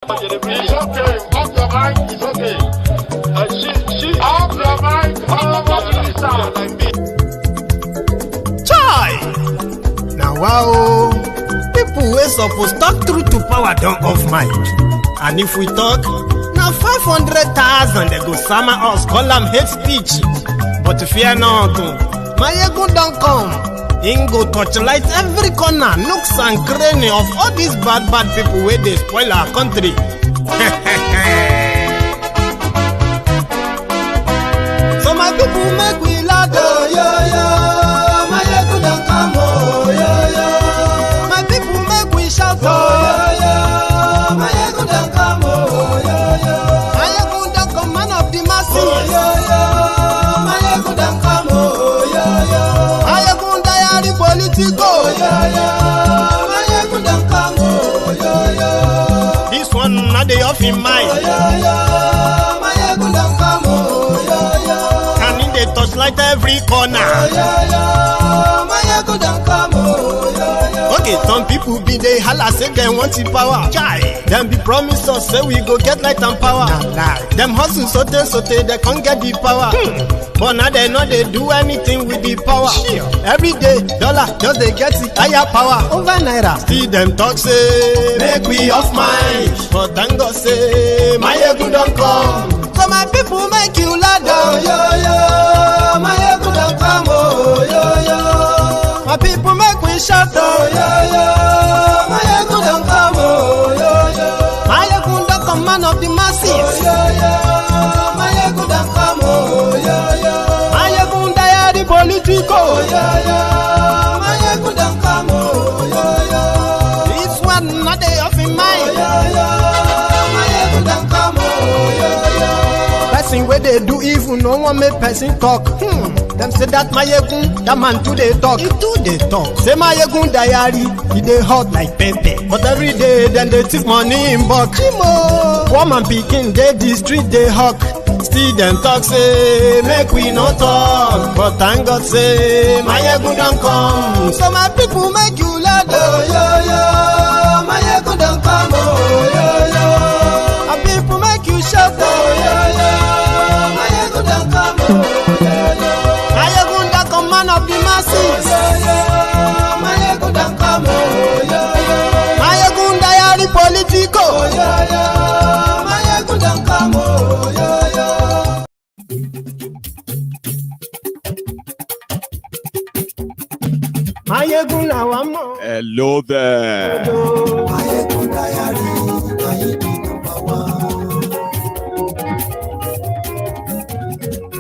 It's okay. Off your mind. It's okay. She off your mind. Chai! Now wow, people wey suppose talk through to power don't off mic. And if we talk, now 500,000 they go summer us call am hate speech. But fear not, Maiyegun don't come. Him go torchlight every corner, nooks and cranny of all these bad people where they spoil our country. So my people make we laugh, oh yo yo. Maiyegun don't come, oh yo yo. My people make we shout, oh yo yo. Maiyegun don't come, oh yo yo. Maiyegun don't come, man of the masses, oh yo yo. Maiyegun don't come, oh yo yo. Maiyegun diary Politico, oh yo yo. Maiyegun don't come, oh yo yo. This one not the off in mind. Oh yo yo. Maiyegun don't come, oh yo yo. Can in the touchlight every corner. Oh yo yo. Maiyegun don't come, oh yo yo. Okay, some people be they holla say they want the power. Chai. Them be promise us say we go get light and power. Nah. Them hustle sote they can't get the power. But now they know they do anything with the power. Sure. Every day, dollar just they get the higher power over naira. See them talk say make we off mind. But thank God say Maiyegun don't come. So my people make you laugh, oh yo yo. Maiyegun don't come, oh yo yo. My people make we shout, oh yo yo. Maiyegun don't come, oh yo yo. Maiyegun don't come, man of the masses, oh yo yo. Maiyegun don't come, oh yo yo. Maiyegun diary Politico, oh yo yo. Maiyegun don't come, oh yo yo. This one not they off in mind, oh yo yo. Maiyegun don't come, oh yo yo. Person where they do evil, no one make person talk. Them say that Maiyegun, that man too they talk. He too they talk. Say Maiyegun diary, he they hot like pepper. But every day then they take money in bulk. Woman picking they the street they hawk. Still them talk say make we no talk. But thank God say Maiyegun don't come. So my people make you laugh, oh yo yo. Maiyegun don't come, oh yo yo. My people make you shout, oh yo yo. Maiyegun don't come, oh yo yo. Maiyegun don't come, man of the masses, oh yo yo. Maiyegun don't come, oh yo yo. Maiyegun diary Politico, oh yo yo. Maiyegun don't come, oh yo yo. Maiyegun Lawan mo. Hello there. Maiyegun diary, Maiyegun number one.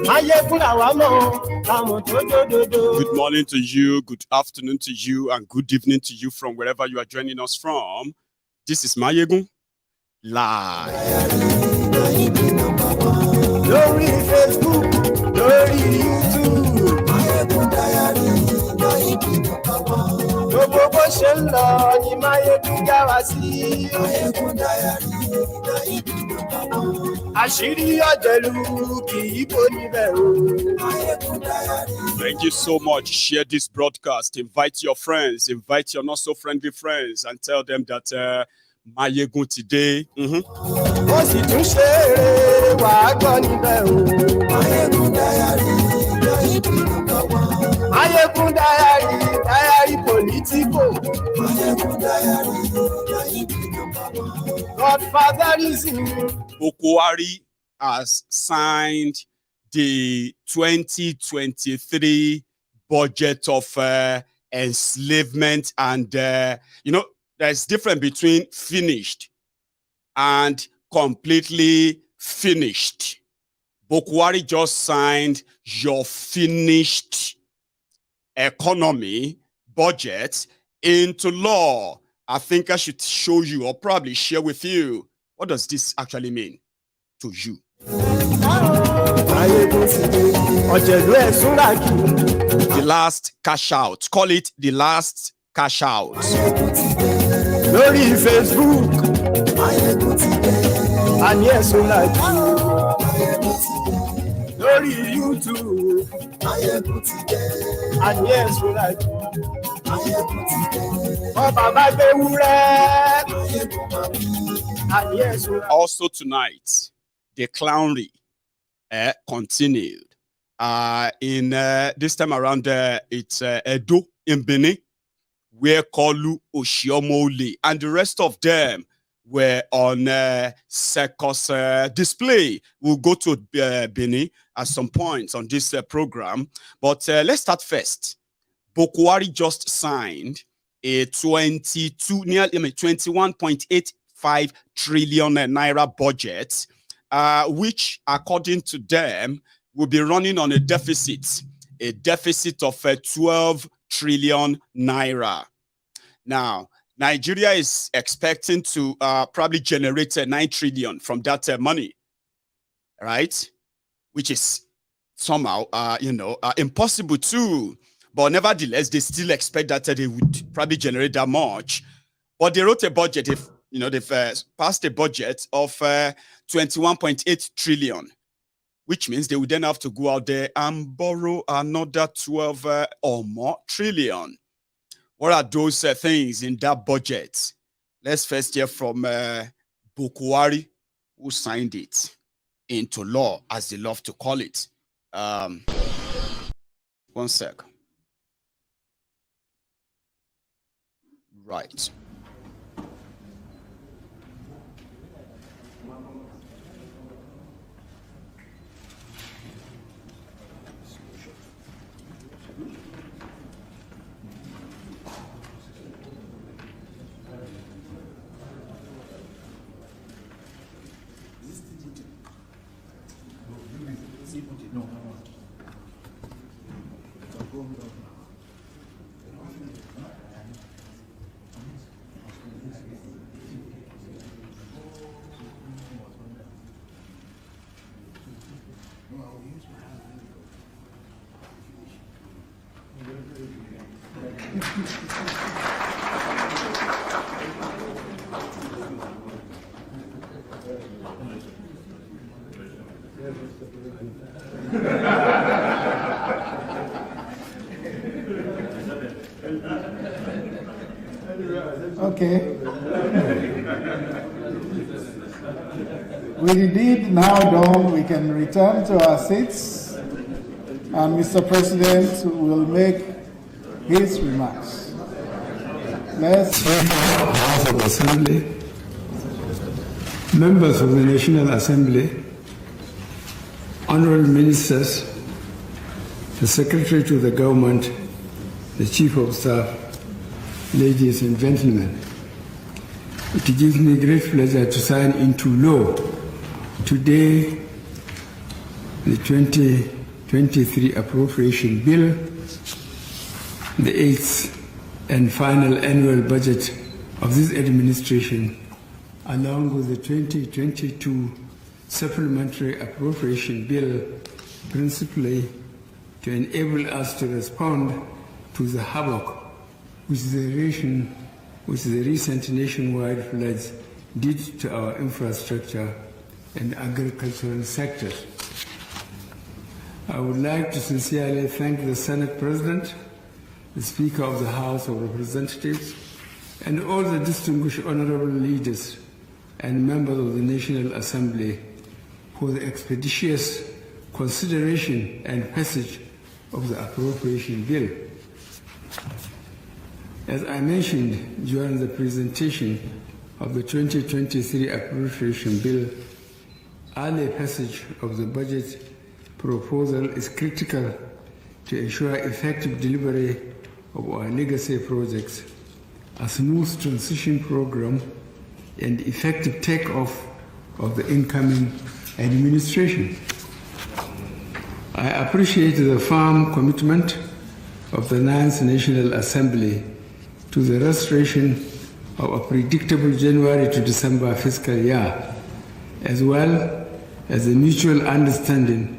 Maiyegun Lawan mo. Good morning to you, good afternoon to you, and good evening to you from wherever you are joining us from. This is Maiyegun Live. Lórí Facebook, lórí YouTube. Maiyegun diary, Maiyegun number one. Gbogbo bó ṣe ń lọ ni Maiyegun já wa sí. Maiyegun diary, Maiyegun number one. Àṣírí ọ̀jẹ̀lú kì í bò níbẹ̀ o. Maiyegun diary. Thank you so much. Share this broadcast. Invite your friends, invite your not so friendly friends, and tell them that Maiyegun today. Ó sì tún ṣe eré wàá gbọ́ níbẹ̀ o. Maiyegun diary, Maiyegun number one. Maiyegun diary Politico. Maiyegun diary, Maiyegun number one. Godfatherism. Bokohari has signed the 2023 budget of enslavement, and there's difference between finished and completely finished. Bokohari just signed your finished economy budget into law. I think I should show you or probably share with you, what does this actually mean to you? The last cash out. Call it the last cash out. Lórí Facebook, and yes, lórí YouTube, and yes, ọba bá gbé wúrẹ́, Also tonight, the clownery continued. In this time around, it's Edo in Benin, where Kolu Oshiomole and the rest of them were on circus display. We'll go to Benin at some point on this program. But let's start first. Bokohari just signed a 21.85 trillion naira budget, which, according to them, will be running on a deficit of 12 trillion naira. Now, Nigeria is expecting to probably generate 9 trillion from that money, right? Which is somehow, impossible too. But nevertheless, they still expect that they would probably generate that much. But they wrote a budget, they've passed a budget of 21.8 trillion, which means they would then have to go out there and borrow another 12 or more trillion. What are those things in that budget? Let's first hear from Bokohari, who signed it into law, as they love to call it. 1 sec. Right. Okay. With the deed now done, we can return to our seats, and Mr. President will make his remarks. Let's. House of Assembly, members of the National Assembly, honorable ministers, the Secretary to the Government, the Chief of Staff, ladies and gentlemen, it gives me great pleasure to sign into law today the 2023 Appropriation Bill, the 8th and final annual budget of this administration, along with the 2022 Supplementary Appropriation Bill, principally to enable us to respond to the havoc which the recent nationwide floods did to our infrastructure and agricultural sectors. I would like to sincerely thank the Senate President, the Speaker of the House of Representatives, and all the distinguished honorable leaders and members of the National Assembly for the expeditious consideration and passage of the appropriation bill. As I mentioned during the presentation of the 2023 appropriation bill, early passage of the budget proposal is critical to ensure effective delivery of our legacy projects, a smooth transition program, and effective takeoff of the incoming administration. I appreciate the firm commitment of the 9th National Assembly to the restoration of a predictable January to December fiscal year, as well as the mutual understanding,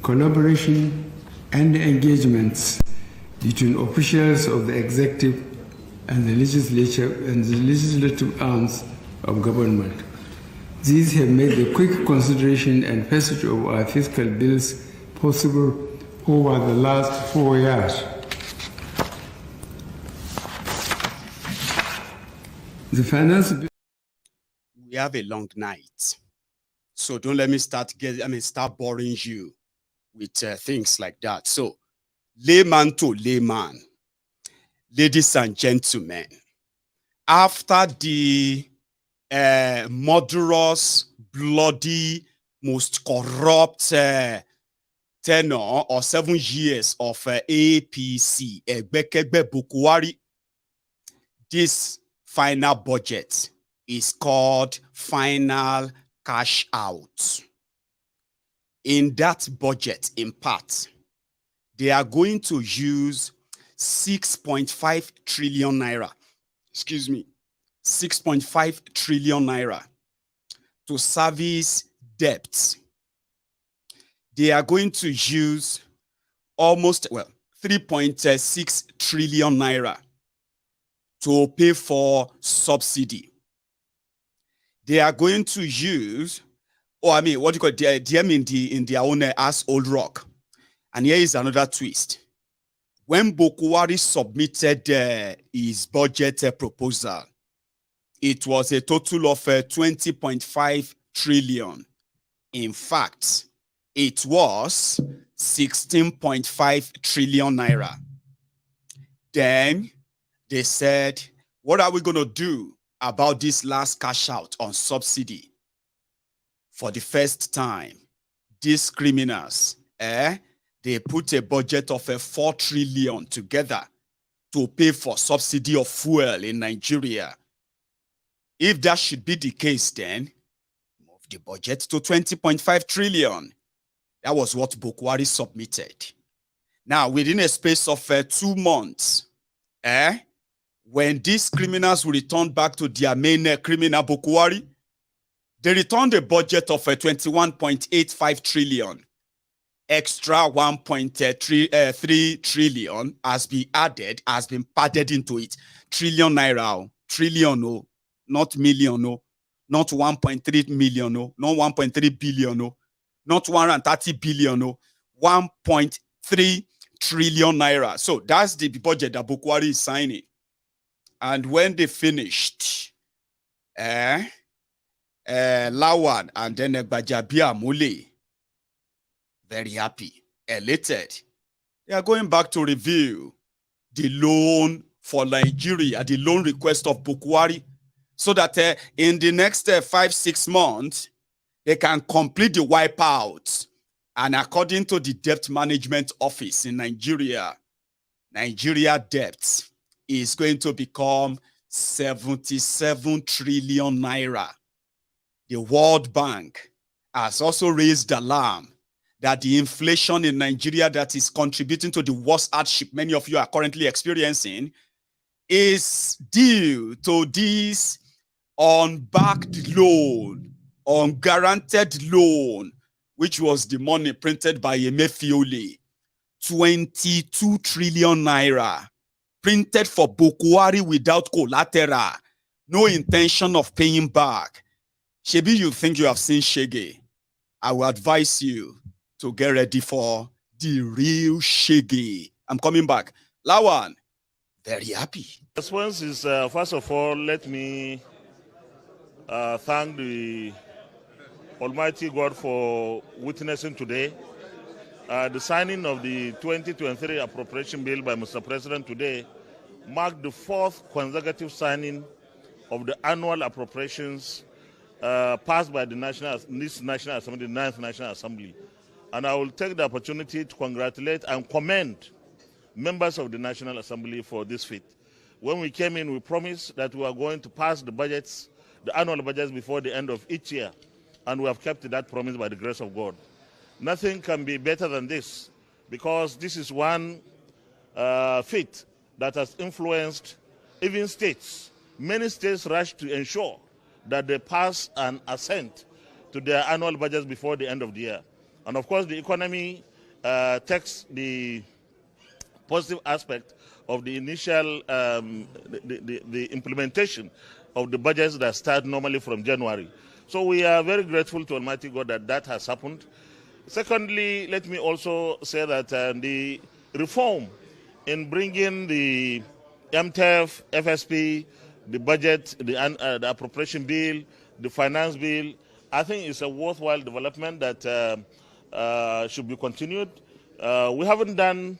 collaboration, and engagements between officials of the executive and the legislature and the legislative arms of government. These have made the quick consideration and passage of our fiscal bills possible over the last 4 years. We we have a long night. So don't let me start boring you with things like that. So layman to layman, ladies and gentlemen, after the murderous, bloody, most corrupt tenure or 7 years of APC, Egbekegbe Bokohari, this final budget is called final cash out. In that budget, in part, they are going to use 6.5 trillion naira, 6.5 trillion naira to service debts. They are going to use almost, 3.6 trillion naira to pay for subsidy. They are going to use, what do you call it, them in their own ass old rock. And here is another twist. When Bokohari submitted his budget proposal, it was a total of 20.5 trillion. In fact, it was 16.5 trillion naira. Then they said, what are we going to do about this last cash out on subsidy? For the first time, these criminals, they put a budget of 4 trillion together to pay for subsidy of fuel in Nigeria. If that should be the case, then move the budget to 20.5 trillion. That was what Bokohari submitted. Now, within a space of 2 months, when these criminals will return back to their main criminal Bokohari, they returned a budget of 21.85 trillion. Extra 1.3 trillion has been padded into it. Trillion naira, trillion, no, not million, no, not 1.3 million, no, not 1.3 billion, no, not 130 billion, no, 1.3 trillion naira. So that's the budget that Bokohari is signing. And when they finished, Lawan and then Gbajabiamilka, very happy, elated. They are going back to review the loan for Nigeria, the loan request of Bokohari, so that in the next 5-6 months, they can complete the wipeout. And according to the Debt Management Office in Nigeria, Nigeria debt is going to become 77 trillion naira. The World Bank has also raised alarm that the inflation in Nigeria that is contributing to the worst hardship many of you are currently experiencing is due to this unbacked loan, unguaranteed loan, which was the money printed by Emefiole, 22 trillion naira, printed for Bokohari without collateral, no intention of paying back. Shebi, you think you have seen Shege? I will advise you to get ready for the real Shege. I'm coming back. Lawan, very happy. The response is, first of all, let me thank the Almighty God for witnessing today. The signing of the 2023 appropriation bill by Mr. President today marked the 4th consecutive signing of the annual appropriations passed by the National Assembly, the 9th National Assembly. And I will take the opportunity to congratulate and commend members of the National Assembly for this feat. When we came in, we promised that we are going to pass the budgets, the annual budgets, before the end of each year. And we have kept that promise by the grace of God. Nothing can be better than this, because this is one feat that has influenced even states. Many states rush to ensure that they pass and assent to their annual budgets before the end of the year. And of course, the economy takes the positive aspect of the initial the implementation of the budgets that start normally from January. So we are very grateful to Almighty God that that has happened. Secondly, let me also say that the reform in bringing the MTF, FSP, the budget, the appropriation bill, the finance bill. I think it's a worthwhile development that should be continued. We haven't done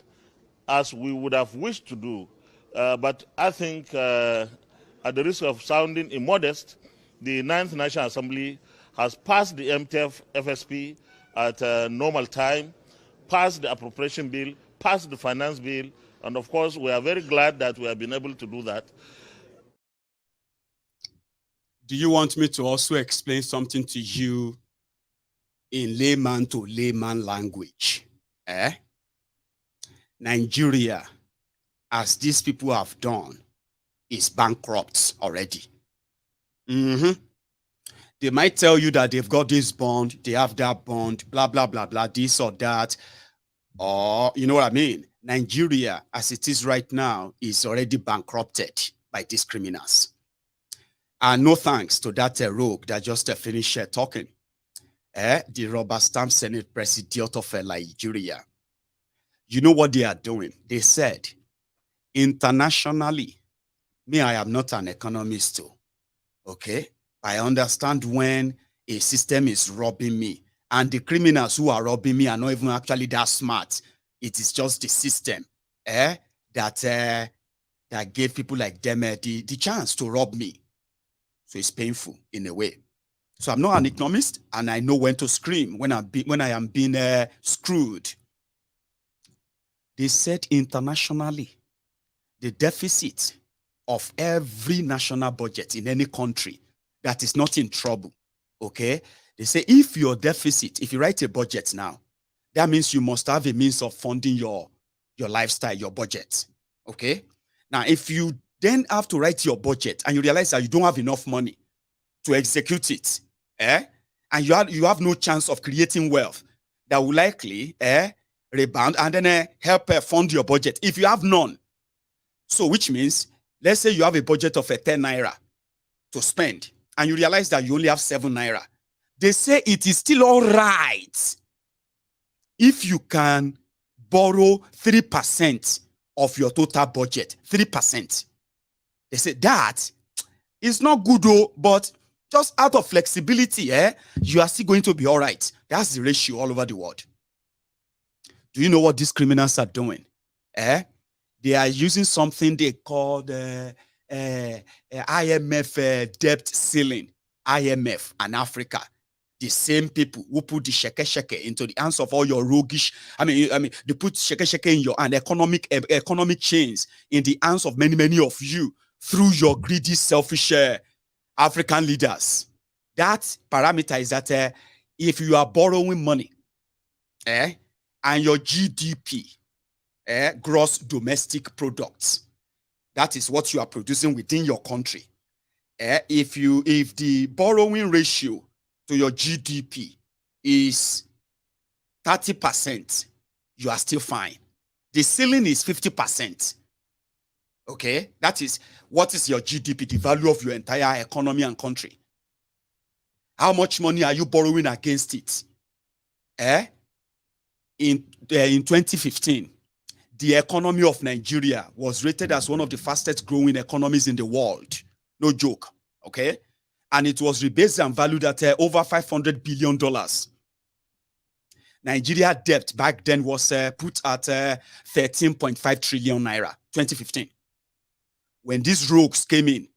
as we would have wished to do, but I think at the risk of sounding immodest, the 9th National Assembly has passed the MTF FSP at a normal time, passed the appropriation bill, passed the finance bill, and of course we are very glad that we have been able to do that. Do you want me to also explain something to you in layman to layman language? Nigeria, as these people have done, is bankrupt already. They might tell you that they've got this bond, they have that bond, blah, blah, blah, blah, this or that. Or, you know what I mean? Nigeria, as it is right now, is already bankrupted by these criminals. And no thanks to that rogue that just finished talking. The rubber stamp Senate President of Nigeria. You know what they are doing? They said, internationally, me, I am not an economist too. Okay? I understand when a system is robbing me, and the criminals who are robbing me are not even actually that smart. It is just the system that gave people like them the chance to rob me. So it's painful in a way. So I'm not an economist, and I know when to scream when I am being screwed. They said internationally, the deficit of every national budget in any country that is not in trouble, okay? They say if your deficit, if you write a budget now, that means you must have a means of funding your lifestyle, your budget, okay? Now, if you then have to write your budget and you realize that you don't have enough money to execute it, and you have no chance of creating wealth that will likely rebound and then help fund your budget if you have none. So which means, let's say you have a budget of 10 naira to spend and you realize that you only have 7 naira. They say it is still all right if you can borrow 3% of your total budget, 3%. They say that is not good though, but just out of flexibility, you are still going to be all right. That's the ratio all over the world. Do you know what these criminals are doing? They are using something they call the IMF debt ceiling. IMF and Africa, the same people who put the sheke into the hands of all your roguish. I mean, they put sheke in your and economic chains in the hands of many of you through your greedy, selfish African leaders. That parameter is that if you are borrowing money, and your GDP, gross domestic products, that is what you are producing within your country. If the borrowing ratio to your GDP is 30%, you are still fine. The ceiling is 50%. Okay, that is what is your GDP, the value of your entire economy and country. How much money are you borrowing against it? In 2015, the economy of Nigeria was rated as one of the fastest growing economies in the world. No joke, okay? And it was rebased and valued at over $500 billion. Nigeria debt back then was put at 13.5 trillion naira, 2015. When these rogues came in,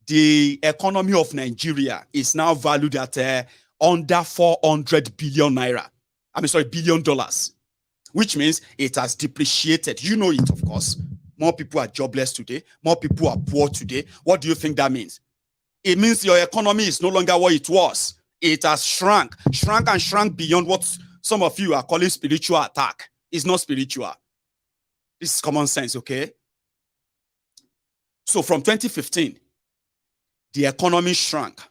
the economy of Nigeria is now valued at under 400 billion naira. $billion, which means it has depreciated. You know it, of course. More people are jobless today. More people are poor today. What do you think that means? It means your economy is no longer what it was. It has shrunk beyond what some of you are calling spiritual attack. It's not spiritual. This is common sense, okay? So from 2015, the economy shrunk,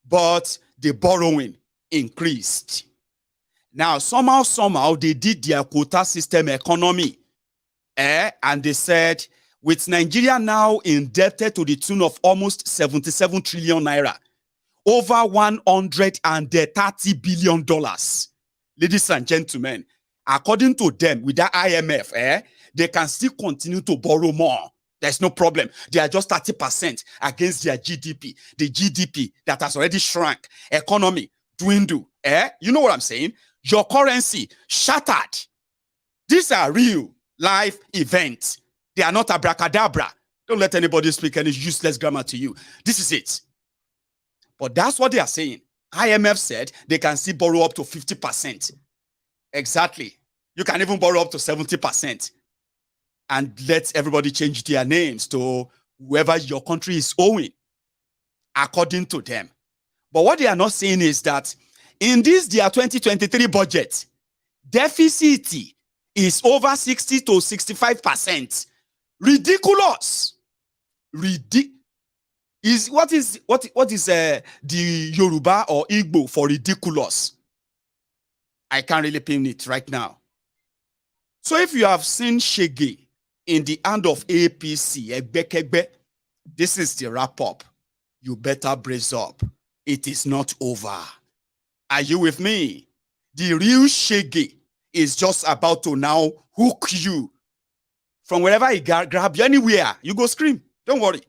but the borrowing increased. Now, somehow they did their quota system economy, and they said, with Nigeria now indebted to the tune of almost 77 trillion naira, over $130 billion. Ladies and gentlemen, according to them, with that IMF, they can still continue to borrow more There's no problem. They are just 30% against their GDP. The GDP that has already shrunk, economy dwindle. You know what I'm saying? Your currency shattered. These are real life events. They are not abracadabra. Don't let anybody speak any useless grammar to you. This is it. But that's what they are saying. IMF said they can still borrow up to 50%. Exactly. You can even borrow up to 70%. And let everybody change their names to whoever your country is owing, according to them. But what they are not saying is that in this their 2023 budget, deficit is over 60 to 65%. Ridiculous. What is the Yoruba or Igbo for ridiculous? I can't really pin it right now. So if you have seen Shege in the hand of APC, Egbekegbe, this is the wrap up. You better brace up. It is not over. Are you with me? The real Shege is just about to now hook you from wherever he grab you, anywhere. You go scream. Don't worry.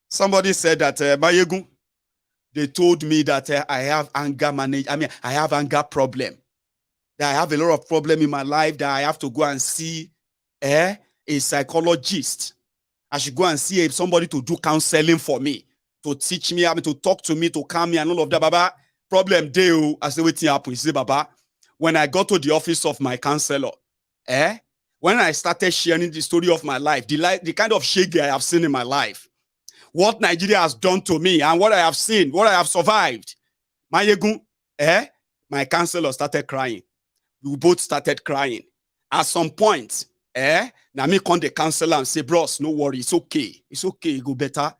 Somebody said that Maiyegun, they told me that I have anger I have anger problem. That I have a lot of problem in my life that I have to go and see a psychologist. I should go and see somebody to do counseling for me, to teach me, to talk to me, to calm me and all of that. Baba, problem dey. I say, waiting happen. He say, Baba, when I got to the office of my counselor, when I started sharing the story of my life, the kind of shege I have seen in my life, what Nigeria has done to me and what I have seen, what I have survived, Maiyegun, my counselor started crying. We both started crying. At some point, now me call the counselor and say, bros, no worry, it's okay. It's okay, it go better.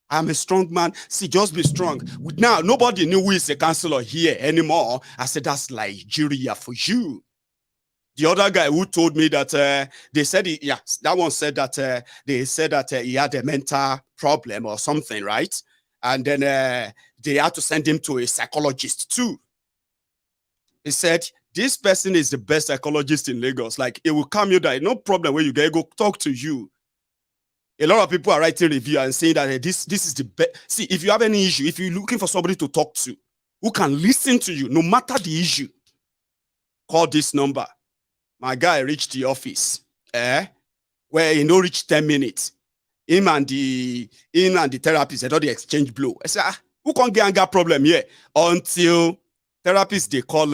I'm a strong man. See, just be strong. Now, nobody knew who is a counselor here anymore. I said, that's Nigeria for you. The other guy who told me that they said, that one said that they said that he had a mental problem or something, right? And then they had to send him to a psychologist too. He said, this person is the best psychologist in Lagos. Like, it will calm you down. No problem where you go talk to you. A lot of people are writing review and saying that this is the best. See, if you have any issue, if you're looking for somebody to talk to, who can listen to you, no matter the issue, call this number. My guy reached the office, where he no reach 10 minutes. Him and the therapist, they don't exchange blow. I said, who can't get anger problem here? Until therapists, they call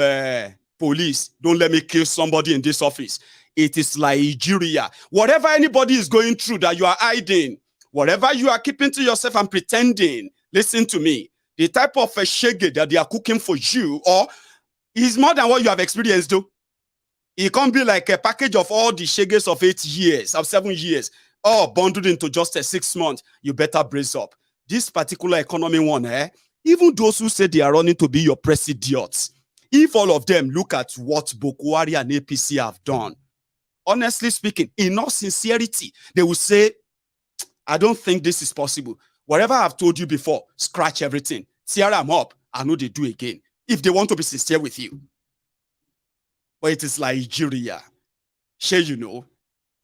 police. Don't let me kill somebody in this office. It is Nigeria. Whatever anybody is going through that you are hiding, whatever you are keeping to yourself and pretending, listen to me. The type of a shege that they are cooking for you, or is more than what you have experienced, though. It can't be like a package of all the shages of 8 years, of 7 years, all bundled into just a 6 months. You better brace up. This particular economy one, even those who say they are running to be your presidents, if all of them look at what Bokohari and APC have done, honestly speaking, in all sincerity, they will say, I don't think this is possible. Whatever I've told you before, scratch everything. Tear them up. I know they do again. If they want to be sincere with you. But it is Nigeria. Sure, you know.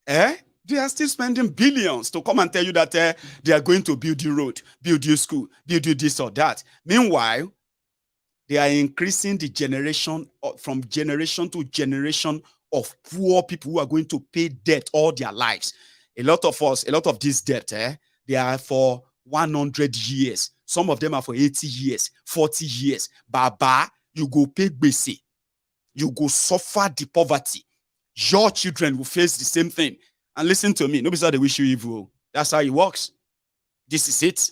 They are still spending billions to come and tell you that they are going to build you road, build you school, build you this or that. Meanwhile, they are increasing the generation from generation to generation of poor people who are going to pay debt all their lives. A lot of us, a lot of this debt, they are for 100 years. Some of them are for 80 years, 40 years. Baba, you go pay bese. You go suffer the poverty. Your children will face the same thing. And listen to me, nobody's how they wish you evil. That's how it works. This is it.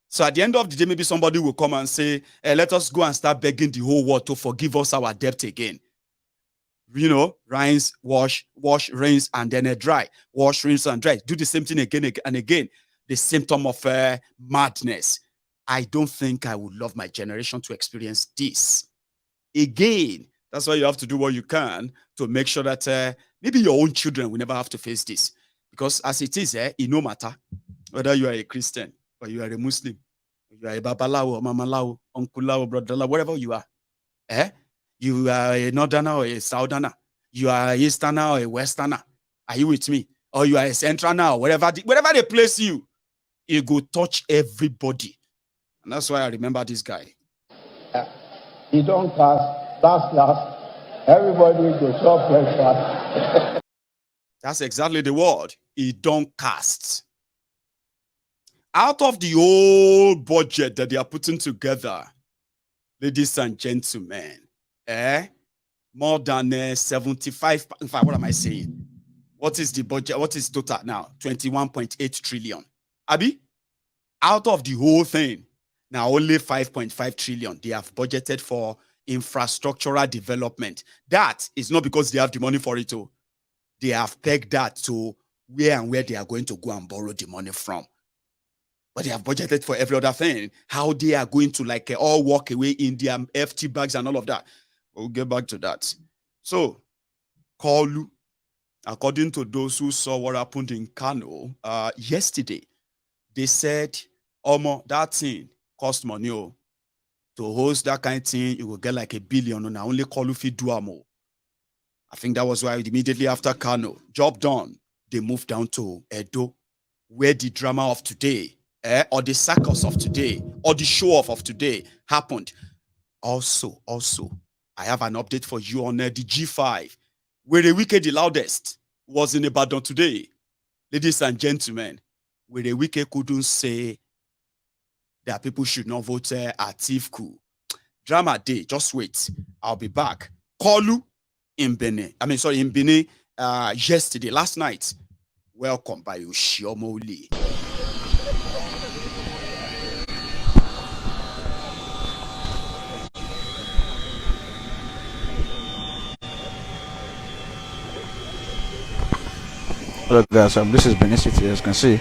So at the end of the day, maybe somebody will come and say, let us go and start begging the whole world to forgive us our debt again. You know, rinse, wash, rinse, and then dry. Wash, rinse, and dry. Do the same thing again and again. The symptom of madness. I don't think I would love my generation to experience this again. That's why you have to do what you can to make sure that maybe your own children will never have to face this. Because as it is, it no matter whether you are a Christian or you are a Muslim, or you are a Babalawo, or Mamalao, Uncle Lao, Brother Lao, whatever you are. You are a Northerner or a Southerner. You are a Easterner or a Westerner. Are you with me? or you are a central now, wherever they place you, it go touch everybody. And that's why I remember this guy. He don't cast last. Everybody go shop breakfast. That's exactly the word. He don't cast. Out of the whole budget that they are putting together, ladies and gentlemen, more than 75. In fact, what am I saying? What is the budget? What is total now? 21.8 trillion. Abi, out of the whole thing, now only 5.5 trillion they have budgeted for infrastructural development. That is not because they have the money for it. They have pegged that to where they are going to go and borrow the money from. But they have budgeted for every other thing. How they are going to all walk away in their FT bags and all of that. We'll get back to that. So, Kolu, according to those who saw what happened in Kano yesterday, they said, that thing cost money. To host that kind of thing, you will get like $1 billion. And only Kolu fit do more. I think that was why immediately after Kano, job done, they moved down to Edo, where the drama of today, or the circus of today, or the show-off of today happened. Also, I have an update for you on the G5, where the Wike, the loudest, was in Ibadan today. Ladies and gentlemen, where the Wike couldn't say that people should not vote Atiku. Drama day, just wait. I'll be back. Kolu in Benin. In Benin yesterday, last night. Welcome by Oshiomole. Hello guys, this is Benin City. As you can see,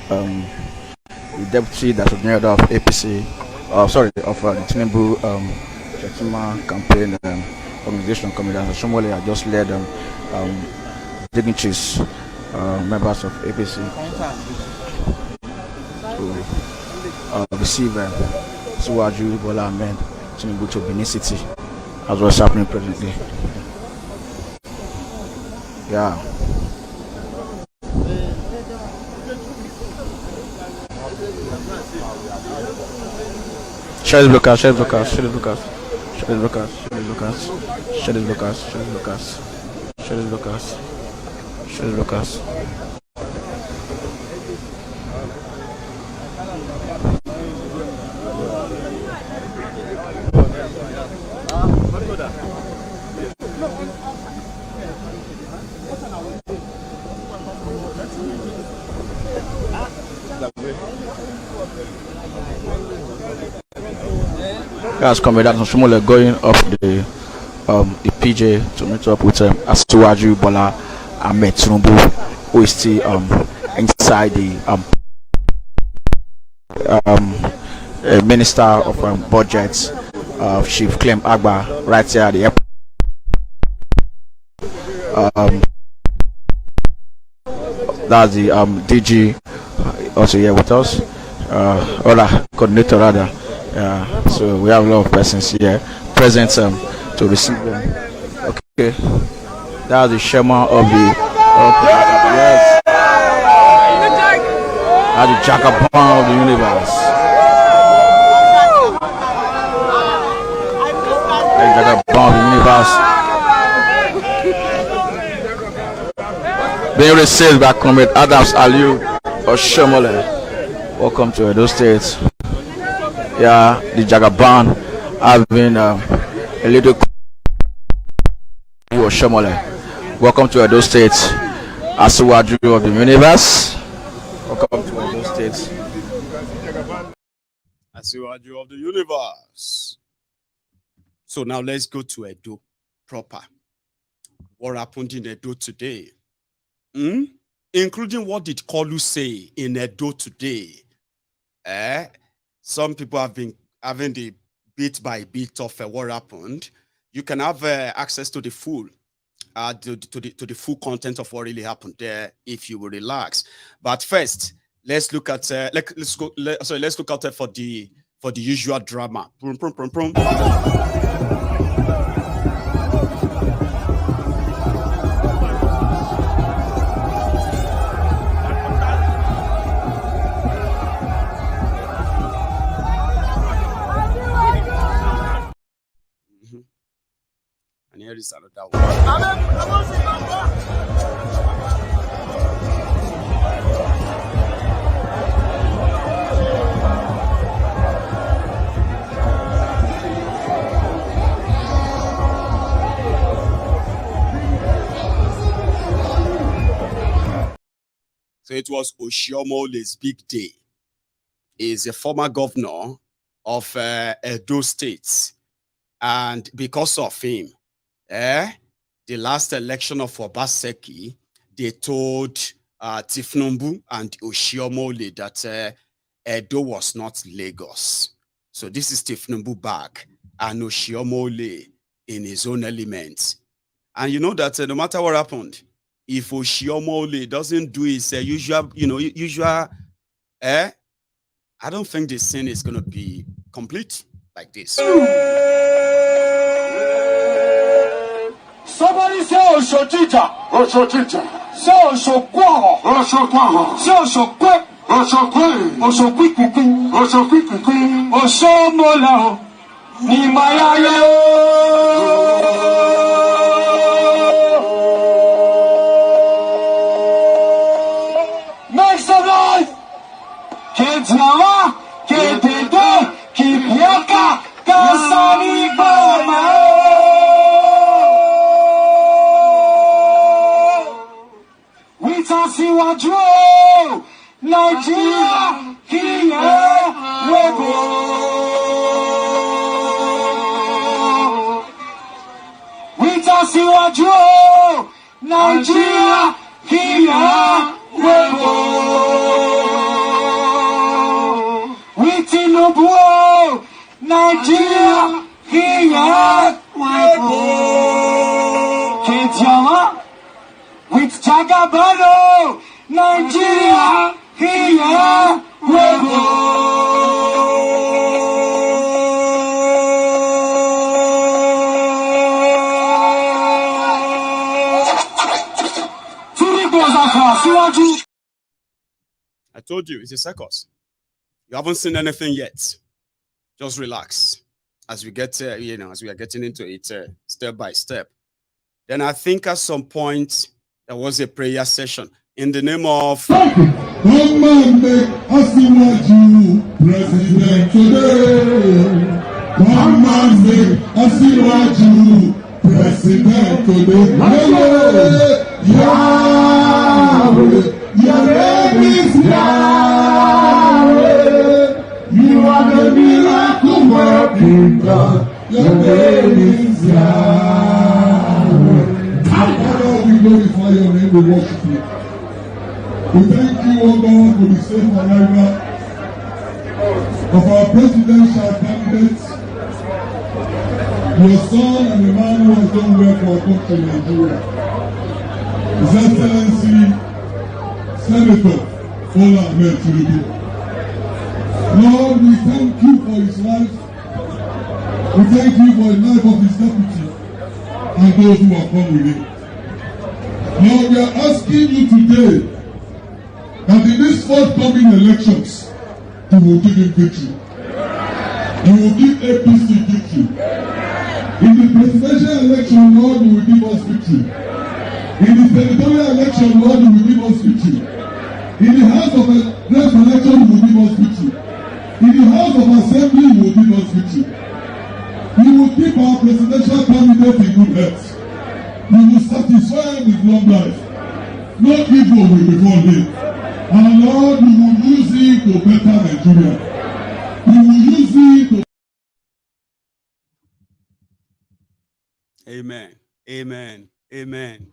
the deputy that was near of APC, of the Tinubu campaign organization committee, and Shomole I just led dignitaries, members of APC to receive Suwaju Bola Ahmed Tinubu to Benin City, as what's happening presently. Yeah. Share the broadcast. Guys, coming down from Shomole, going up the PJ to meet up with Asiwaju Bola Ahmed Tinubu, who is still inside the Minister of Budget, Chief Clem Agba, right here at the airport. That's the DG also here with us, coordinator rather. So we have a lot of persons here present to receive them. Okay, that's the chairman of the yes. That's the Jagaban of the universe. Being received by Comrade Adams Aliu Oshomole. Welcome to Edo State. Yeah, the Jagaban have been a little Oshomole. Welcome to Edo State, Asiwaju of the universe. Welcome to Edo State, Asiwaju of the universe. So now let's go to Edo proper. What happened in Edo today? Including what did Kolu say in Edo today? Some people have been having the bit by bit of what happened. You can have access to the full, to the full content of what really happened there if you will relax. But first, let's look at let's look out for the usual drama. Brum, brum, brum, brum. here is another one. So it was Oshiomole's big day. He is a former governor of Edo State. And because of him, the last election of Obaseki, they told Tifnumbu and Oshiomole that Edo was not Lagos. So this is Tifnumbu back and Oshiomole in his own element. And you know that no matter what happened, if Oshiomole doesn't do his usual, I don't think the scene is going to be complete like this. Somebody say Oshotita. Oshotita. Say Oshokwaho. Oshokwaho. Say Oshokwe. Oshokwe. Oshokwikiki. Oshokwikiki. Oshomola. Nimayaya. Make some noise. Ketnawa. Ketete. Kipiaka. Kasani Bama. Síwájú Nàìjíríà kí ẹ wébo. Wíta síwájú Nàìjíríà kí ẹ wébo. Wí Tinubu Nàìjíríà kí ẹ wébo. Kejìọ̀wá. With Jagabano, Nigeria, here we go. I told you, it's a circus. You haven't seen anything yet. Just relax as we get, as we are getting into it step by step. Then I think at some point, there was a prayer session in the name of President today. One man make Asiwaju President today. Yahweh, your name is Yahweh. You are the miracle working God. Your name is Yahweh. We glorify your name, we worship you. We thank you, O God, for the safe arrival of our presidential candidates, your son and the man who has done well for our country, Nigeria. His Excellency, Senator Bola Ahmed Tinubu. Lord, we thank you for his life. We thank you for the life of his deputy and those who have come with him. Lord, we are asking you today that in these forthcoming elections, you will give him victory. You will give APC victory. In the presidential election, Lord, you will give us victory. In the senatorial election, Lord, you will give us victory. In the House of Reps election, you will give us victory. In the House of Assembly, you will give us victory. You will keep our presidential candidate in good health. You will satisfy him with long life. No evil will befall him. And Lord, you will use him to better Nigeria. You will use him to... Amen. Amen. Amen.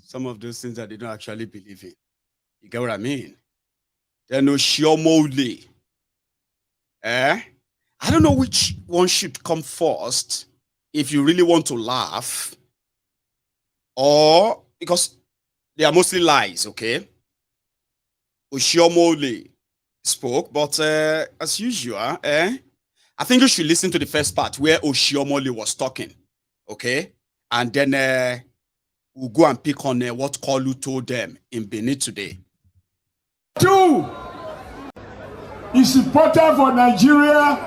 Some of those things that they don't actually believe in. You get what I mean? Then Oshiomole. I don't know which one should come first if you really want to laugh. Or because they are mostly lies, okay? Oshiomole spoke, but as usual, I think you should listen to the first part where Oshiomole was talking, okay? And then we'll go and pick on what Kolu told them in Benin today. 2 is important for Nigeria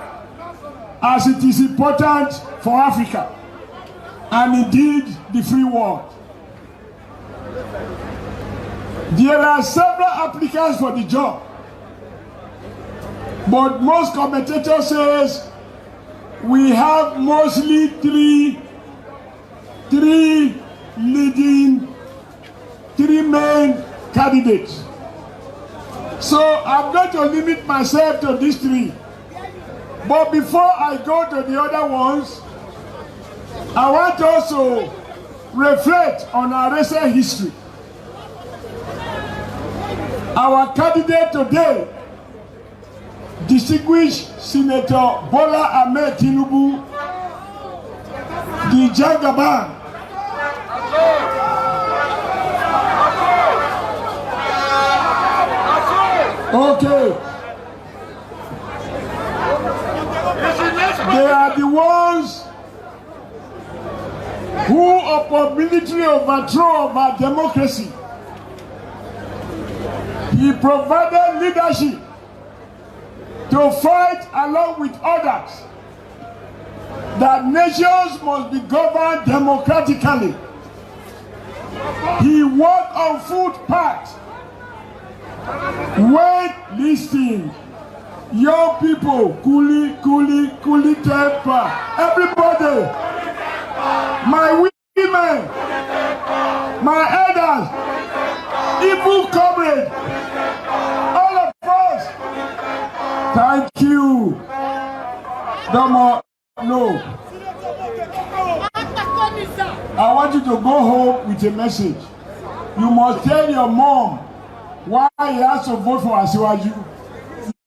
as it is important for Africa. and indeed the free world. There are several applicants for the job, but most commentators says we have mostly three main candidates. So I'm going to limit myself to these three. But before I go to the other ones, I want also reflect on our recent history. Our candidate today, distinguished Senator Bola Ahmed Tinubu, the Jagaban. Okay. They are the ones who, upon military overthrow of our democracy, he provided leadership to fight along with others that nations must be governed democratically. He walked on footpaths when listening. Young people, coolie temper. Everybody, my women, my elders, evil comrades, all of us. Thank you. No more. No. I want you to go home with a message. You must tell your mom why he has to vote for Asiwaju.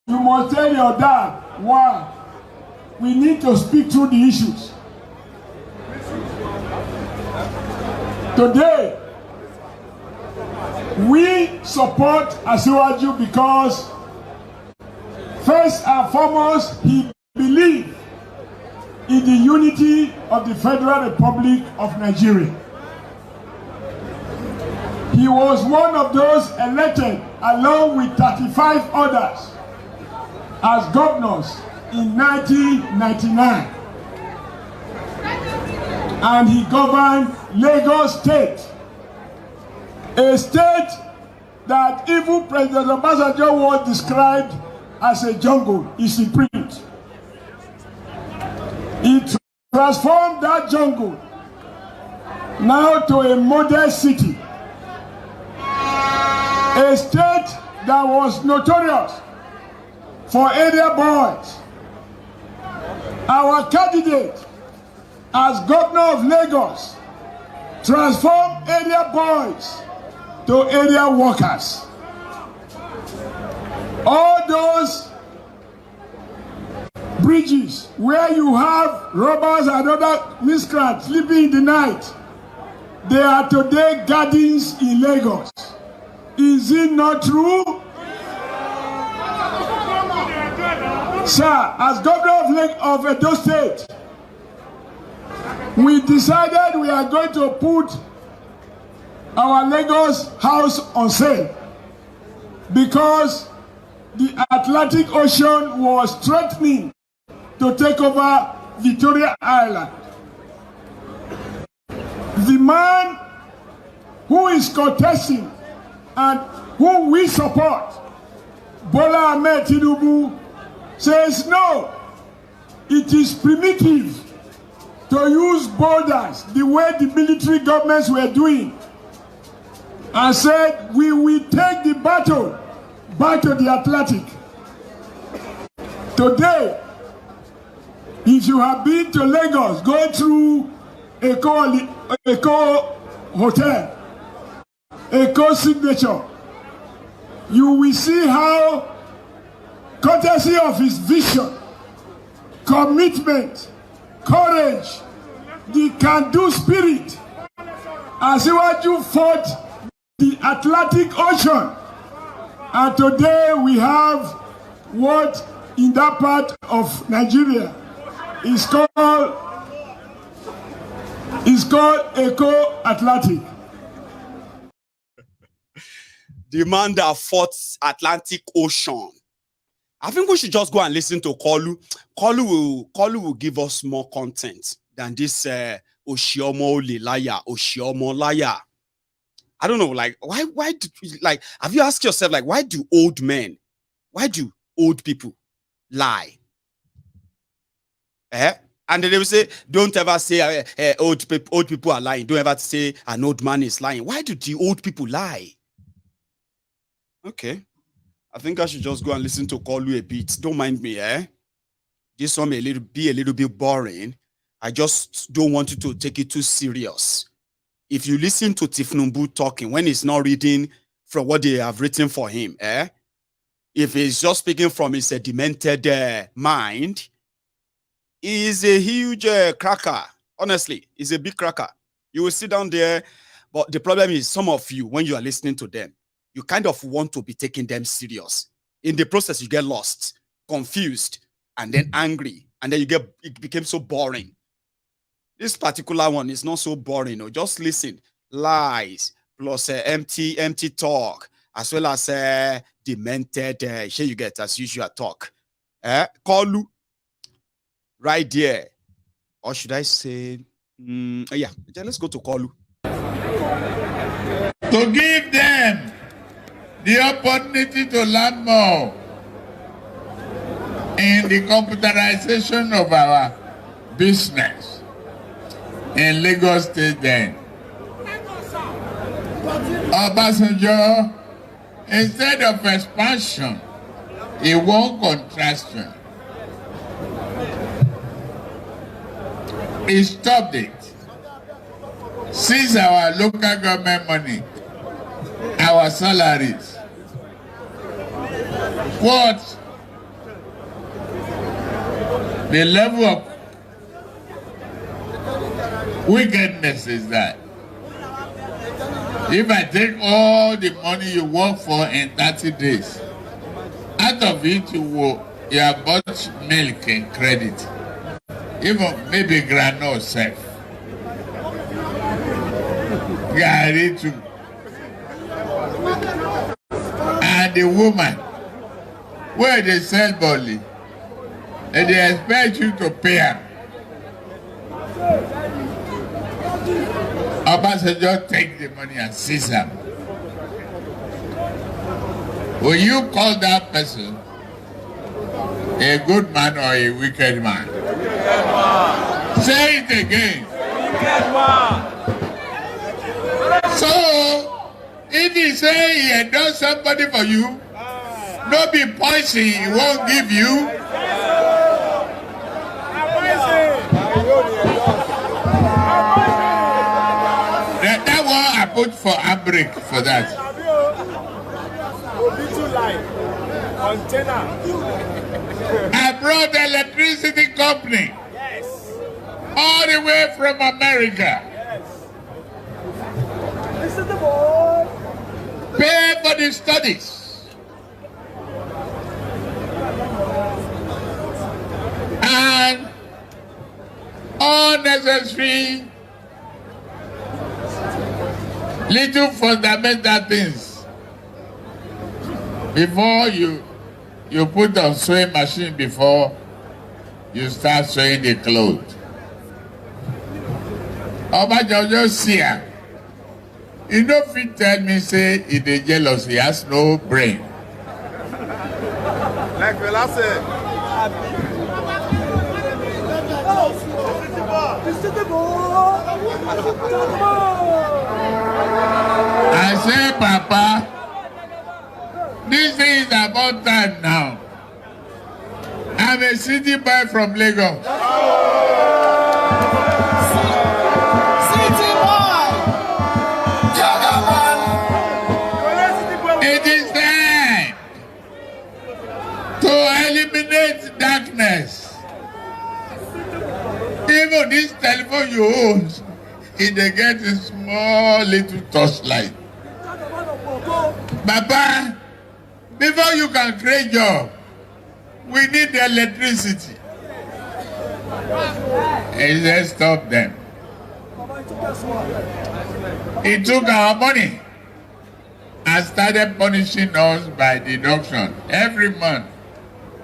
You must tell your dad why. We need to speak through the issues. Today, we support Asiwaju because, first and foremost, he believed in the unity of the Federal Republic of Nigeria. He was one of those elected along with 35 others as governors in 1999. And he governed Lagos State, a state that even President Obasanjo was described as a jungle, is in print. He transformed that jungle now to a modern city, a state that was notorious for area boys. Our candidate as governor of Lagos transformed area boys to area workers. All those bridges where you have robbers and other miscreants sleeping in the night, they are today gardens in Lagos. Is it not true? Sir, as governor of Edo State, we decided we are going to put our Lagos house on sale because the Atlantic Ocean was threatening to take over Victoria Island. The man who is contesting and whom we support, Bola Ahmed Tinubu, says no, it is primitive to use borders the way the military governments were doing, and said we will take the battle back to the Atlantic. Today, if you have been to Lagos, go through Eco Hotel, Eco Signature, you will see how, courtesy of his vision, commitment, courage, the can-do spirit, Asiwaju fought the Atlantic Ocean, and today we have what in that part of Nigeria is called Eco Atlantic. The man that fought Atlantic Ocean. I think we should just go and listen to Kolu. Kolu will give us more content than this Oshiomo ole liar, Oshiomo liar. I don't know, like, why do, like, have you asked yourself, like, why do old people lie? And then they will say, don't ever say old people are lying. Don't ever say an old man is lying. Why do the old people lie? Okay. I think I should just go and listen to Kolu a bit. Don't mind me, This one may be a little bit boring. I just don't want you to take it too serious. If you listen to Tifnumbu talking when he's not reading from what they have written for him, if he's just speaking from his demented mind, he's a huge cracker. Honestly, he's a big cracker. You will sit down there, but the problem is some of you, when you are listening to them, you kind of want to be taking them serious. In the process, you get lost, confused, and then angry, and then it became so boring. This particular one is not so boring. No, just listen. Lies plus empty talk, as well as demented. Here you get as usual talk. Kolu. Right there, or should I say, yeah, let's go to Kolu. To give them the opportunity to learn more in the computerization of our business in Lagos State then. Obasanjo, instead of expansion, he won contraction. He stopped it. Since our local government money, our salaries, what the level of wickedness is that? If I take all the money you work for in 30 days, out of it you have bought milk and credit. Even maybe granola self. Gary too. And the woman, where they sell barley, and they expect you to pay her. Obasanjo take the money and seize them. Will you call that person a good man or a wicked man? Say it again. So, if he say he had done somebody for you, no be poison he won't give you. That one I put for a break for that. I brought the electricity company all the way from America. Pay for the studies. And unnecessary little fundamental things. Before you put on sewing machine before you start sewing the clothes. Obasanjo see her. You know if he tell me say he dey jealous, he has no brain. Like Fela said. I say, Papa, this thing is about time now. I'm a city boy from Lagos. City boy! It is time to eliminate darkness. Even this telephone you own, it dey get a small little torchlight. Papa, before you can create job, we need the electricity. And let's stop them. He took our money and started punishing us by deduction. Every month,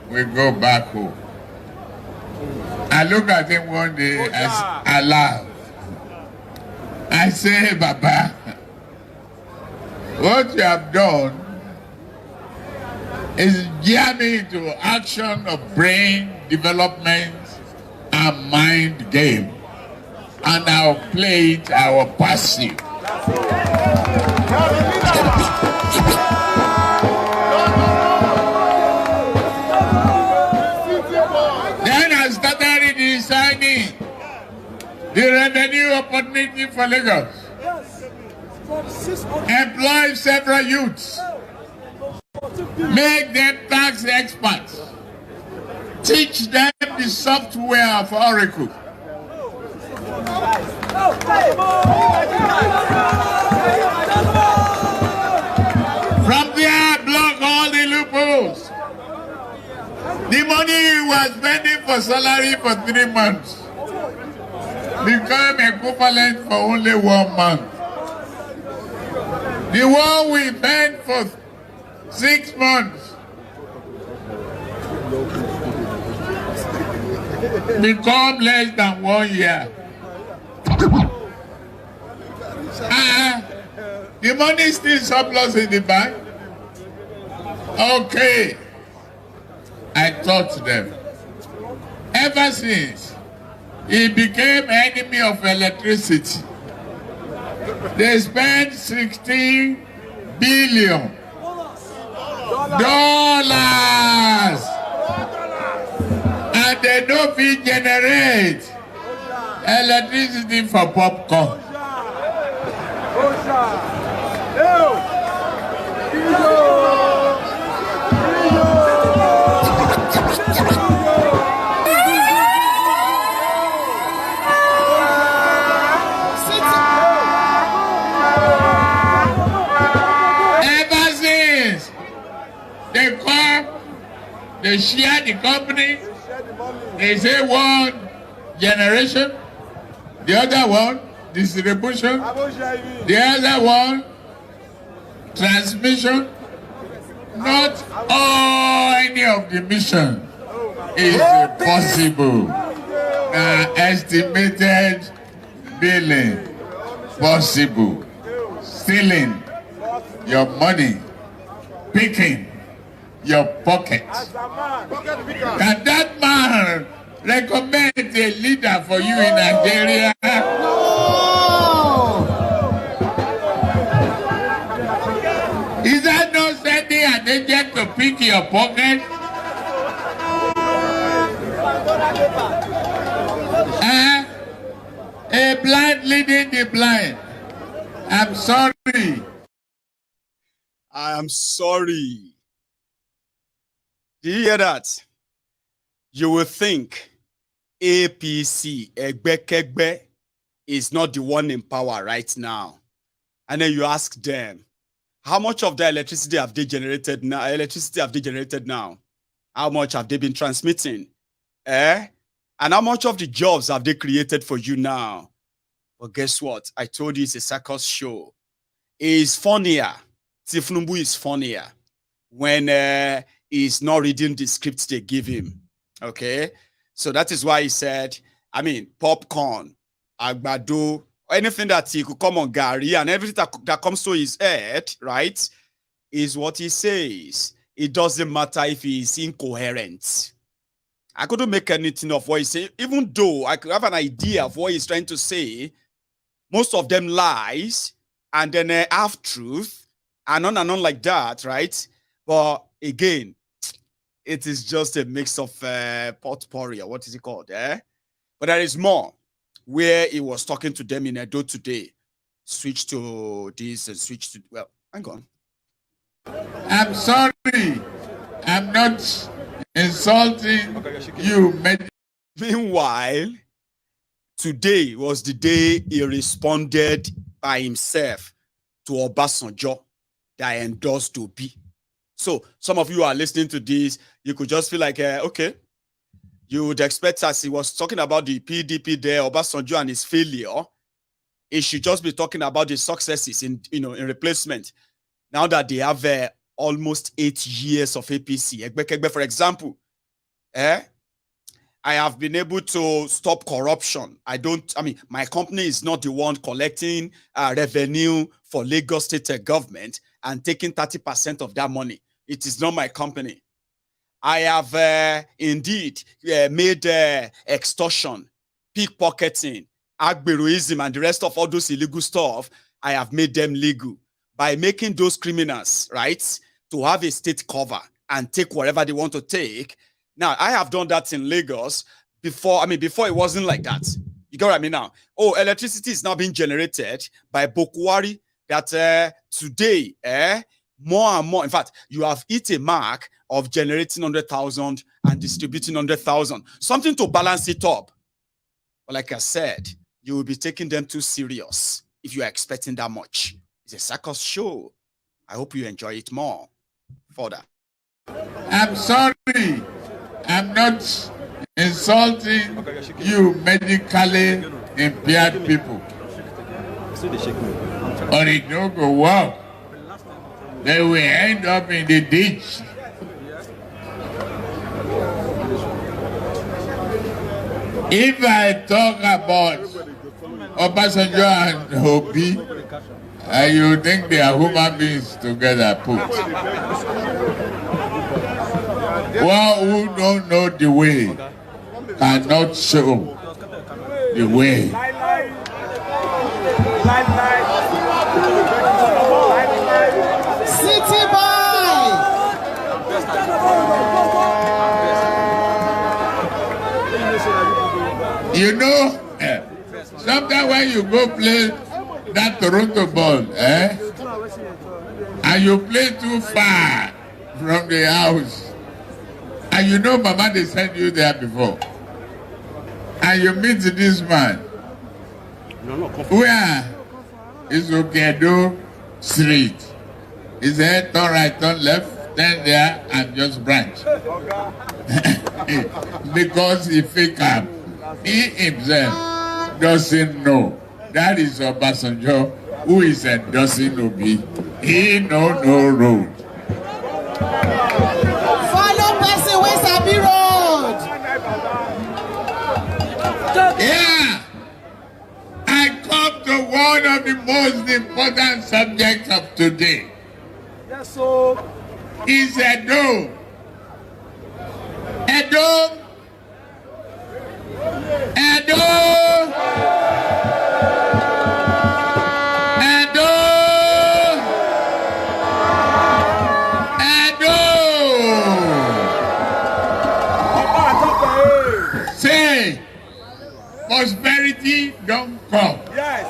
we go back home. I look at him one day as alive. I say, Baba, what you have done is gear me into action of brain development and mind game. And I'll play it, I will pass you. Then I started redesigning the revenue opportunity for Lagos. Employ several youths. Make them tax experts. Teach them the software of Oracle. From there, block all the loopholes. The money you were spending for salary for 3 months become equivalent for only 1 month. The one we spent for 6 months become less than 1 year. The money is still surplus in the bank. Okay. I taught them. Ever since he became enemy of electricity, they spent $16 billion and they don't generate electricity for popcorn. Ever since they come, they share the company, they say one generation, the other one distribution, the other one transmission. Not any of the mission is possible. Estimated billing possible. Stealing your money, picking your pocket. Can that man recommend a leader for you in Nigeria? Is that not sending an agent to pick your pocket? A blind leading the blind. I'm sorry. I am sorry. Do you hear that? You will think APC, Egbekegbe, is not the one in power right now. And then you ask them, how much of the electricity have they generated now? How much have they been transmitting? And how much of the jobs have they created for you now? But guess what? I told you it's a circus show. It's funnier. Tifnumbu is funnier when he's not reading the script they give him. Okay? So that is why he said, popcorn, agbado, anything that he could come on Gary and everything that comes to his head, right, is what he says. It doesn't matter if he is incoherent. I couldn't make anything of what he said, even though I could have an idea of what he's trying to say. Most of them lies and then half truth and on like that, right? But again, it is just a mix of potpourri, or what is it called? But there is more. Where he was talking to them in Edo today. Switch to this and switch to, well, hang on. I'm sorry. I'm not insulting you. Meanwhile, today was the day he responded by himself to Obasanjo that endorsed Obi. So some of you are listening to this, you could just feel like, okay, you would expect, as he was talking about the PDP there, Obasanjo and his failure, he should just be talking about the successes in replacement. Now that they have almost 8 years of APC, Egbekegbe, for example, I have been able to stop corruption. My company is not the one collecting revenue for Lagos State government and taking 30% of that money. It is not my company. I have indeed made extortion, pickpocketing, agberoism, and the rest of all those illegal stuff. I have made them legal by making those criminals, right, to have a state cover and take whatever they want to take. Now, I have done that in Lagos before. Before it wasn't like that. You get what I mean now? Oh, electricity is now being generated by Bokohari that today, more and more, in fact, you have hit a mark of generating 100,000 and distributing 100,000. Something to balance it up. But like I said, you will be taking them too serious if you are expecting that much. It's a circus show. I hope you enjoy it more. Further. I'm sorry. I'm not insulting you medically impaired people. Or it don't go well. They will end up in the ditch. If I talk about Obasanjo and Obi, you think they are human beings together put. One who don't know the way cannot show the way. City boy! You know, sometimes when you go play that Toronto ball, and you play too far from the house, and you know Mama, they sent you there before, and you meet this man, where is Okedo Street? He said, turn right, turn left, turn there, and just branch. Because he fake up. He himself doesn't know. That is Obasanjo, who is endorsing Obi. He know no road. Follow person with Sabi road. Yeah. I come to one of the most important subjects of today. Yes, so. Is Edo. Edo. Edo. Edo. Edo. Say, prosperity don't come. Yes.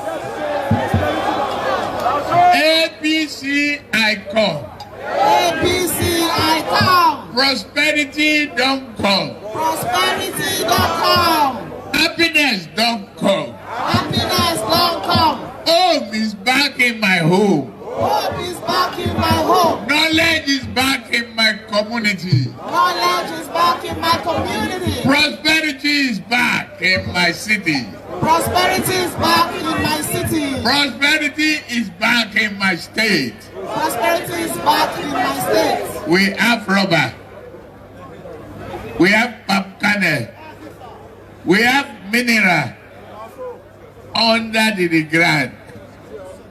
APC, I come. APC, I come. Prosperity don't come. Prosperity don't come. Happiness don't come. Happiness don't come. Home is back in my home. Hope is back in my home. Knowledge is back in my community. Knowledge is back in my community. Prosperity is back in my city. Prosperity is back in my city. Prosperity is back in my state. Prosperity is back in my state. We have rubber. We have palm kernel. We have mineral under the ground.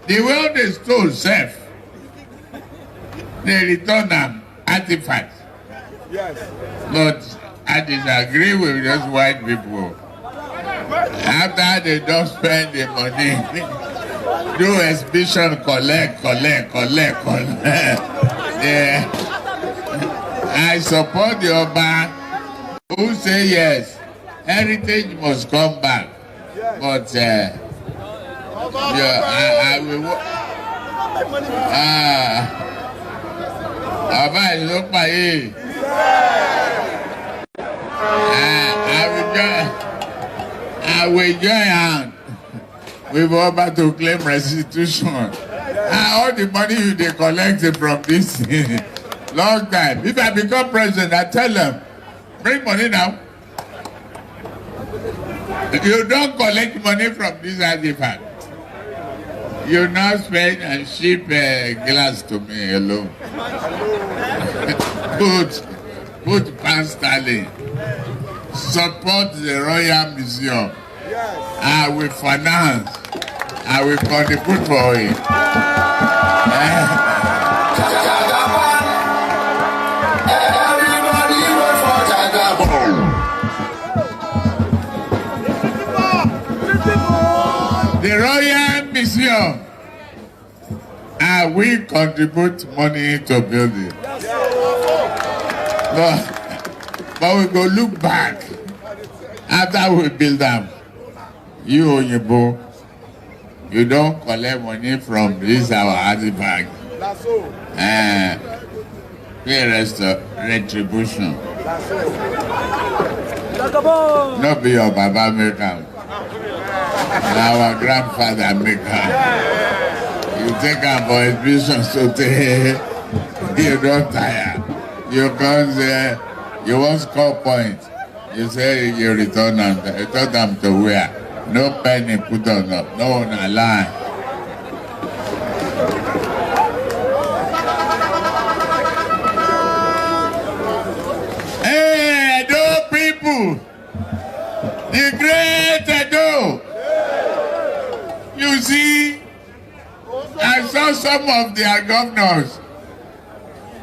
The way they stole self, they return them artifacts. Yes. But I disagree with those white people. After they don't spend the money, do exhibition, collect. Yeah. I support the Oba who say yes, heritage must come back. But I will. Oba is not my age. I will join hand with Oba to claim restitution. All the money they collected from this long time. If I become president, I tell them, bring money now. You don't collect money from this artifact. You now spend and ship glass to me alone. put pound sterling. support the Royal Museum. I will finance. I will contribute for it. Everybody wait for Jagabon. The Royal Museum. I will contribute money to build it. But we go look back after we build them. You Oyinbo, you don't collect money from this our artifact. Pay retribution. Not be your Baba American. Our grandfather American. You take up for exhibition so you don't tire. You come there, you want score point. You say you return them to where? No penny put on up, no one line. Hey, Edo people! The great Edo! You see, I saw some of their governors.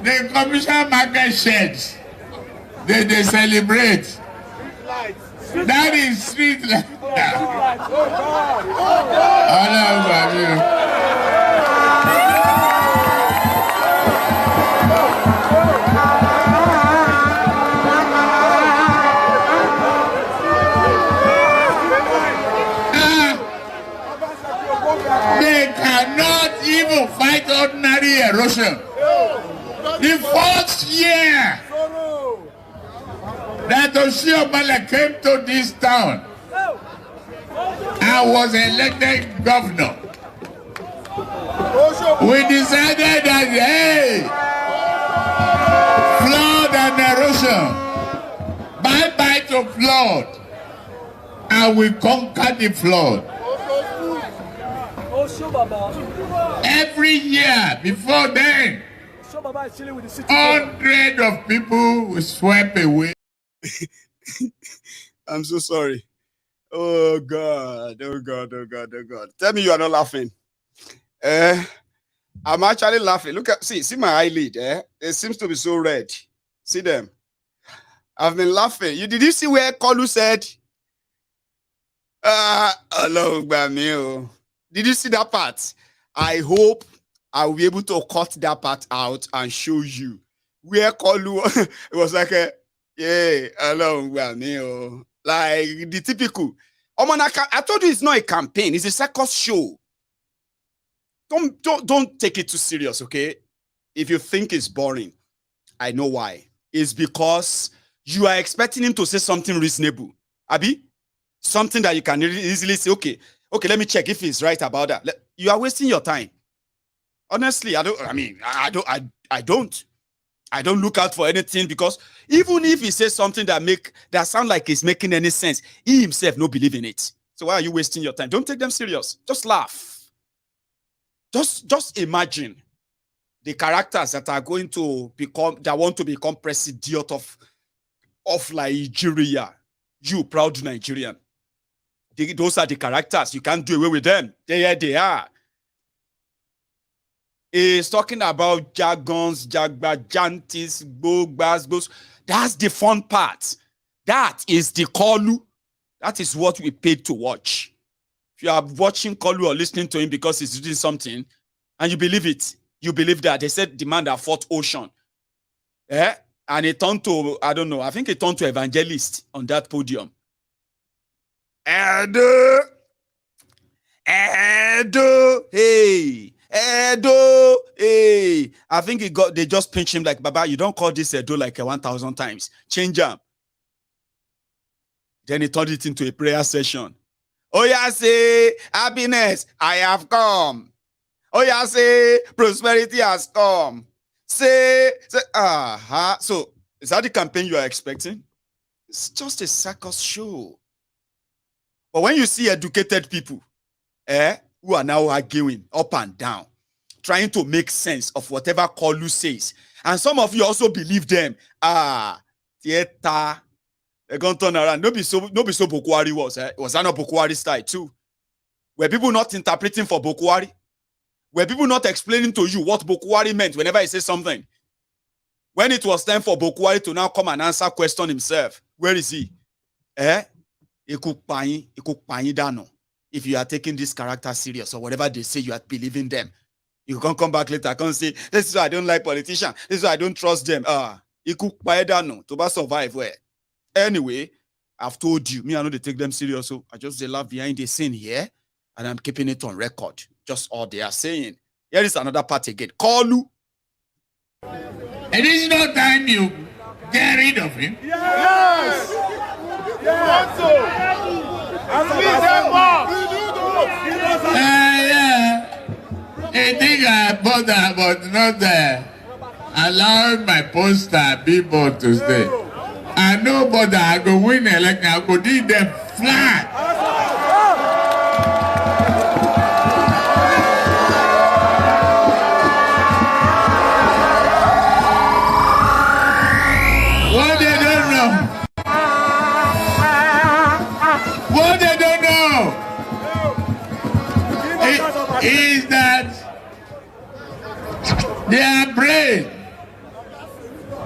They commission market sheds. They celebrate. That is street light. They cannot even fight ordinary erosion. The first year that Oshiomhole came to this town, I was elected governor. We decided that, hey, flood and erosion, bye-bye to flood, and we conquered the flood. Every year before then, hundreds of people were swept away. I'm so sorry. Oh God, oh God, oh God, oh God. Tell me you are not laughing. I'm actually laughing. Look at, see my eyelid, it seems to be so red. See them. I've been laughing. Did you see where Kolu said, hello, Gbamio? Did you see that part? I hope I'll be able to cut that part out and show you where Kolu it was like yeah, hello, Gbamio. Like the typical. I told you it's not a campaign, it's a circus show. Don't take it too serious, okay? If you think it's boring, I know why. It's because you are expecting him to say something reasonable. Abi? Something that you can easily say, okay, let me check if he's right about that. You are wasting your time. Honestly, I don't look out for anything, because even if he says something that sounds like he's making any sense, he himself no believe in it. So why are you wasting your time? Don't take them serious. Just laugh. Just imagine the characters that are going to become, that want to become president of Nigeria. You proud Nigerian. Those are the characters. You can't do away with them. They are. He's talking about jargons, jagbajantis, bogbas. That's the fun part. That is the Kolu. That is what we paid to watch. If you are watching Kolu or listening to him because he's doing something, and you believe it, you believe that. They said the man that fought ocean. And he turned to, I don't know, I think he turned to evangelist on that podium. Edo, hey. Edo, hey. I think they just pinched him like, Baba, you don't call this Edo like 1,000 times. Change him. Then he turned it into a prayer session. Oh yeah, say, happiness, I have come. Oh yeah, say, prosperity has come. Say, So, is that the campaign you are expecting? It's just a circus show. But when you see educated people, who are now arguing up and down, trying to make sense of whatever Kolu says, and some of you also believe them, theater, They're going to turn around. Nobody so Bokohari was. Was that not Bokohari style too? Were people not interpreting for Bokohari? Were people not explaining to you what Bokohari meant whenever he says something? When it was time for Bokohari to now come and answer question himself, where is he? If you are taking this character serious or whatever they say, you are believing them. You can't come back later, can't say, this is why I don't like politicians. This is why I don't trust them. To survive where? Anyway, I've told you, me, I know they take them serious. So I just they laugh behind the scene here, and I'm keeping it on record. Just all they are saying. Here is another part again. Call you. It is no time you get rid of him. Yes! Yes! Yeah. I think I bought that, but not allowing my poster billboard to stay. I know, but I go win election. I go do them flat. What they don't know? What they don't know is that their brain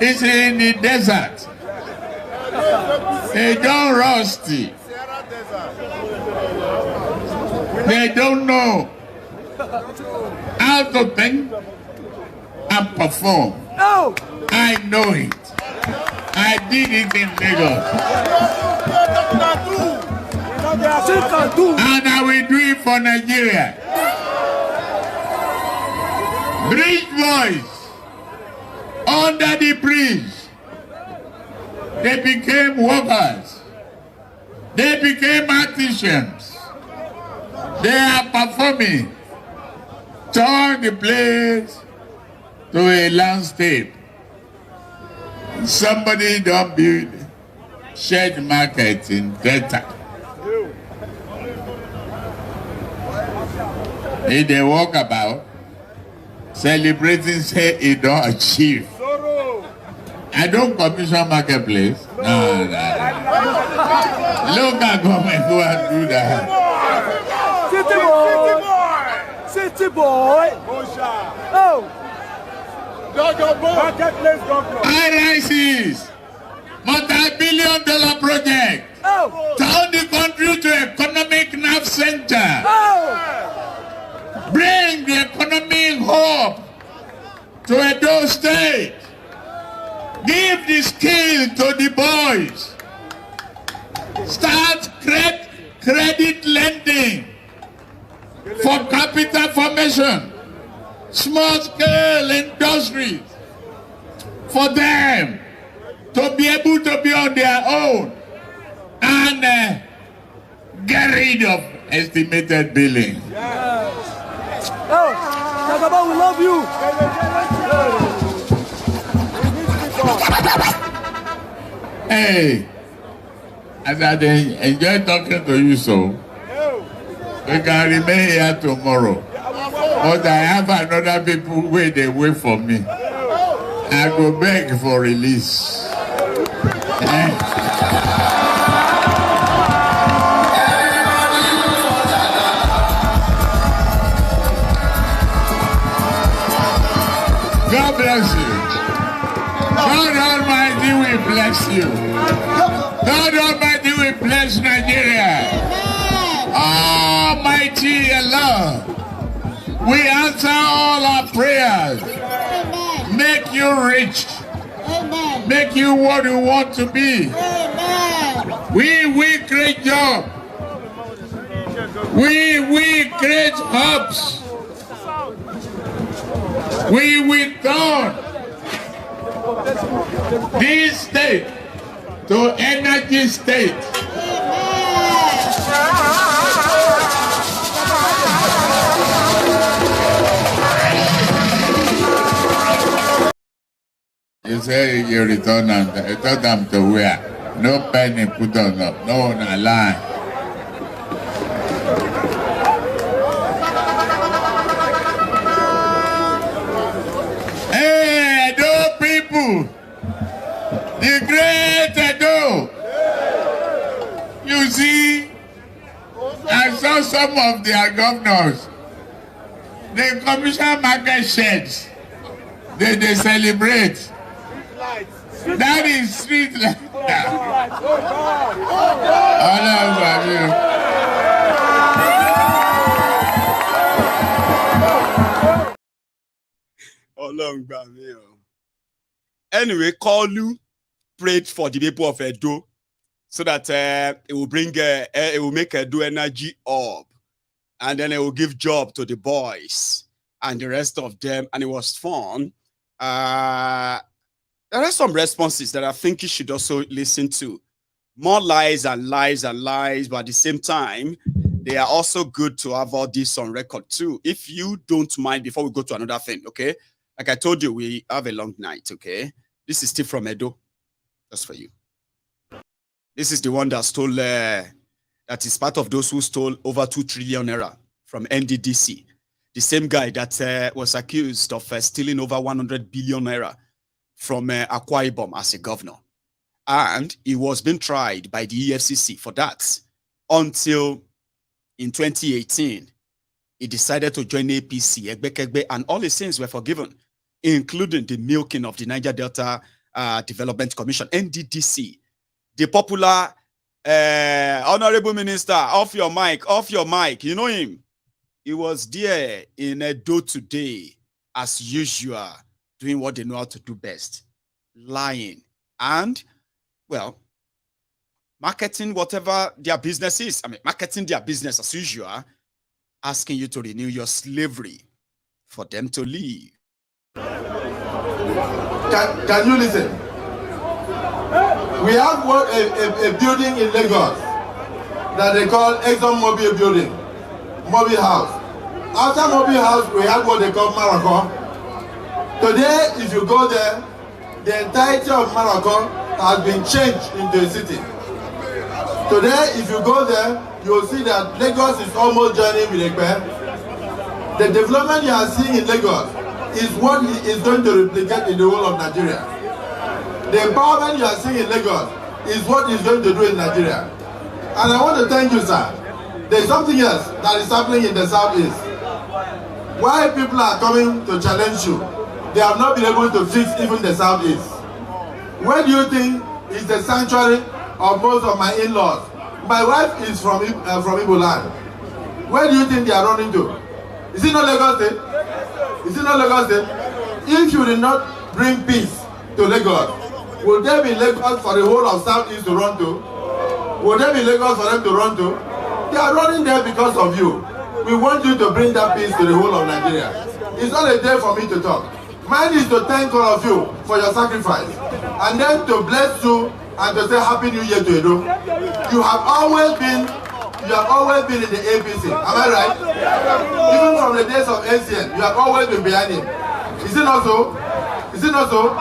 is in the desert. They don't rusty. They don't know how to think and perform. I know it. I did it in Lagos. And I will do it for Nigeria. Bridge boys under the bridge. They became workers. They became artisans. They are performing. Turn the place to a landscape. Somebody don't build shared market in Delta. If they walk about celebrating, say it don't achieve. I don't commission marketplace. No. Local government go and do that. City boy. Oh. Marketplace governor. IRICs, multi-billion-dollar project. Oh. Turn the country to economic nerve center. Oh. Bring the economic hope to Edo State. Give the skill to the boys. Start credit lending for capital formation. Small scale industries. For them to be able to be on their own. And get rid of estimated billing. Yes. Oh, Jagaba, we love you. Hey, as I enjoy talking to you so, we can remain here tomorrow. But I have another people where they wait for me. I go beg for release. God bless you. God Almighty will bless you. God Almighty will bless Nigeria. Almighty Allah, we answer all our prayers. Make you rich. Make you what you want to be. We create job. We create hubs. We will turn this state to energy state. You say you return them to where? No penny put on up, no on a line. Hey, Edo people, the great Edo, I saw some of their governors. They commission market sheds. They celebrate. That is street life. Anyway, Kalu prayed for the people of Edo so that it will bring it will make Edo energy up, and then it will give job to the boys and the rest of them, and it was fun. There are some responses that I think you should also listen to. More lies and lies and lies, but at the same time, they are also good to have all this on record too. If you don't mind, before we go to another thing, okay? Like I told you, we have a long night, okay? This is still from Edo. That's for you. This is the one that stole, that is part of those who stole over 2 trillion naira from NDDC. The same guy that was accused of stealing over 100 billion naira from Akwa Ibom as a governor. And he was being tried by the EFCC for that until in 2018, he decided to join APC, Egbe, and all his sins were forgiven, including the milking of the Niger Delta Development Commission, NDDC. The popular Honorable Minister, off your mic, you know him. He was there in Edo today, as usual, doing what they know how to do best, lying. And, well, marketing whatever their business is. I mean, marketing their business as usual, asking you to renew your slavery for them to leave. Can you listen? We have a building in Lagos that they call ExxonMobil building, Mobil House. After Mobil House, we have what they call Morocco. Today, if you go there, the entirety of Morocco has been changed into a city. Today, if you go there, you will see that Lagos is almost joining with Ekpe. The development you are seeing in Lagos is what is going to replicate in the whole of Nigeria. The empowerment you are seeing in Lagos is what is going to do in Nigeria. And I want to thank you, sir. There is something else that is happening in the southeast. Why people are coming to challenge you, they have not been able to fix even the southeast. Where do you think is the sanctuary of most of my in-laws? My wife is from Igbo land. Where do you think they are running to? Is it not Lagos State? Is it not Lagos State? If you did not bring peace to Lagos, will there be Lagos for the whole of Southeast to run to? Will there be Lagos for them to run to? They are running there because of you. We want you to bring that peace to the whole of Nigeria. It's not a day for me to talk. Mine is to thank all of you for your sacrifice, and then to bless you and to say Happy New Year to Edo. You have always been in the APC. Am I right? Even from the days of ACN, you have always been behind him. Is it not so? Is it not so?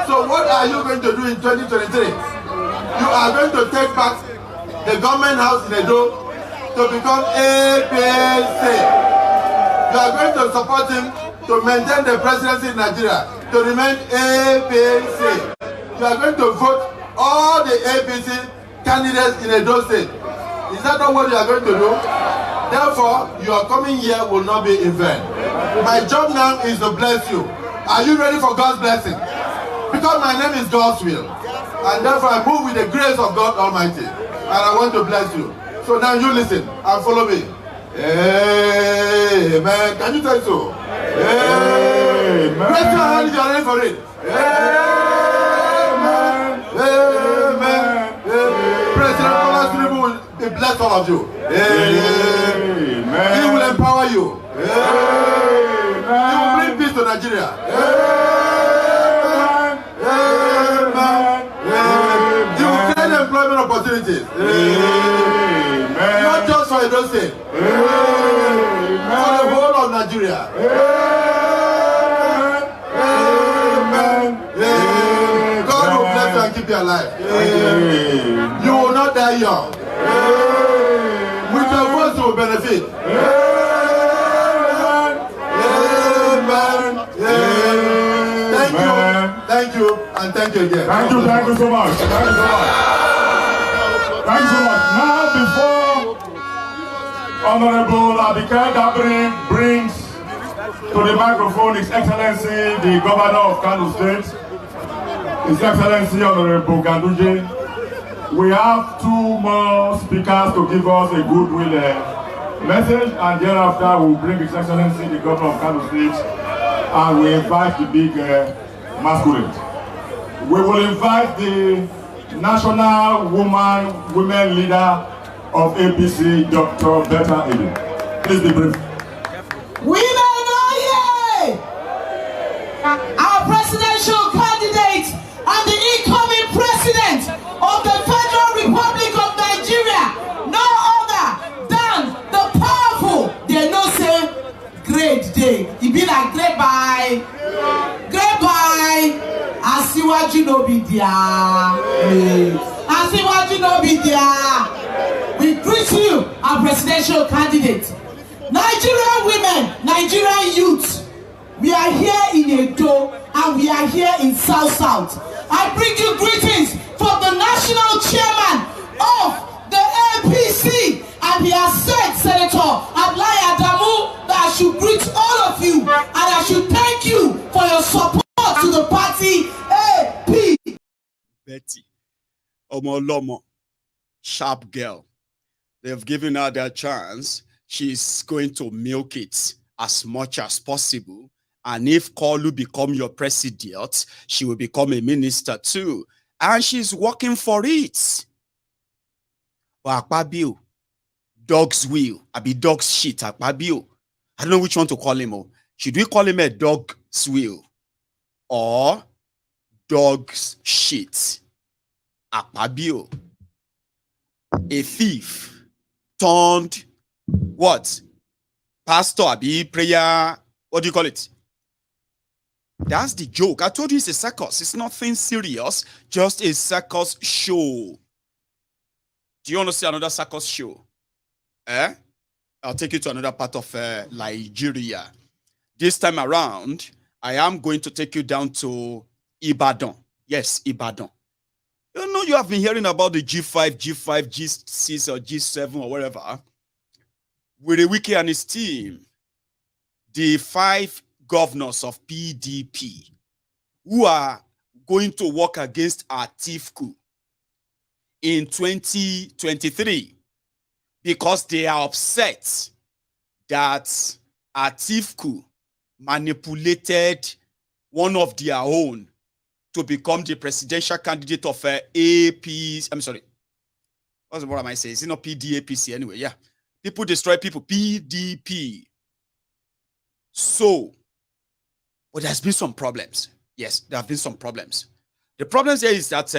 So what are you going to do in 2023? You are going to take back the government house in Edo to become APC. You are going to support him to maintain the presidency in Nigeria, to remain APC. You are going to vote all the APC candidates in Edo State. Is that not what you are going to do? Therefore, your coming here will not be in vain. My job now is to bless you. Are you ready for God's blessing? Because my name is God's will. And therefore, I move with the grace of God Almighty. And I want to bless you. So now you listen and follow me. Amen. Can you tell so? Amen. Raise your hand if you are ready for it. Amen. Amen. President Bola Tinubu will bless all of you. Amen. He will empower you. Amen. He will bring peace to Nigeria. Amen. Amen. Amen. He will create employment opportunities. Amen. Not just for Edo State. Amen. For the whole of Nigeria. Amen. Amen. Amen. God will bless you and keep you alive. Amen. You will not die young. Amen. With your voice you will benefit. Amen. Amen. Amen. Thank you, and thank you again. Thank you so much. Thank you so much. Thank you so much. Now, Honorable Abika Dabri brings to the microphone His Excellency, the Governor of Kano State, His Excellency Honorable Ganduje. We have two more speakers to give us a goodwill message, and thereafter we'll bring His Excellency, the Governor of Kano State, and we invite the big masquerade. We will invite the National Women Leader of APC, Dr. Betta Eden. Please be brief. Women, oh yeah! Our presidential candidate and the incoming president of the Federal Republic of Nigeria, no other than the powerful, they no say great day. It be like great bye. Great bye. Asiwaju no be there. Asiwaju no be there. We greet you, our presidential candidate. Nigerian women, Nigerian youth, we are here in Edo and we are here in South. I bring you greetings from the national chairman of the APC, and he has said, Senator Ablai Adamu, that I should greet all of you and I should thank you for your support to the party AP. Betty, Omolomo, sharp girl. They've given her their chance. She's going to milk it as much as possible. And if Kolu become your president, she will become a minister too. And she's working for it. But Akpabio, dog's wheel, I be dog's shit, Akpabio. I don't know which one to call him. Oh. Should we call him a dog's wheel or dog's shit? Akpabio, a thief turned what? Pastor, abi prayer, what do you call it? That's the joke. I told you it's a circus. It's nothing serious, just a circus show. Do you want to see another circus show? I'll take you to another part of Nigeria. This time around, I am going to take you down to Ibadan. Yes, Ibadan. You know, you have been hearing about the G5, G6, or G7, or whatever. With Wike and his team, the 5 governors of PDP who are going to work against Atiku in 2023 because they are upset that Atiku manipulated one of their own to become the presidential candidate of APC. I'm sorry. What am I saying? It's not PDAPC anyway. Yeah. People destroy people. PDP. So, but there's been some problems. Yes, there have been some problems. The problem here is that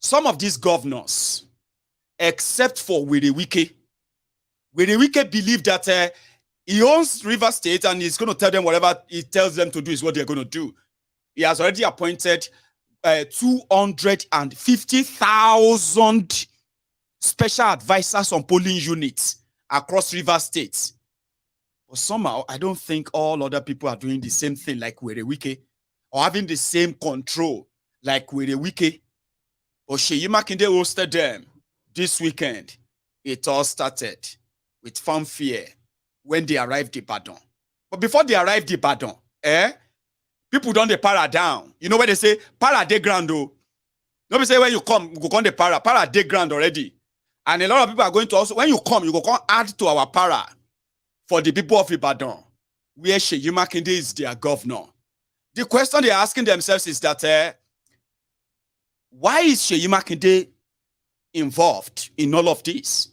some of these governors, except for Wike believe that he owns River State and he's going to tell them whatever he tells them to do is what they're going to do. He has already appointed 250,000 special advisors on polling units across River State. But somehow, I don't think all other people are doing the same thing like Wike or having the same control like Wike. But Seyi Makinde hosted them this weekend. It all started with fanfare when they arrived in Ibadan. But before they arrived in Ibadan, people don't para down. You know where they say, para de grand though. Nobody say when you come the para de grand already. And a lot of people are going to also, when you come add to our para for the people of Ibadan, where Seyi Makinde is their governor. The question they're asking themselves is that, why is Seyi Makinde involved in all of this?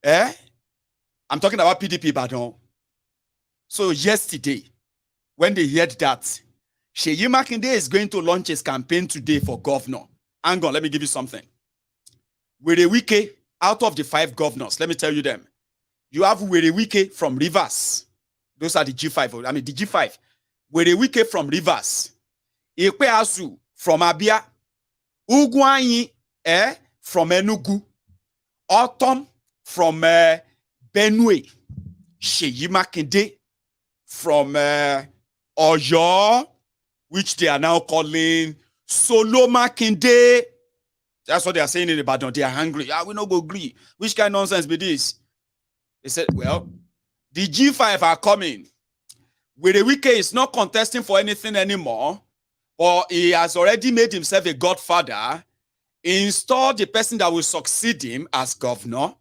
I'm talking about PDP Ibadan. So yesterday, when they heard that Seyi Makinde is going to launch his campaign today for governor. Hang on, let me give you something. With Wike, out of the 5 governors, let me tell you them. You have Wike from Rivers. Those are the G5. I mean, the G5. Wike from Rivers. Ikpeazu from Abia. Ugwanyi from Enugu. Autumn from Benue. Seyi Makinde from Oyo, which they are now calling Solo Makinde. That's what they are saying in Ibadan. They are hungry. We no go agree. Which kind of nonsense be this? They said, well, the G5 are coming. Wike is not contesting for anything anymore, or he has already made himself a godfather. He installed the person that will succeed him as governor.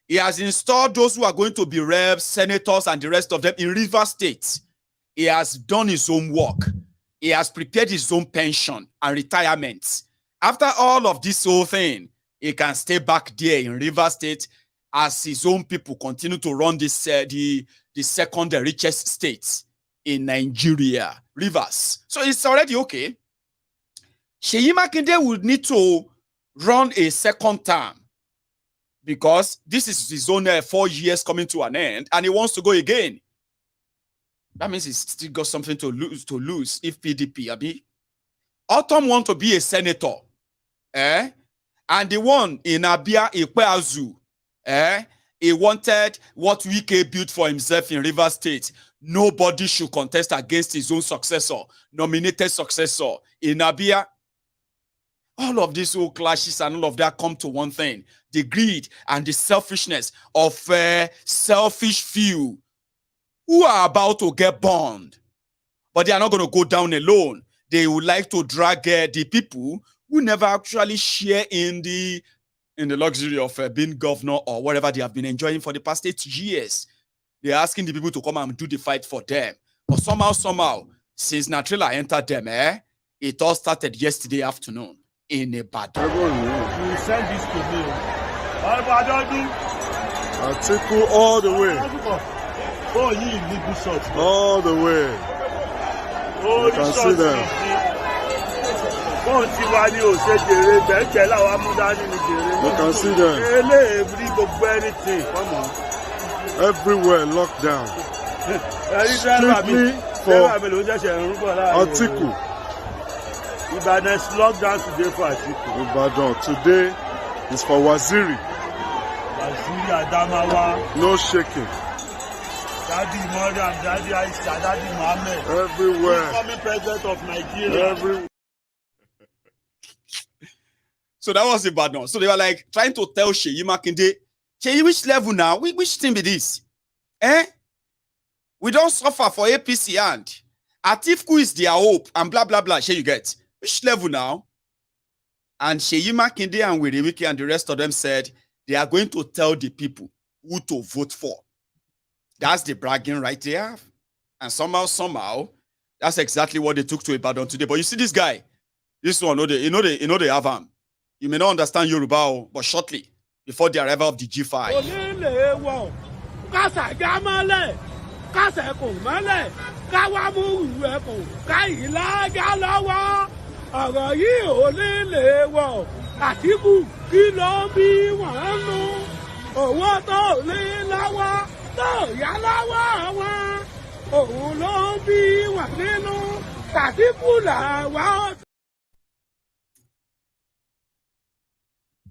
He has installed those who are going to be reps, senators, and the rest of them in Rivers State. He has done his own work. He has prepared his own pension and retirement. After all of this whole thing, he can stay back there in Rivers State as his own people continue to run this the second richest state in Nigeria, Rivers. So it's already okay. Seyi Makinde would need to run a second term because this is his own 4 years coming to an end, and he wants to go again. That means he's still got something to lose if PDP, Abi. Autumn want to be a senator. And the one in Abia, Ikpeazu, he wanted what Wike built for himself in Rivers State. Nobody should contest against his own successor, nominated successor. In Abia, all of these old clashes and all of that come to one thing: the greed and the selfishness of selfish few who are about to get burned. But they are not going to go down alone. They would like to drag the people who never actually share in the luxury of being governor or whatever they have been enjoying for the past 8 years. They're asking the people to come and do the fight for them. But somehow, since N12trillion entered them, it all started yesterday afternoon in Ibadan. You send this to me. Atiku all the way. Oh, you need good shots. All the way. Oh, you can see them. You can see them. Come on. Everywhere locked down. Strictly for Atiku. Ibadan is locked down today for Atiku. Ibadan today is for Waziri. Waziri Adamawa. No shaking. Daddy Mariam, Daddy Aisha, Daddy Mohammed. Everywhere. Incoming president of Nigeria. Everywhere. So that was Ibadan. So they were like trying to tell Seyi Makinde, Seyi, which level now? Which team it is? We don't suffer for APC and Atiku is their hope and blah, blah, blah. Seyi, you get. Which level now? And Seyi Makinde and Wike and the rest of them said they are going to tell the people who to vote for. That's the bragging right there. And somehow, that's exactly what they took to Ibadan today. But you see this guy, this one, you know they have him. You may not understand Yoruba, but shortly, before the arrival of the G5.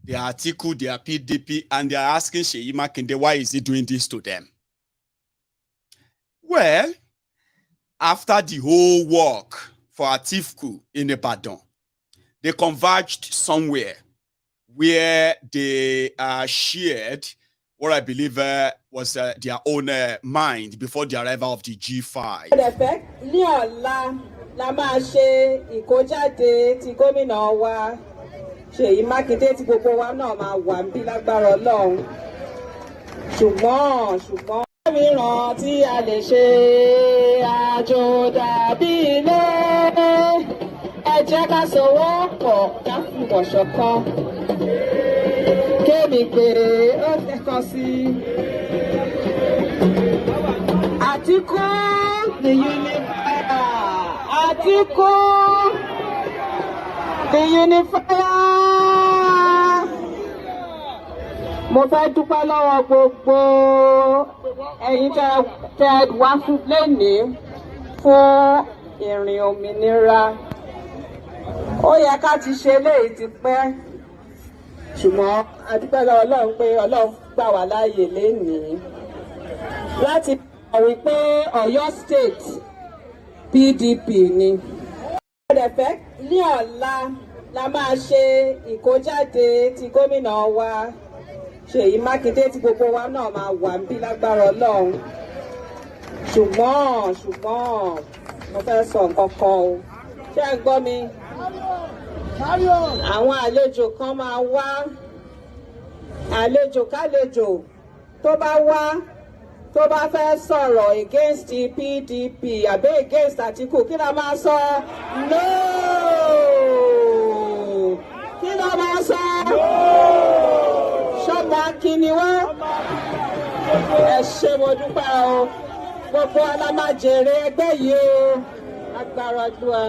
They are Atiku, they are PDP, and they are asking Seyi Makinde, why is he doing this to them? Well, after the whole work for Atiku in Ibadan, they converged somewhere where they shared what I believe was their own mind before the arrival of the G5. Seyi Makinde tí gbogbo wa náà máa wà níbí lágbára Ọlọ́run ṣùgbọ́n mìíràn tí a lè ṣe àjò dàbí ilé ẹ jẹ́ ká sowọ́pọ̀ ká fìbọ̀ ṣọ̀kan kémi pé ó kẹ́kọ̀ọ́ sí Atiku the unifier Atiku the unifier. Mo fẹ́ dúpẹ́ lọ́wọ́ gbogbo ẹ̀yin tẹ́ wá lénìí fún ìrìn òmìnira. Ó yẹ ká ti ṣe léyìí ti pẹ́, ṣùgbọ́n a dúpẹ́ lọ́wọ́ Ọlọ́run pé Ọlọ́run gbà wá láàyè lénìí. Láti mọ̀ wípé Ọ̀yọ́ State PDP ni. Ọ̀dẹ̀fẹ́ ní ọ̀la la máa ṣe ìkójáde ti gómìnà wa Seyi Makinde tí gbogbo wa náà máa wà níbí lágbára Ọlọ́run. Ṣùgbọ́n mo fẹ́ sọ nǹkan kan o. Ṣé ẹ gbọ́ mi? Àwọn àlejò kan máa wá. Àlejò kálejò tó bá wá tó bá fẹ́ sọ̀rọ̀ against PDP àbí against Atiku kí la máa sọ? No! Kí la máa sọ? Ṣọ́mọ kíni wọ́n? Ẹ ṣé mo dúpẹ́ o. Gbogbo alámájèrè ẹgbẹ́ yìí o. Agbára Olúwa.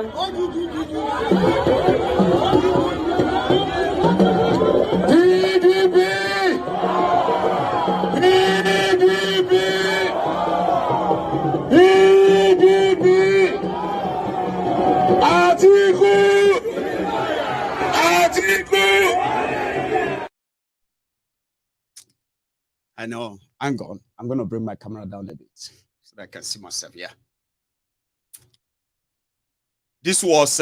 PDP! PDP! PDP! Atiku! Atiku! I know. Hang on. I'm going to bring my camera down a bit so that I can see myself. Yeah. This was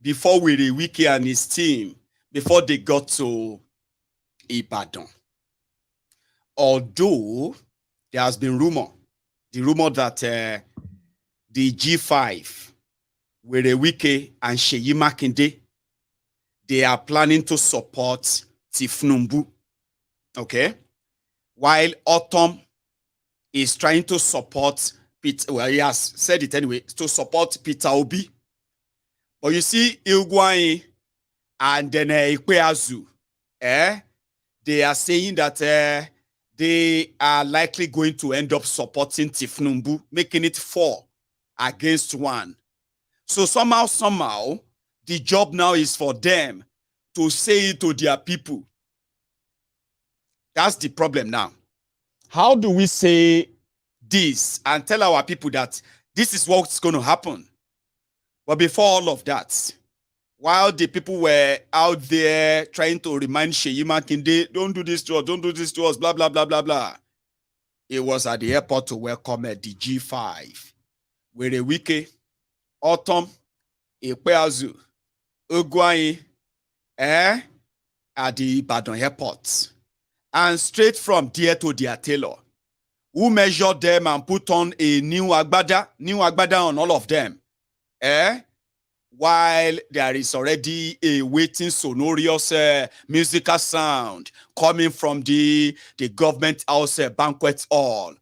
before Wike and his team, before they got to Ibadan. Although there has been the rumor that the G5, Wike and Seyi Makinde, they are planning to support Tifnumbu. Okay? While Autumn is trying to support Peter, well, he has said it anyway, to support Peter Obi. But you see, Ilgwai and then Ikweazu, they are saying that they are likely going to end up supporting Tifnumbu, making it 4 against 1. So somehow, the job now is for them to say it to their people. That's the problem now. How do we say this and tell our people that this is what's going to happen? But before all of that, while the people were out there trying to remind Seyi Makinde, don't do this to us, don't do this to us, blah, blah, blah, blah, blah. It was at the airport to welcome the G5. Where Wike, Autumn, Ikweazu, Ugwai, at the Ibadan airport. And straight from there to their tailor, who measured them and put on a new agbada on all of them. While there is already a waiting sonorous musical sound coming from the government house banquet hall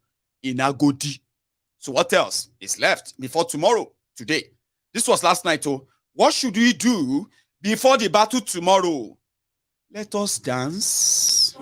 in Agodi. So what else is left before tomorrow? Today. This was last night. Oh, what should we do before the battle tomorrow? Let us dance.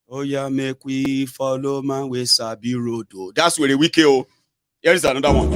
Oh yeah, make we follow man with Sabi Road. That's where the Wike. Oh, here is another one.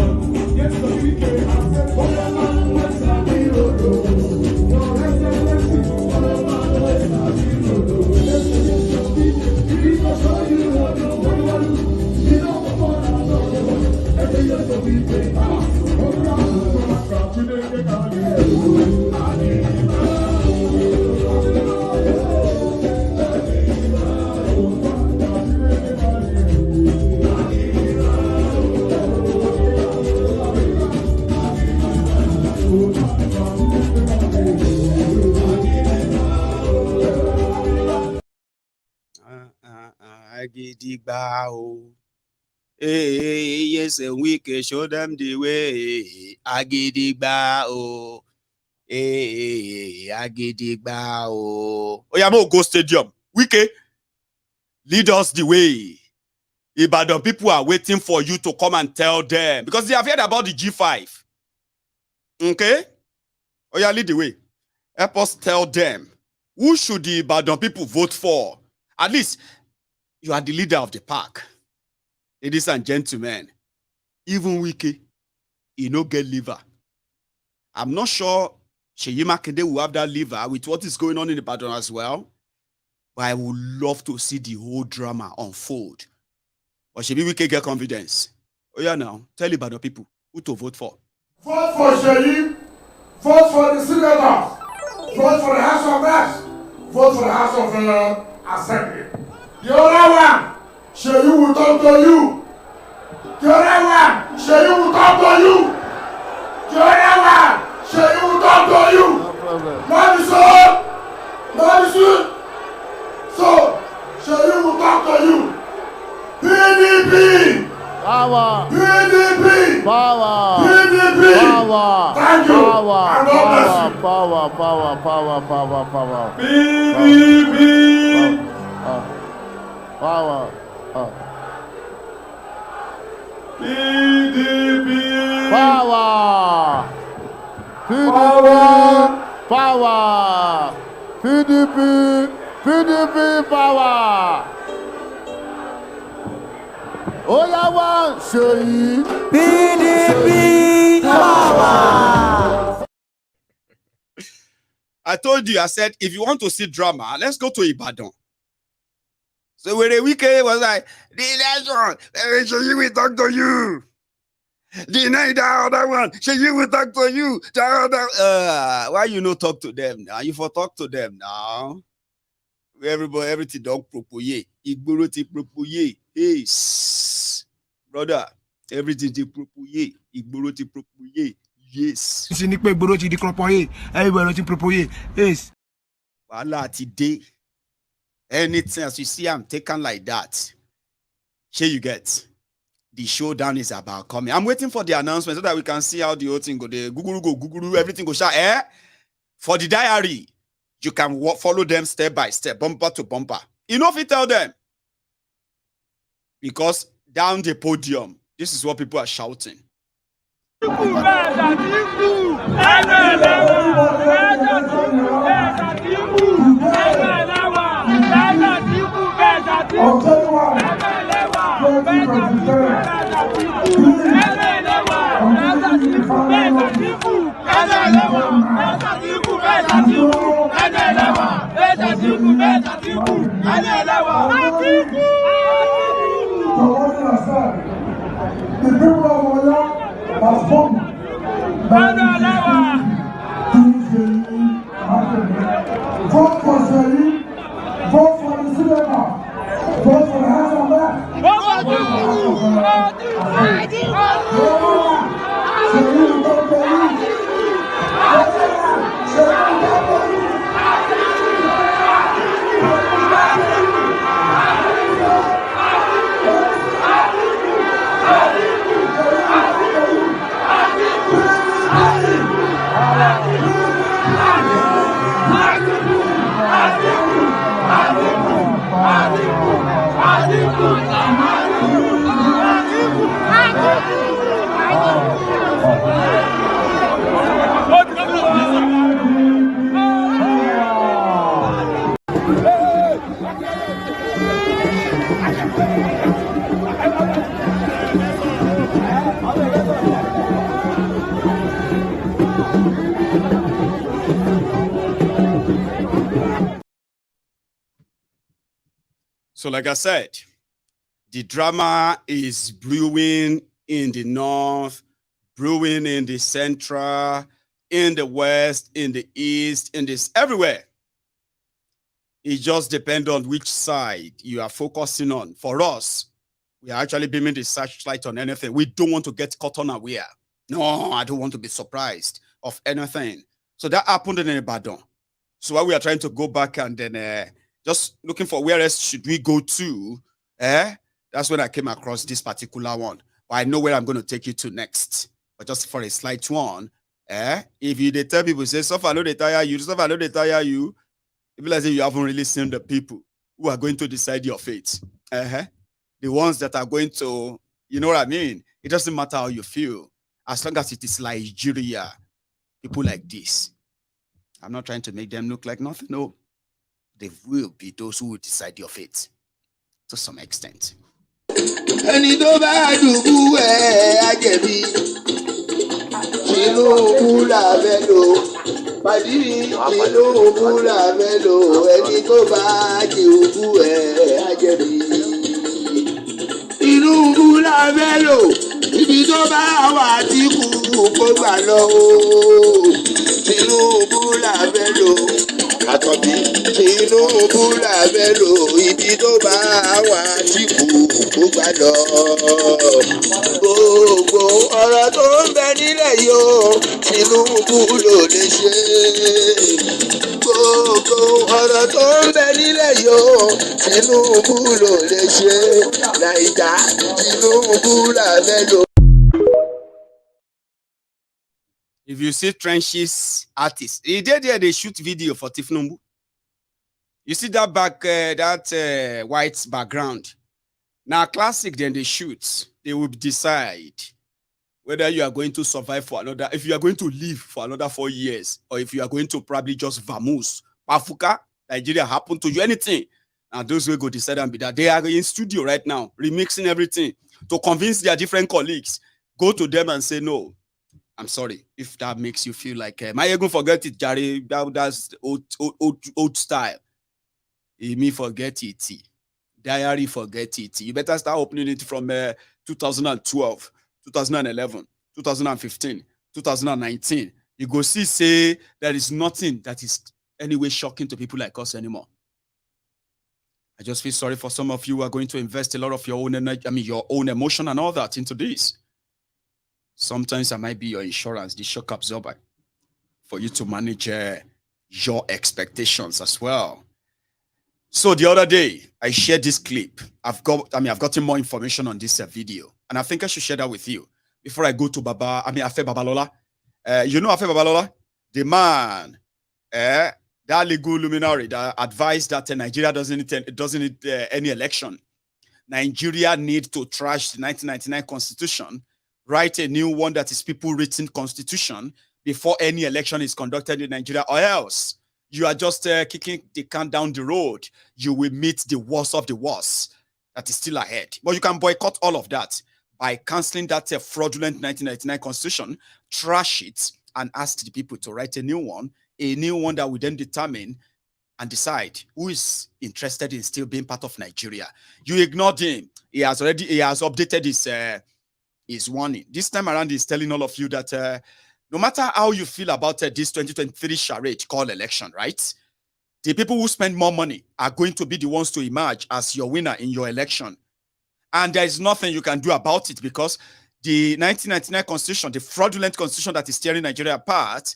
Yes, and we can show them the way. Agidigba oh. Agidigba oh. Oyamo Go Stadium. Wike, lead us the way. Ibadan people are waiting for you to come and tell them because they have heard about the G5. Okay? Oya, lead the way. Help us tell them who should the Ibadan people vote for. At least you are the leader of the pack. Ladies and gentlemen, even Wike, he no get liver. I'm not sure Seyi Makinde will have that liver with what is going on in Ibadan as well. But I would love to see the whole drama unfold. Or should we get confidence? Oh yeah, now tell Ibadan people who to vote for. Vote for Seyi. Vote for the senators. Vote for the House of Reps. Vote for the House of Assembly. The other one, Seyi will talk to you. The other one, Seyi will talk to you. The other one, Seyi will talk to you. No problem. Not the soon. So, Seyi will talk to you. PDP. Power. PDP. Power. PDP. Power. Thank you. Power. And God bless you. Power. PDP. Power. PDP. Power. Power. PDP. Power. Oyawa Seyi. PDP power. I told you, I said, if you want to see drama, let's go to Ibadan. So when the Wike was like, the election, Seyi will talk to you. Deny the other one, Seyi will talk to you. The other, why you no talk to them now? You for talk to them now. Everybody, everything don't propoye. Igboro ti propoye. Hey, brother, everything ti propoye. Igboro ti propoye. Yes. Yes. Wahala today. Anything as you see, I'm taken like that. Here you get. The showdown is about coming. I'm waiting for the announcement so that we can see how the whole thing go. The Google, everything go shout. For the diary, you can follow them step by step, bumper to bumper. You know if you tell them. Because down the podium, this is what people are shouting. The people of Oyo have spoken. Vote for Seyi. Vote for the senator. Vote for the House of Reps. So like I said, the drama is brewing in the north, brewing in the central, in the west, in the east, in this, everywhere. It just depends on which side you are focusing on. For us, we are actually beaming the searchlight on anything. We don't want to get caught unaware. No, I don't want to be surprised of anything. So that happened in Ibadan. So while we are trying to go back and then just looking for where else should we go to, that's when I came across this particular one. But I know where I'm going to take you to next. But just for a slight one, if you tell people, say, suffer no they tire you, suffer no they tire you, if like say you haven't really seen the people who are going to decide your fate. The ones that are going to, you know what I mean? It doesn't matter how you feel. As long as it is Nigeria, people like this. I'm not trying to make them look like nothing. No. They will be those who will decide your fate to some extent. pàdí Tinubu là fẹ́ lò ẹni tó bá Tinubu ajẹ́bi. Tinubu là fẹ́ lò ibi tó bá wà Atiku kó gbà lọ o. Tinubu là fẹ́ lò àtọ̀bí. Tinubu là fẹ́ lò ibi tó bá wà Atiku kó gbà lọ. Gbogbo ọ̀rọ̀ tó ń bẹ nílẹ̀ yìí o Tinubu ló lè ṣe. Gbogbo ọ̀rọ̀ tó ń bẹ nílẹ̀ yìí o Tinubu ló lè ṣe. Naija Tinubu là fẹ́ lò. If you see trenches artists, they there they shoot video for Tinubu. You see that back white background. Now classic, then they shoot. They will decide whether you are going to survive for another, if you are going to live for another 4 years, or if you are going to probably just vamoose. Pafuka, Nigeria happen to you, anything. And those will go decide and be that. They are in studio right now, remixing everything to convince their different colleagues. Go to them and say, no, I'm sorry. If that makes you feel like, Maiyegun forget it, Jari, that's old style. Me forget it. Diary forget it. You better start opening it from 2012, 2011, 2015, 2019. You go see, say there is nothing that is anyway shocking to people like us anymore. I just feel sorry for some of you who are going to invest a lot of your own energy, your own emotion and all that into this. Sometimes I might be your insurance, the shock absorber, for you to manage your expectations as well. So the other day, I shared this clip. I've gotten more information on this video, and I think I should share that with you before I go to Afe Babalola. You know Afe Babalola, the man, that legal luminary that advised that Nigeria doesn't need any election. Nigeria needs to trash the 1999 constitution, write a new one that is people-written constitution before any election is conducted in Nigeria, or else you are just kicking the can down the road. You will meet the worst of the worst that is still ahead. But you can boycott all of that by canceling that fraudulent 1999 constitution, trash it, and ask the people to write a new one that will then determine and decide who is interested in still being part of Nigeria. You ignored him. He has updated his warning. This time around, he's telling all of you that no matter how you feel about this 2023 charade called election, right? The people who spend more money are going to be the ones to emerge as your winner in your election. And there is nothing you can do about it because the 1999 constitution, the fraudulent constitution that is tearing Nigeria apart,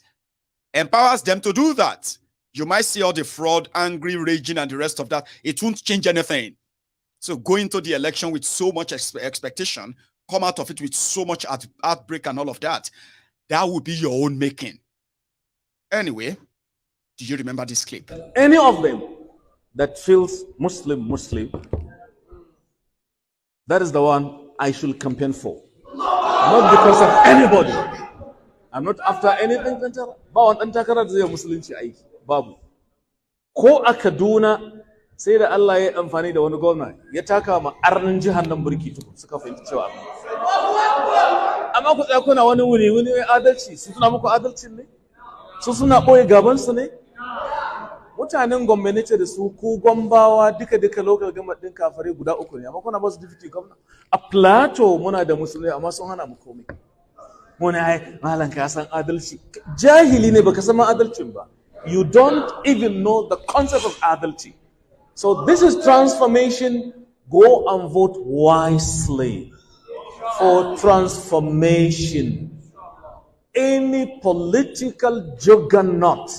empowers them to do that. You might see all the fraud, angry, raging, and the rest of that. It won't change anything. So go into the election with so much expectation, come out of it with so much outbreak and all of that. That would be your own making. Anyway, do you remember this clip? Any of them that feels Muslim, that is the one I should campaign for. Not because of anybody. I'm not after anything. Ba wani takarar zai musulunci aiki. Babu. Ko a Kaduna sai da Allah ya amfani da wani gwamna ya taka ma arnin jihar nan burki tukun suka fahimci cewa amma ku tsaya kuna wani wuni adalci su suna muku adalcin ne su suna boye gaban su ne mutanen Gombe ne ce da su ku Gombawa duka local government din kafare guda uku ne amma kuna ba su deputy governor a Plateau muna da musulmai amma sun hana mu komai muna ai malan ka san adalci jahili ne baka san adalcin ba you don't even know the concept of adalci. So this is transformation. Go and vote wisely for transformation. Any political juggernaut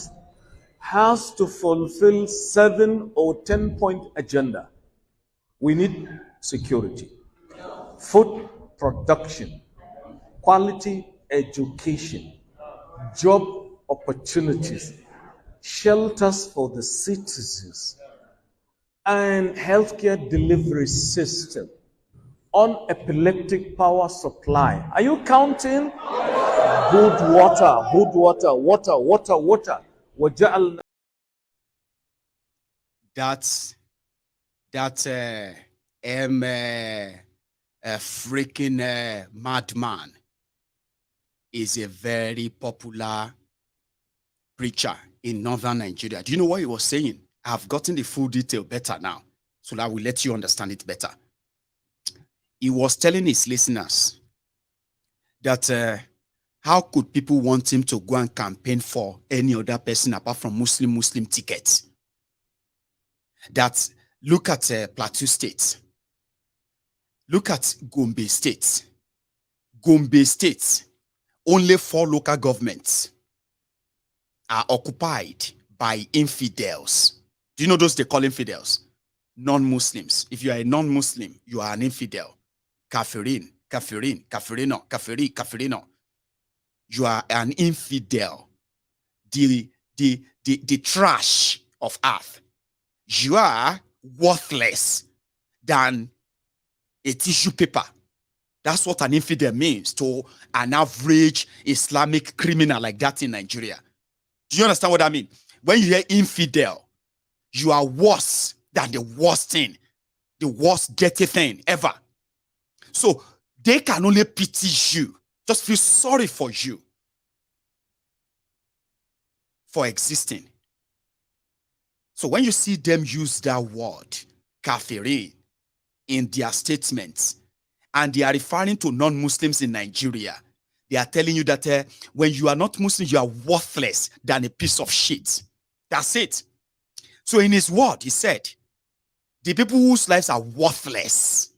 has to fulfill 7 or 10-point agenda. We need security, food production, quality education, job opportunities, shelters for the citizens, and healthcare delivery system, unepileptic power supply. Are you counting? Good water. That's a freaking madman is a very popular preacher in northern Nigeria. Do you know what he was saying? I've gotten the full detail better now, so that I will let you understand it better. He was telling his listeners that how could people want him to go and campaign for any other person apart from Muslim tickets? That look at Plateau State. Look at Gombe State. Gombe State, only 4 local governments are occupied by infidels. Do you know those they call infidels? Non-Muslims. If you are a non-Muslim, you are an infidel. Kafirin, kafirino, kafirino. You are an infidel. The trash of earth. You are worthless than a tissue paper. That's what an infidel means to an average Islamic criminal like that in Nigeria. Do you understand what I mean? When you hear infidel, you are worse than the worst thing, the worst dirty thing ever. So they can only pity you, just feel sorry for you for existing. So when you see them use that word, kafirin, in their statements, and they are referring to non-Muslims in Nigeria, they are telling you that when you are not Muslim, you are worthless than a piece of shit. That's it. So in his word, he said, the people whose lives are worthless,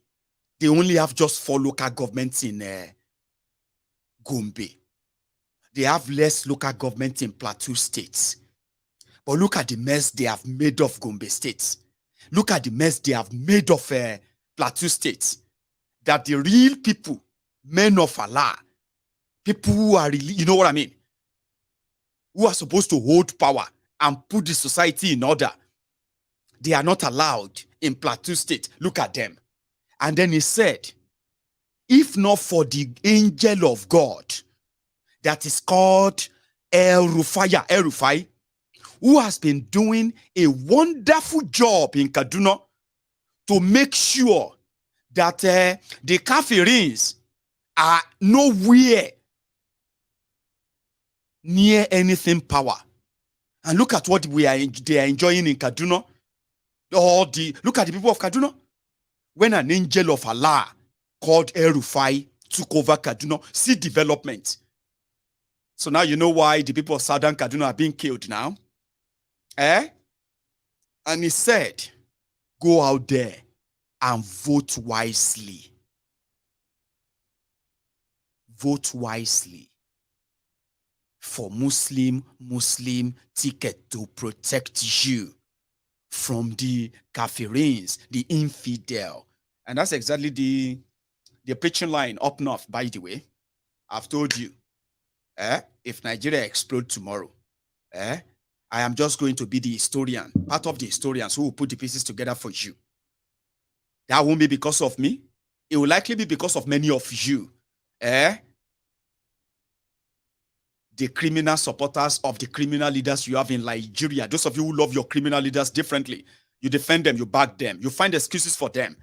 they only have just 4 local governments in Gombe. They have less local government in Plateau States. But look at the mess they have made of Gombe State. Look at the mess they have made of Plateau State. That the real people, men of Allah, people who are really, you know what I mean, who are supposed to hold power and put the society in order, they are not allowed in Plateau State. Look at them. And then he said, if not for the angel of God that is called El Rufai, who has been doing a wonderful job in Kaduna to make sure that the Kafirins are nowhere near anything power. And look at what they are enjoying in Kaduna. Look at the people of Kaduna. When an angel of Allah called El Rufai took over Kaduna, see development. So now you know why the people of Southern Kaduna are being killed now. And he said, go out there and vote wisely. Vote wisely for Muslim ticket to protect you from the kafirins, the infidel. And that's exactly the preaching line up north, by the way. I've told you, if Nigeria explodes tomorrow, I am just going to be the historian, part of the historians who will put the pieces together for you. That won't be because of me. It will likely be because of many of you. The criminal supporters of the criminal leaders you have in Nigeria. Those of you who love your criminal leaders differently. You defend them, you back them. You find excuses for them.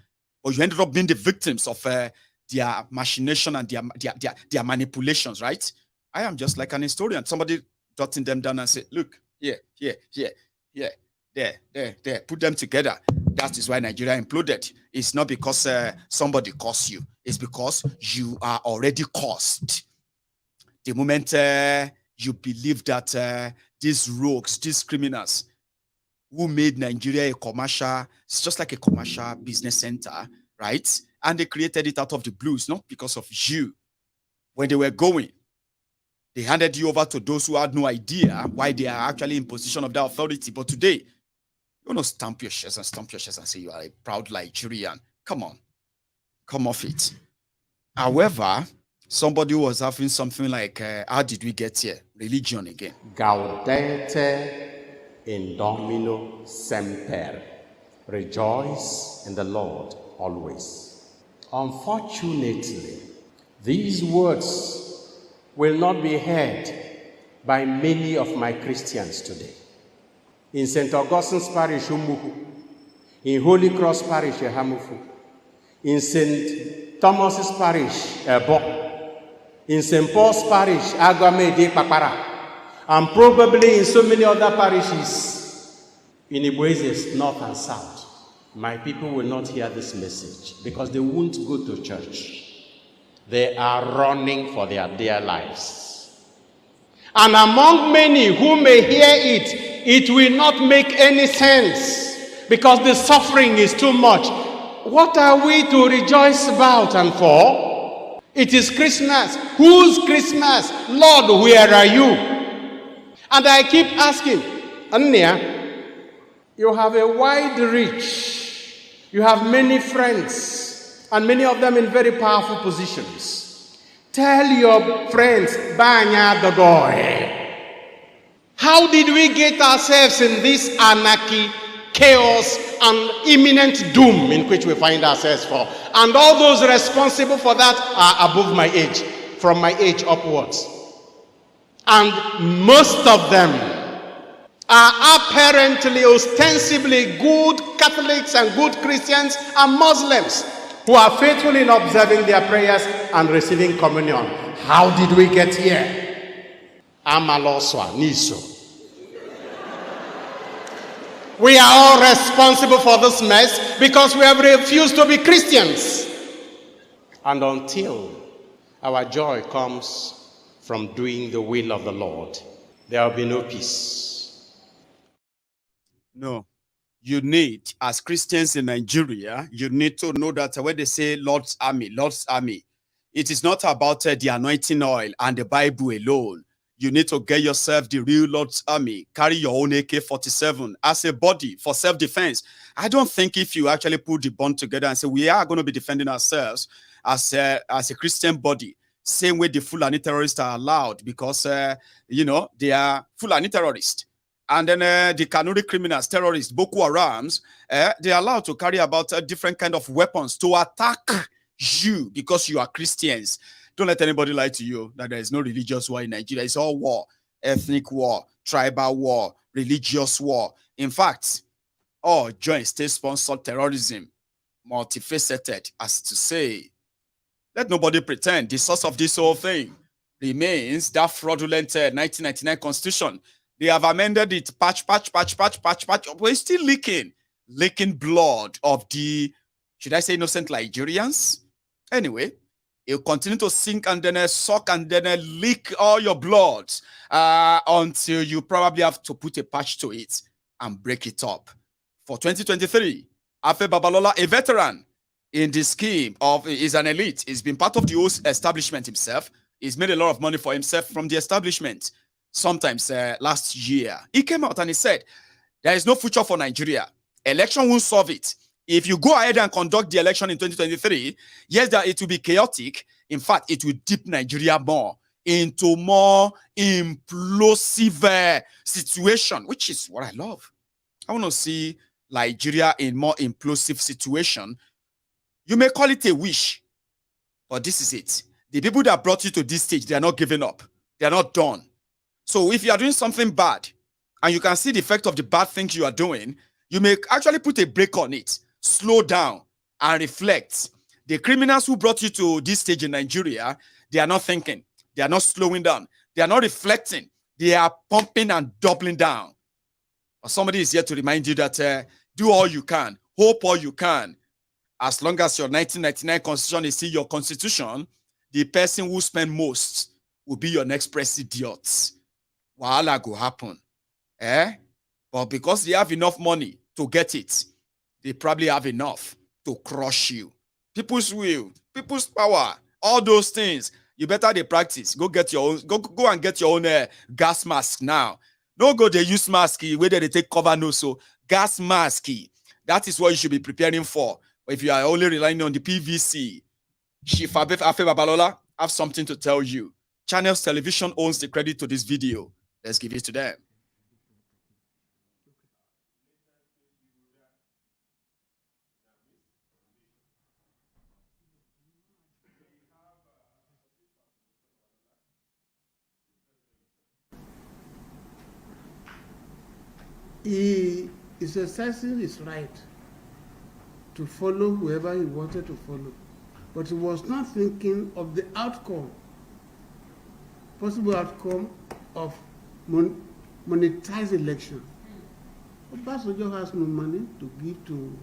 Or you ended up being the victims of their machination and their manipulations, right? I am just like an historian. Somebody jotting them down and say, look, here, there. Put them together. That is why Nigeria imploded. It's not because somebody caused you. It's because you are already caused. The moment you believe that these rogues, these criminals who made Nigeria a commercial, it's just like a commercial business center, right? And they created it out of the blues, not because of you. When they were going, they handed you over to those who had no idea why they are actually in position of that authority. But today, you want to stamp your chest and say you are a proud Nigerian. Come on. Come off it. However, somebody was having something like, how did we get here? Religion again. Gaudete in Domino semper. Rejoice in the Lord always. Unfortunately, these words will not be heard by many of my Christians today. In St. Augustine's Parish, Umuhu, in Holy Cross Parish, Hamufu, in St. Thomas's Parish, Ebo, in St. Paul's Parish, Agwamede Papara, and probably in so many other parishes in Igboeze's north and south, my people will not hear this message because they won't go to church. They are running for their dear lives. And among many who may hear it, it will not make any sense because the suffering is too much. What are we to rejoice about and for? It is Christmas. Whose Christmas? Lord, where are you? And I keep asking, Anya, you have a wide reach. You have many friends, and many of them in very powerful positions. Tell your friends, Banya the boy. How did we get ourselves in this anarchy, chaos, and imminent doom in which we find ourselves for? And all those responsible for that are above my age, from my age upwards. And most of them are apparently, ostensibly good Catholics and good Christians and Muslims who are faithful in observing their prayers and receiving communion. How did we get here? Amaloswa, Niso. We are all responsible for this mess because we have refused to be Christians. And until our joy comes from doing the will of the Lord, there will be no peace. No. You need, as Christians in Nigeria, you need to know that when they say Lord's Army, it is not about the anointing oil and the Bible alone. You need to get yourself the real Lord's Army. Carry your own AK-47 as a body for self-defense. I don't think if you actually put the bond together and say, we are going to be defending ourselves as a Christian body, same way the Fulani terrorists are allowed because, they are Fulani terrorists. And then the Kanuri criminals, terrorists, Boko Harams, they are allowed to carry about different kind of weapons to attack you because you are Christians. Don't let anybody lie to you that there is no religious war in Nigeria. It's all war, ethnic war, tribal war, religious war. In fact, all joint state-sponsored terrorism, multifaceted, as to say. Let nobody pretend the source of this whole thing remains that fraudulent 1999 constitution. They have amended it, patch. We're still leaking blood of the, should I say, innocent Nigerians? Anyway, it'll continue to sink and then suck and then leak all your blood until you probably have to put a patch to it and break it up. For 2023, Afe Babalola, a veteran in the scheme of, is an elite. He's been part of the whole establishment himself. He's made a lot of money for himself from the establishment. Sometimes last year, he came out and he said, there is no future for Nigeria. Election won't solve it. If you go ahead and conduct the election in 2023, yes, that it will be chaotic. In fact, it will dip Nigeria more into more implosive situation, which is what I love. I want to see Nigeria in more implosive situation. You may call it a wish, but this is it. The people that brought you to this stage, they are not giving up. They are not done. So if you are doing something bad and you can see the effect of the bad things you are doing, you may actually put a break on it, slow down and reflect. The criminals who brought you to this stage in Nigeria, they are not thinking. They are not slowing down. They are not reflecting. They are pumping and doubling down. But somebody is here to remind you that do all you can, hope all you can. As long as your 1999 constitution is still your constitution, the person who spend most will be your next president. Wahala go happen. But because they have enough money to get it, they probably have enough to crush you. People's will, people's power, all those things. You better they practice. Go get your own, go and get your own gas mask now. Don't go they use mask where they take cover no so gas mask. That is what you should be preparing for. But if you are only relying on the PVC, Afe Babalola, have something to tell you. Channels Television owns the credit to this video. Let's give it to them. He is exercising his right to follow whoever he wanted to follow, but he was not thinking of the outcome, possible outcome of monetize election. Obasanjo has no money to give to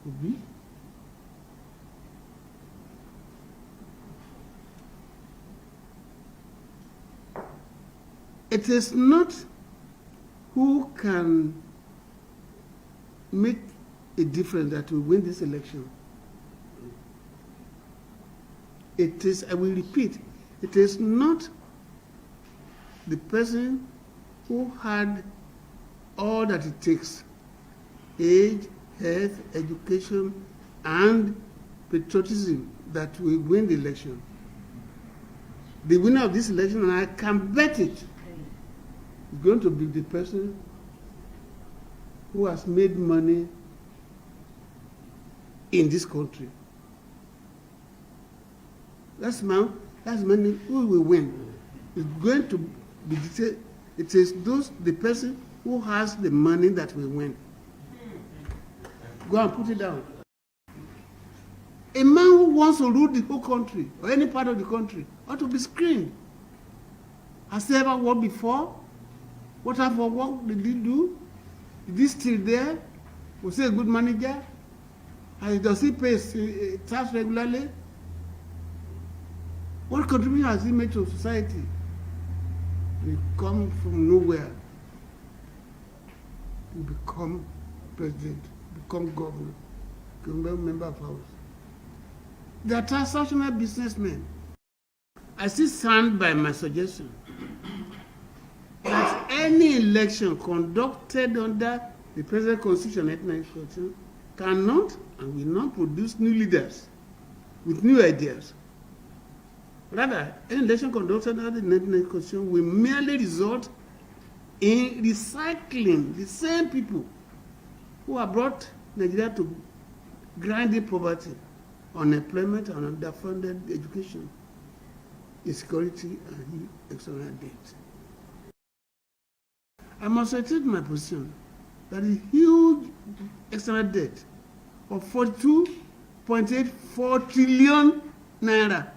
Obi. It is not who can make a difference that will win this election. It is, I will repeat, it is not the person who had all that it takes, age, health, education, and patriotism, that will win the election. The winner of this election, and I can bet it, is going to be the person who has made money in this country. That's money who will win. It's going to be it is the person who has the money that will win. Go and put it down. A man who wants to rule the whole country or any part of the country ought to be screened. Has he ever worked before? What type of work did he do? Is he still there? Was he a good manager? Does he pay tax regularly? What contribution has he made to society? He come from nowhere. He become president, become governor, become member of House. They are transactional businessmen. I still stand by my suggestion that any election conducted under the present constitution, N19trillion, cannot and will not produce new leaders with new ideas. Rather, any election conducted under the N19 constitution will merely result in recycling the same people who have brought Nigeria to grinding poverty, unemployment, and underfunded education, insecurity, and external debt. I must reiterate my position that the huge external debt of 42.84 trillion naira,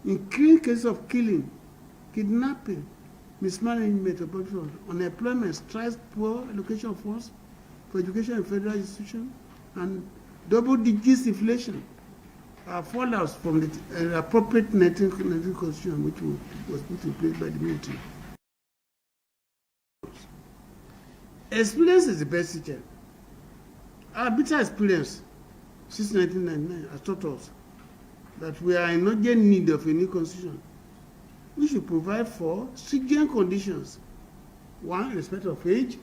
increasing cases of killing, kidnapping, mismanagement of public funds, unemployment, strikes, poor allocation of funds for education and federal institutions, and double-digit inflation are fallouts from the appropriate 19 constitution which was put in place by the military. Experience is the best teacher. Our bitter experience since 1999 has taught us that we are in urgent need of a new constitution. We should provide for stringent conditions. 1, respect of age.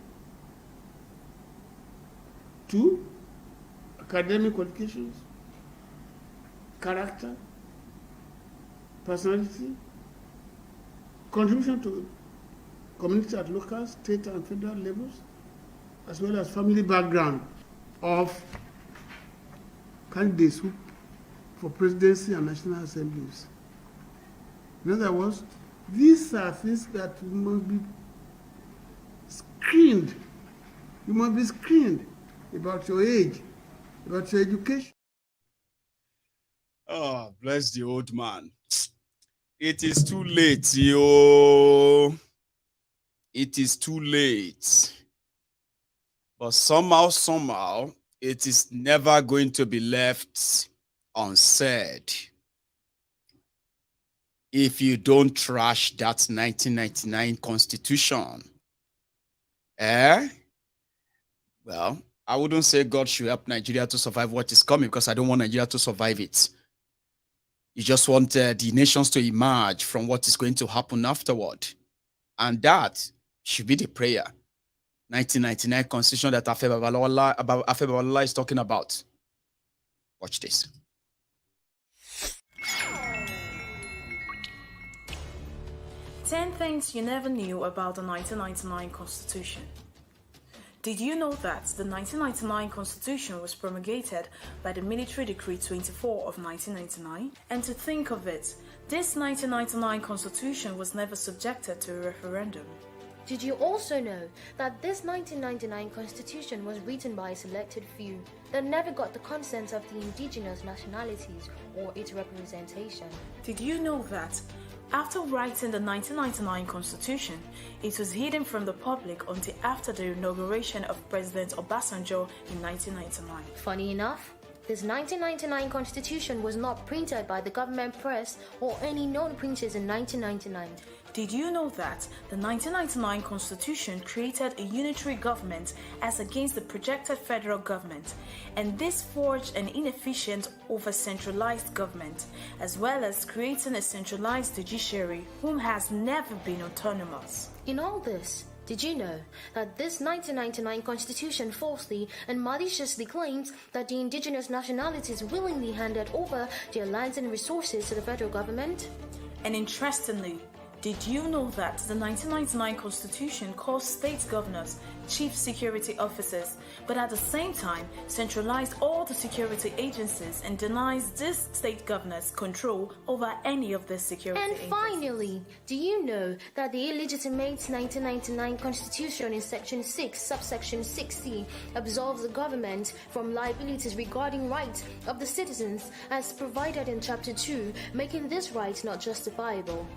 2, academic qualifications, character, personality, contribution to community at local, state, and federal levels, as well as family background of candidates for presidency and national assemblies. In other words, these are things that must be screened. You must be screened about your age, about your education. Oh, bless the old man. It is too late, yo. It is too late. But somehow, it is never going to be left unsaid. If you don't trash that 1999 constitution, well, I wouldn't say God should help Nigeria to survive what is coming, because I don't want Nigeria to survive it. You just want the nations to emerge from what is going to happen afterward. And that should be the prayer. 1999 constitution that Afe Babalola is talking about. Watch this. Ten things you never knew about the 1999 Constitution. Did you know that the 1999 Constitution was promulgated by the Military Decree 24 of 1999? And to think of it, this 1999 Constitution was never subjected to a referendum. Did you also know that this 1999 constitution was written by a selected few that never got the consent of the indigenous nationalities or its representation? Did you know that after writing the 1999 constitution, it was hidden from the public until after the inauguration of President Obasanjo in 1999? Funny enough, this 1999 constitution was not printed by the government press or any known printers in 1999. Did you know that the 1999 constitution created a unitary government as against the projected federal government, and this forged an inefficient over-centralized government, as well as creating a centralized judiciary whom has never been autonomous? In all this, did you know that this 1999 constitution falsely and maliciously claims that the indigenous nationalities willingly handed over their lands and resources to the federal government? And interestingly, did you know that the 1999 Constitution calls state governors chief security officers, but at the same time centralized all the security agencies and denies these state governors control over any of the security agencies? And finally, do you know that the illegitimate 1999 Constitution in Section 6, subsection 6C, absolves the government from liabilities regarding rights of the citizens as provided in Chapter 2, making this right not justifiable?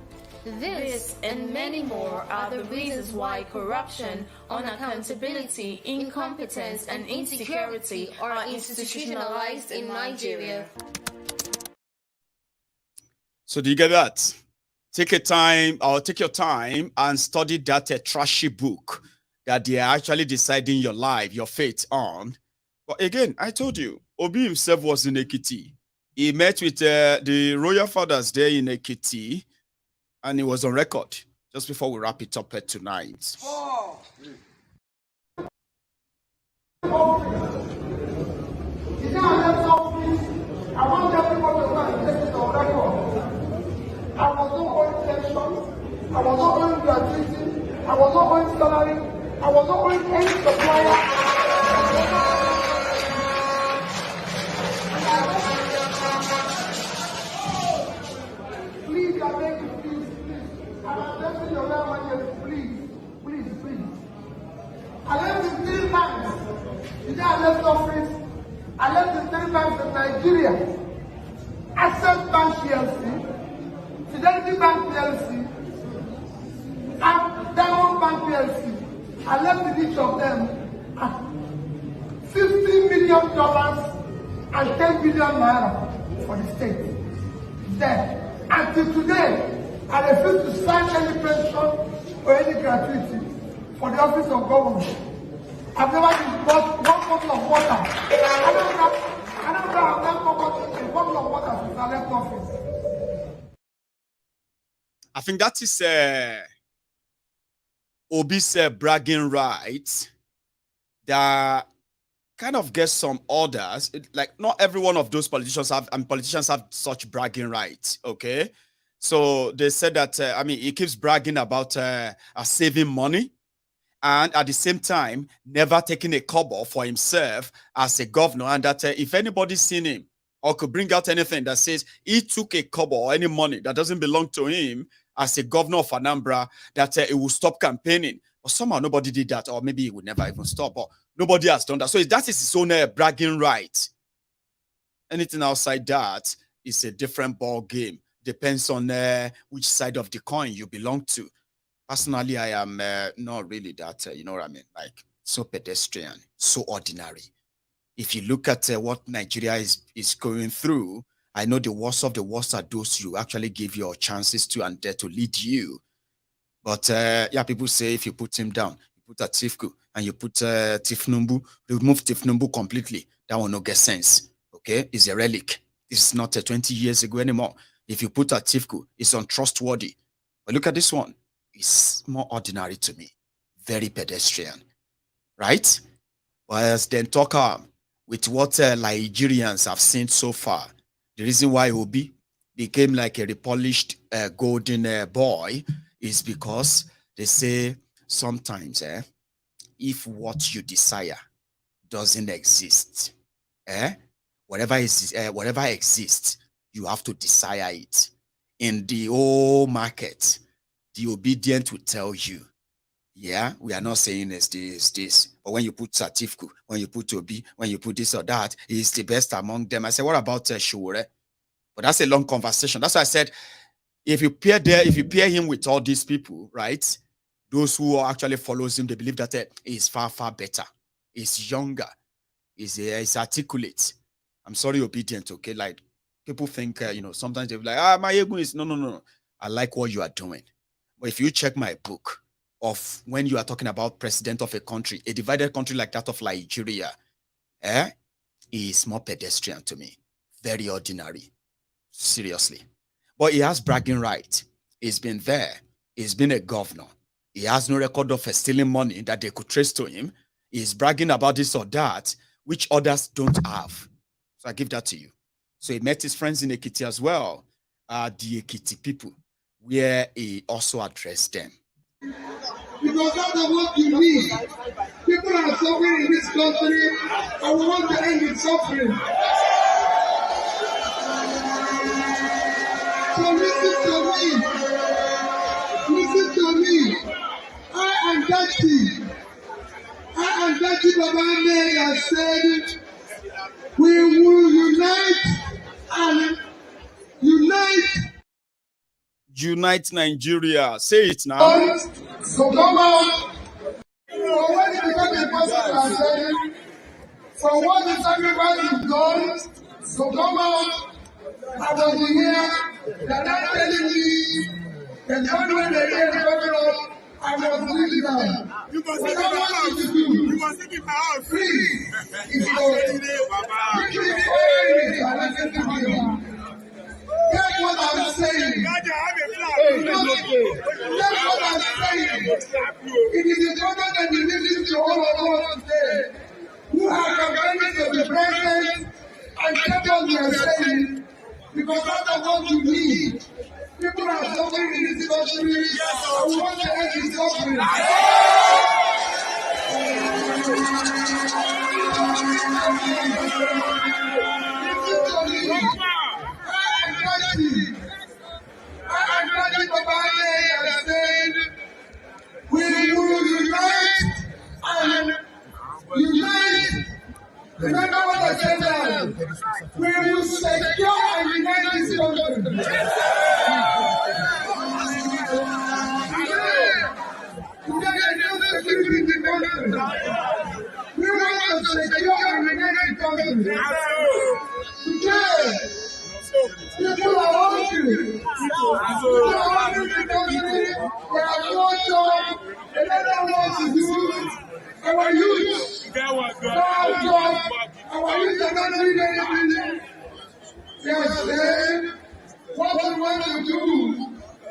This and many more are the reasons why corruption, unaccountability, incompetence, and insecurity are institutionalized in Nigeria. So do you get that? Take your time and study that trashy book that they are actually deciding your life, your fate on. But again, I told you, Obi himself was in Ekiti. He met with the royal fathers there in Ekiti, and it was on record just before we wrap it up tonight. Oh. I want everybody to know and take it on record. I was not going pension, I was not going gratuity, I was not going salary, I was not going any supplier. Please, I beg you, please. I'm addressing your real money, please. I left the 3 banks. Today I left office. I left the 3 banks in Nigeria. Access Bank PLC, Fidelity Bank PLC, and Diamond Bank PLC. I left with each of them $50 million and $10 billion naira for the state. Then, until today, I refuse to sign any pension or any gratuity for the office of government. I've never been bought 1 bottle of water. I don't know I've never bought a bottle of water since I left office. I think that is Obi's bragging rights that kind of gets some orders. Like not every one of those politicians have, and politicians have such bragging rights. Okay, so they said that he keeps bragging about saving money, and at the same time never taking a kobo for himself as a governor, and that if anybody's seen him or could bring out anything that says he took a kobo or any money that doesn't belong to him as a governor of Anambra, that it will stop campaigning. But somehow nobody did that, or maybe it would never even stop, but nobody has done that. So that is his own bragging right. Anything outside that is a different ball game. Depends on which side of the coin you belong to. Personally, I am not really that, you know what I mean? Like, so pedestrian, so ordinary. If you look at what Nigeria is going through, I know the worst of the worst are those you actually give your chances to and dare to lead you. But yeah, people say if you put him down, you put Atiku and you put Tifnumbu, remove Tifnumbu completely, that will not get sense. Okay, it's a relic. It's not 20 years ago anymore. If you put Atiku, it's untrustworthy. But look at this one. It's more ordinary to me. Very pedestrian. Right? Whereas then talk with what Nigerians have seen so far, the reason why Obi became like a repolished golden boy is because they say sometimes if what you desire doesn't exist, whatever exists, you have to desire it. In the whole market, the obedient will tell you, Yeah, we are not saying it's this. But when you put Atiku, when you put Obi, when you put this or that, he's the best among them. I said, what about Shure? But that's a long conversation. That's why I said, if you pair him with all these people, right? Those who actually follows him, they believe that he's far, far better. He's younger. He's articulate. I'm sorry, obedient, okay? Like, people think, sometimes they're like, Maiyegun is, no. I like what you are doing. But if you check my book of when you are talking about president of a country, a divided country like that of Nigeria, is more pedestrian to me. Very ordinary. Seriously. But he has bragging right. He's been there. He's been a governor. He has no record of stealing money that they could trace to him. He's bragging about this or that, which others don't have. So I give that to you. So he met his friends in Ekiti as well, the Ekiti people, where he also addressed them. Because that's what you need. People are suffering in this country, and we want to end the suffering. So listen to me. Listen to me. I am Dachi. I am Dachi Babane has said, we will unite and unite. Unite Nigeria. Say it now. So come out. For when it becomes a person saying, for what the sacrifice is done, so come out. I was here, they're not telling me, and when they hear the governor, I was really down. You must take it out. You must take it out. Please. It's That's what I'm saying. That's what I'm saying. It is important that we listen to all of us today who have campaigned for the president and kept what we are saying, because that's what you need. People are suffering in this country, and we want to end this suffering. We will unite and unite. Remember what I said now. We will secure and unite this country. We want to secure and unite the country. Today, people are hungry. People are hungry in the country. They have no job. They don't know what to do. Our youth, our youth are not doing anything. They are saying, what we want to do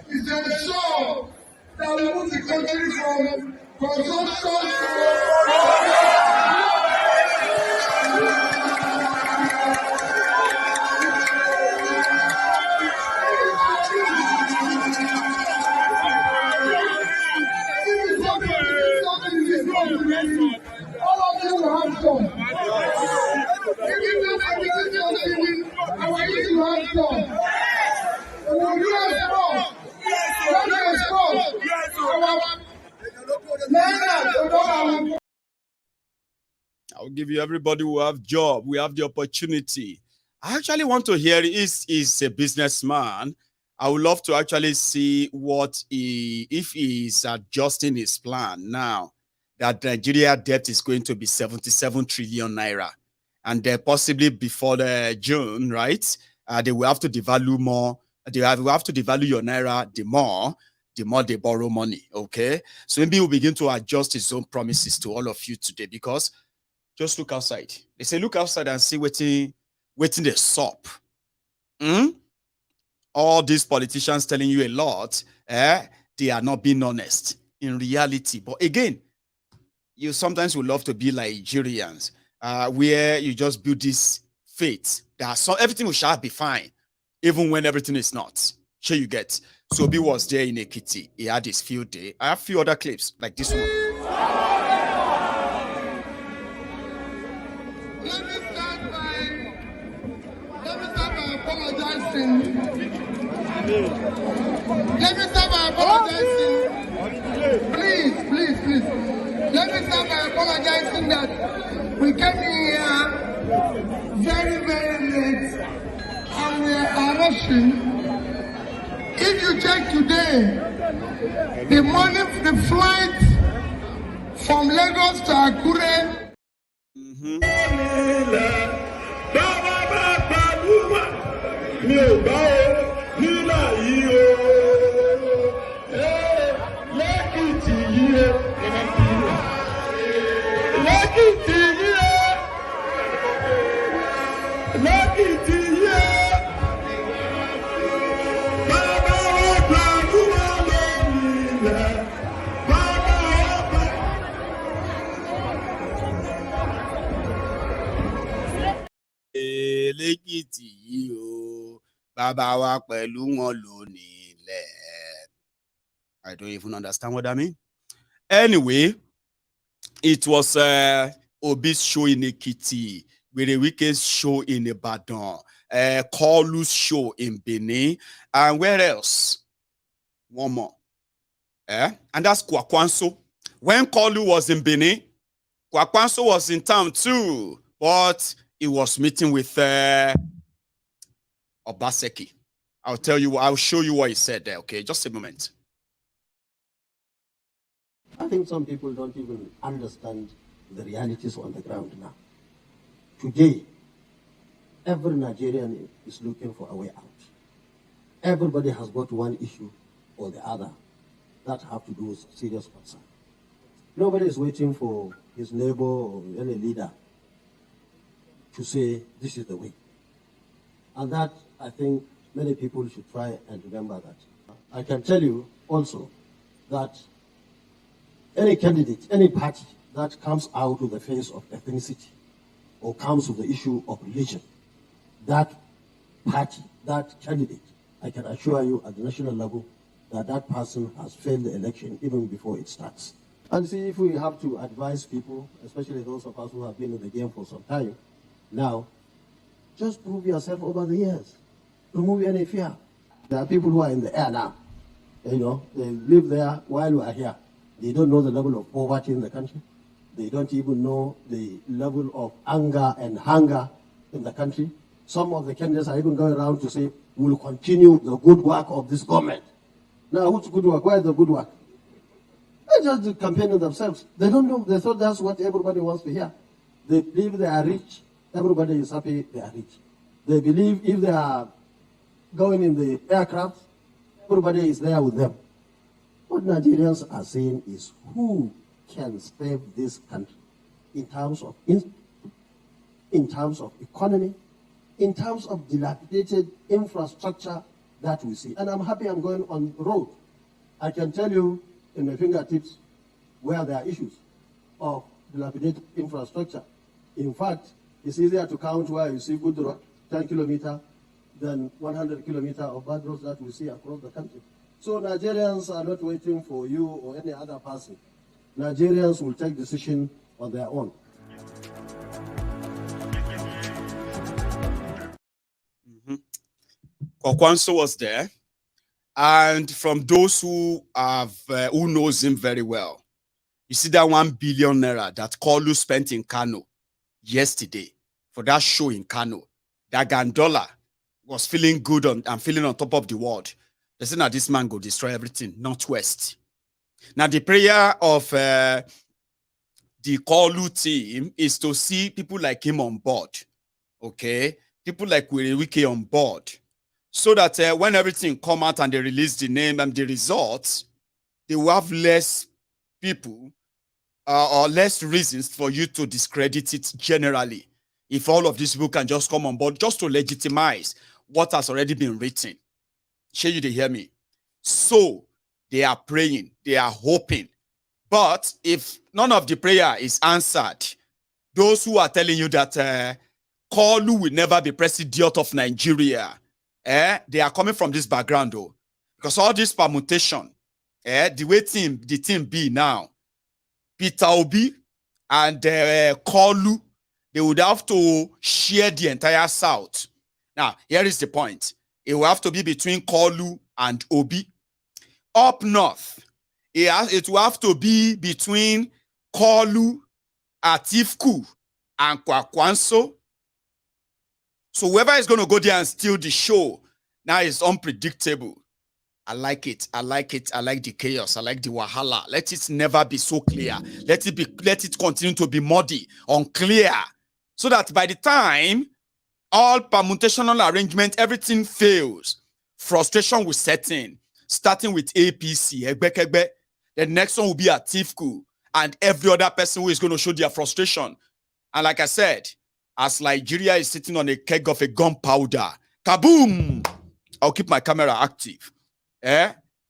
is to ensure that we move the country from consumption to all of you will have some. If you don't have our youth will have some. We will do a sport. I'll give you everybody who have job. We have the opportunity. I actually want to hear is a businessman. I would love to actually see if he is adjusting his plan now that Nigeria debt is going to be 77 trillion naira. And possibly before the June, right? They will have to devalue more. They will have to devalue your naira the more they borrow money, okay? So maybe we'll begin to adjust his own promises to all of you today, because just look outside. They say look outside and see waiting the sup. All these politicians telling you a lot, they are not being honest in reality. But again, you sometimes would love to be like Nigerians, where you just build this faith that everything shall be fine, even when everything is not. Sure you get. So Obi was there in Ekiti. He had his field day. I have a few other clips like this one. Let me start by apologizing. Please, me start by apologizing that we came here very, very late and we are rushing. If you check today, the flight from Lagos to Akure. I don't even understand what that means. Anyway, it was Obi's show in Ekiti, with a Wike's show in Ibadan, Kolu's show in Benin, and where else? One more. And that's Kwakwanso. When Kolu was in Benin, Kwakwanso was in town too, but he was meeting with Obaseki. I'll show you what he said there, okay? Just a moment. I think some people don't even understand the realities on the ground now. Today, every Nigerian is looking for a way out. Everybody has got one issue or the other that have to do with serious concern. Nobody is waiting for his neighbor or any leader to say this is the way. And that, I think, many people should try and remember that. I can tell you also that any candidate, any party that comes out with the face of ethnicity or comes with the issue of religion, that party, that candidate, I can assure you at the national level that that person has failed the election even before it starts. And see, if we have to advise people, especially those of us who have been in the game for some time, now, just prove yourself over the years. Remove any fear. There are people who are in the air now. You know, they live there while we are here. They don't know the level of poverty in the country. They don't even know the level of anger and hunger in the country. Some of the candidates are even going around to say, we'll continue the good work of this government. Now, who's good work? Where is the good work? They just campaigning themselves. They don't know. They thought that's what everybody wants to hear. They believe they are rich. Everybody is happy they are rich. They believe if they are going in the aircraft, everybody is there with them. What Nigerians are saying is who can save this country in terms of economy, in terms of dilapidated infrastructure that we see. And I'm happy I'm going on the road. I can tell you in my fingertips where there are issues of dilapidated infrastructure. In fact, it's easier to count where you see good road, 10 kilometers, than 100 kilometers of bad roads that we see across the country. So Nigerians are not waiting for you or any other person. Nigerians will take decision on their own. Kwakwanso was there, and from those who knows him very well, you see that 1 billion naira that Kolu spent in Kano yesterday for that show in Kano. That Gandola was feeling good and feeling on top of the world. They said, now this man go destroy everything, Northwest. Now the prayer of the Kolu team is to see people like him on board, okay? People like Wike on board, so that when everything come out and they release the name and the results, they will have less people or less reasons for you to discredit it generally. If all of these people can just come on board just to legitimize what has already been written. Share you, they hear me? So they are praying, they are hoping. But if none of the prayer is answered, those who are telling you that Kolu will never be president of Nigeria, they are coming from this background though. Because all this permutation, the way the team be now, Peter Obi and Kolu, they would have to share the entire South. Now, here is the point. It will have to be between Kolu and Obi. Up north, it will have to be between Kolu, Atiku, and Kwakwanso. So whoever is going to go there and steal the show, now is unpredictable. I like it. I like it. I like the chaos. I like the wahala. Let it never be so clear. Let it continue to be muddy, unclear. So that by the time all permutational arrangement, everything fails, frustration will set in, starting with APC, Egbekegbe. The next one will be Atiku, and every other person who is going to show their frustration. And like I said, as Nigeria is sitting on a keg of a gunpowder, kaboom! I'll keep my camera active.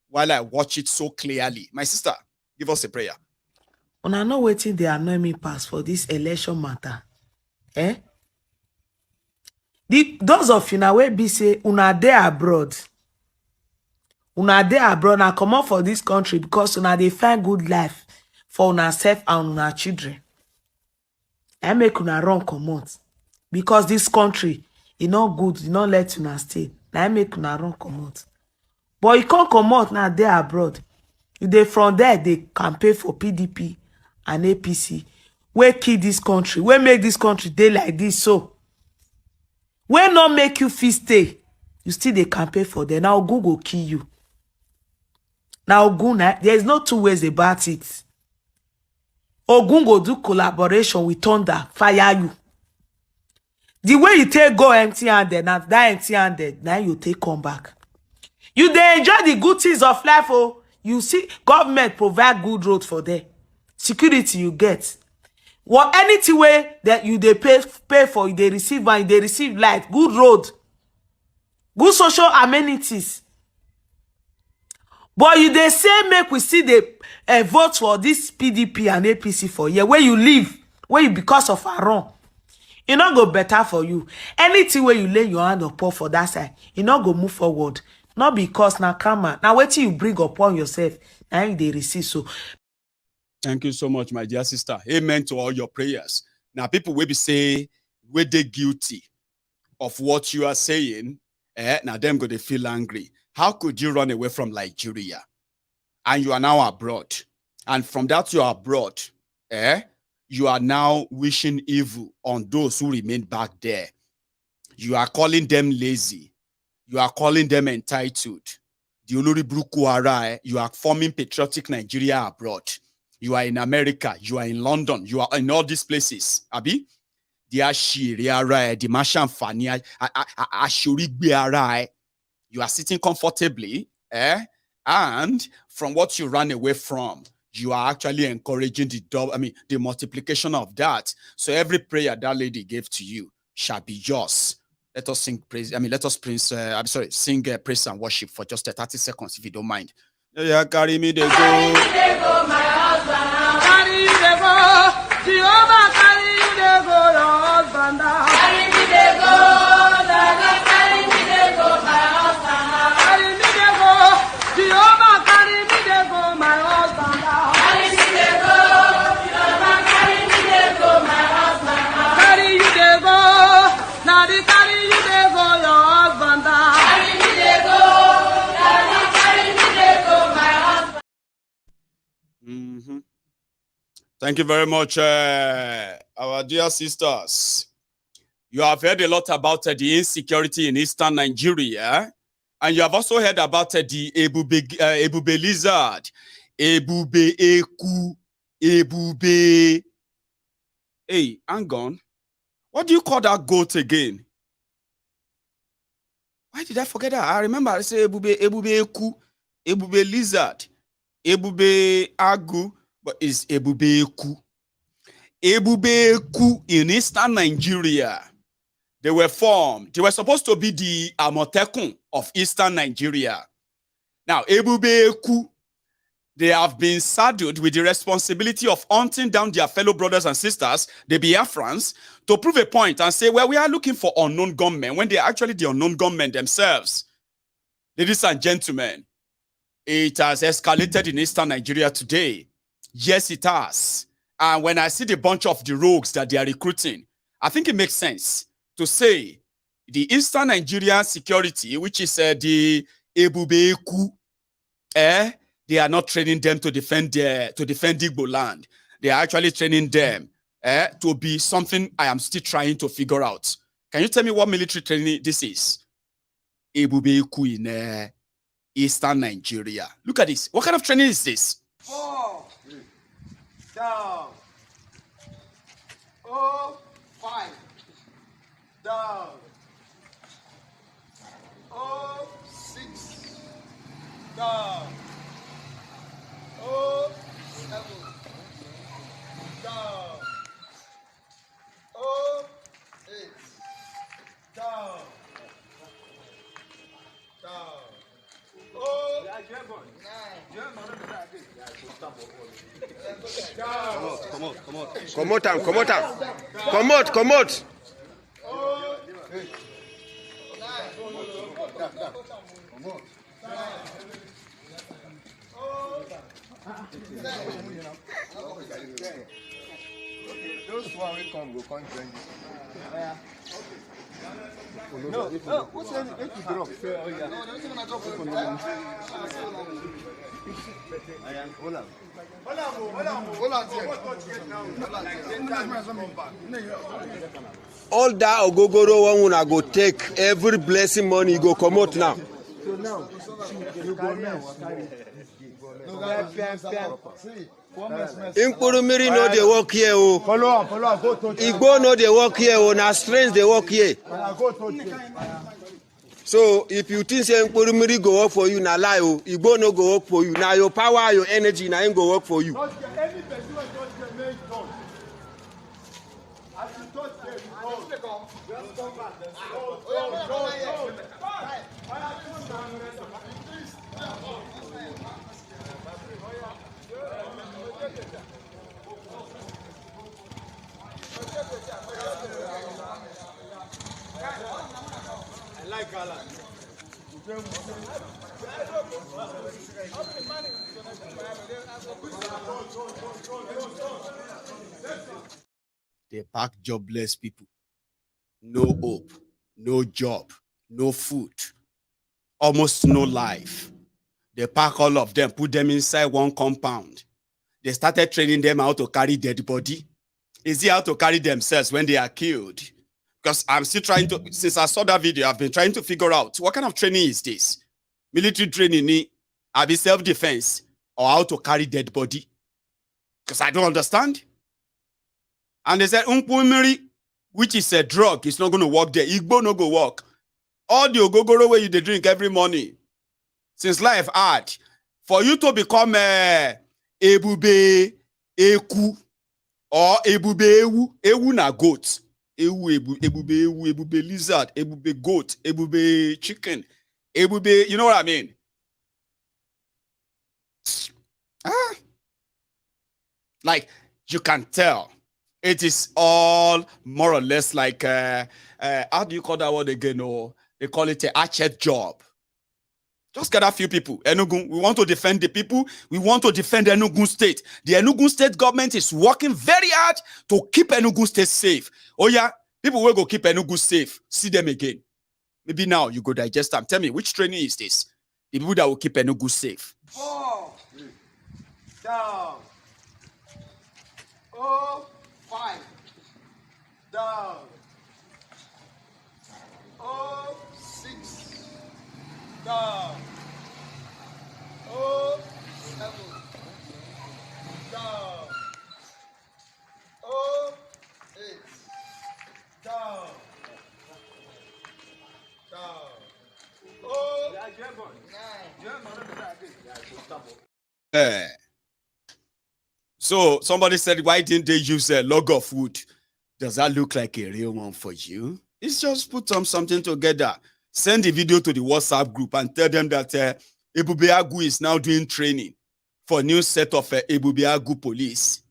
While I watch it so clearly. My sister, give us a prayer. Una know waiting they annoy me pass for this election matter. Those of you now will be say una there abroad. Una there abroad and come out for this country because una they find good life for una self and una children. I make una run come out. Because this country is not good, it not let una stay. I make una run come out. But you can't come out now there abroad. They from there, they campaign for PDP and APC. We kill this country. We make this country day like this. So, we not make you feel stay. You still they campaign for them. Now Google kill you. Now Ogun, there is no two ways about it. Ogun go do collaboration with Thunder, fire you. The way you take go empty-handed, now that empty-handed, now you take come back. You they enjoy the good things of life, oh. You see, government provide good road for them. Security you get. What anything way that you they pay for, they receive and they receive light, good road, good social amenities. But you they say make we see the vote for this PDP and APC for here where you live, where you because of a wrong. It not go better for you. Anything where you lay your hand upon for that side, it not go move forward. Not because now karma. Now wait till you bring upon yourself. Now they receive so. Thank you so much, my dear sister. Amen to all your prayers. Now people will be say, were they guilty of what you are saying? Now them go they feel angry. How could you run away from Nigeria? And you are now abroad. And from that you are abroad, you are now wishing evil on those who remain back there. You are calling them lazy. You are calling them entitled. The Olori Buhari, you are forming patriotic Nigeria abroad. You are in America. You are in London. You are in all these places. Abi? The Ashiri, the Mashan Fania, Ashuri. You are sitting comfortably, and from what you ran away from, you are actually encouraging the multiplication of that. So every prayer that lady gave to you shall be yours. Let us sing praise. Let us sing praise and worship for just 30 seconds, if you don't mind. Yeah, carry me, they go. Carry me, they go, my husband. Carry you, they go. Jehovah, carry you, they go, your husband. Carry me, they go. Carry me, they go, my husband. Carry me, they go. Jehovah, carry me, they go, my husband. Carry me, they go. Jehovah, carry me, they go, my husband. Carry you, they go. Now the carry you, they go, your husband. Carry me, they go. Carry me, they go, my husband. Thank you very much, our dear sisters. You have heard a lot about the insecurity in eastern Nigeria, and you have also heard about the Ebube lizard, Ebube eku, Ebube. Hey, hang on. What do you call that goat again? Why did I forget that? I remember I said Ebube eku, Ebube lizard, Ebube agu, but it's Ebube eku. Ebube eku in eastern Nigeria. They were formed. They were supposed to be the Amotekun of eastern Nigeria. Now, Ebube eku, they have been saddled with the responsibility of hunting down their fellow brothers and sisters, the Biafrans, to prove a point and say, well, we are looking for unknown gunmen, when they are actually the unknown gunmen themselves. Ladies and gentlemen, it has escalated in eastern Nigeria today. Yes, it has. And when I see the bunch of the rogues that they are recruiting, I think it makes sense to say the eastern Nigerian security, which is the Ebube eku, they are not training them to defend Igbo land. they are actually training them to be something I am still trying to figure out. Can you tell me what military training this is? Ebubeku in Eastern Nigeria. Look at this. What kind of training is this? 4 down. 5 down. 6 down. 7 down. 8 down. Come out. Those who will come will come join you. No, what's the name? If you drop, say, oh yeah. No, they're going to drop. All that ogogoro one una go take every blessing money go come out now. So now, you go next. Inkurumiri no dey work here o. Follow on, go to Igbo no dey work here o. Na strange dey work here. So if you think say Inkurumiri go work for you, na lie o. Igbo no go work for you. Na your power, your energy, na him go work for you. They pack jobless people. No hope, no job, no food, almost no life. They pack all of them, put them inside one compound. They started training them how to carry dead body. Is it how to carry themselves when they are killed? Because I'm still trying to, since I saw that video, I've been trying to figure out what kind of training is this? Military training, be self-defense, or how to carry dead body? Because I don't understand. And they said, which is a drug, it's not going to work there. Igbo no go work. All the ogogoro way you they drink every morning, since life hard, for you to become ebube eku or ebube ewu na goat, ebube lizard, ebube goat, ebube chicken, ebube, you know what I mean? Like you can tell. It is all more or less like, how do you call that word again? Or they call it a hatchet job. Just get a few people. Enugu, we want to defend the people. We want to defend the Enugu state. The Enugu state government is working very hard to keep Enugu state safe. Oh yeah, people will go keep Enugu safe. See them again. Maybe now you go digest them. Tell me, which training is this? The people that will keep Enugu safe. 4 down. 5 down. 6 down. 7 down. 8 down. So somebody said, why didn't they use a log of wood? Does that look like a real one for you? It's just put something together. Send the video to the WhatsApp group and tell them that Ebubeagu is now doing training for a new set of Ebubeagu police.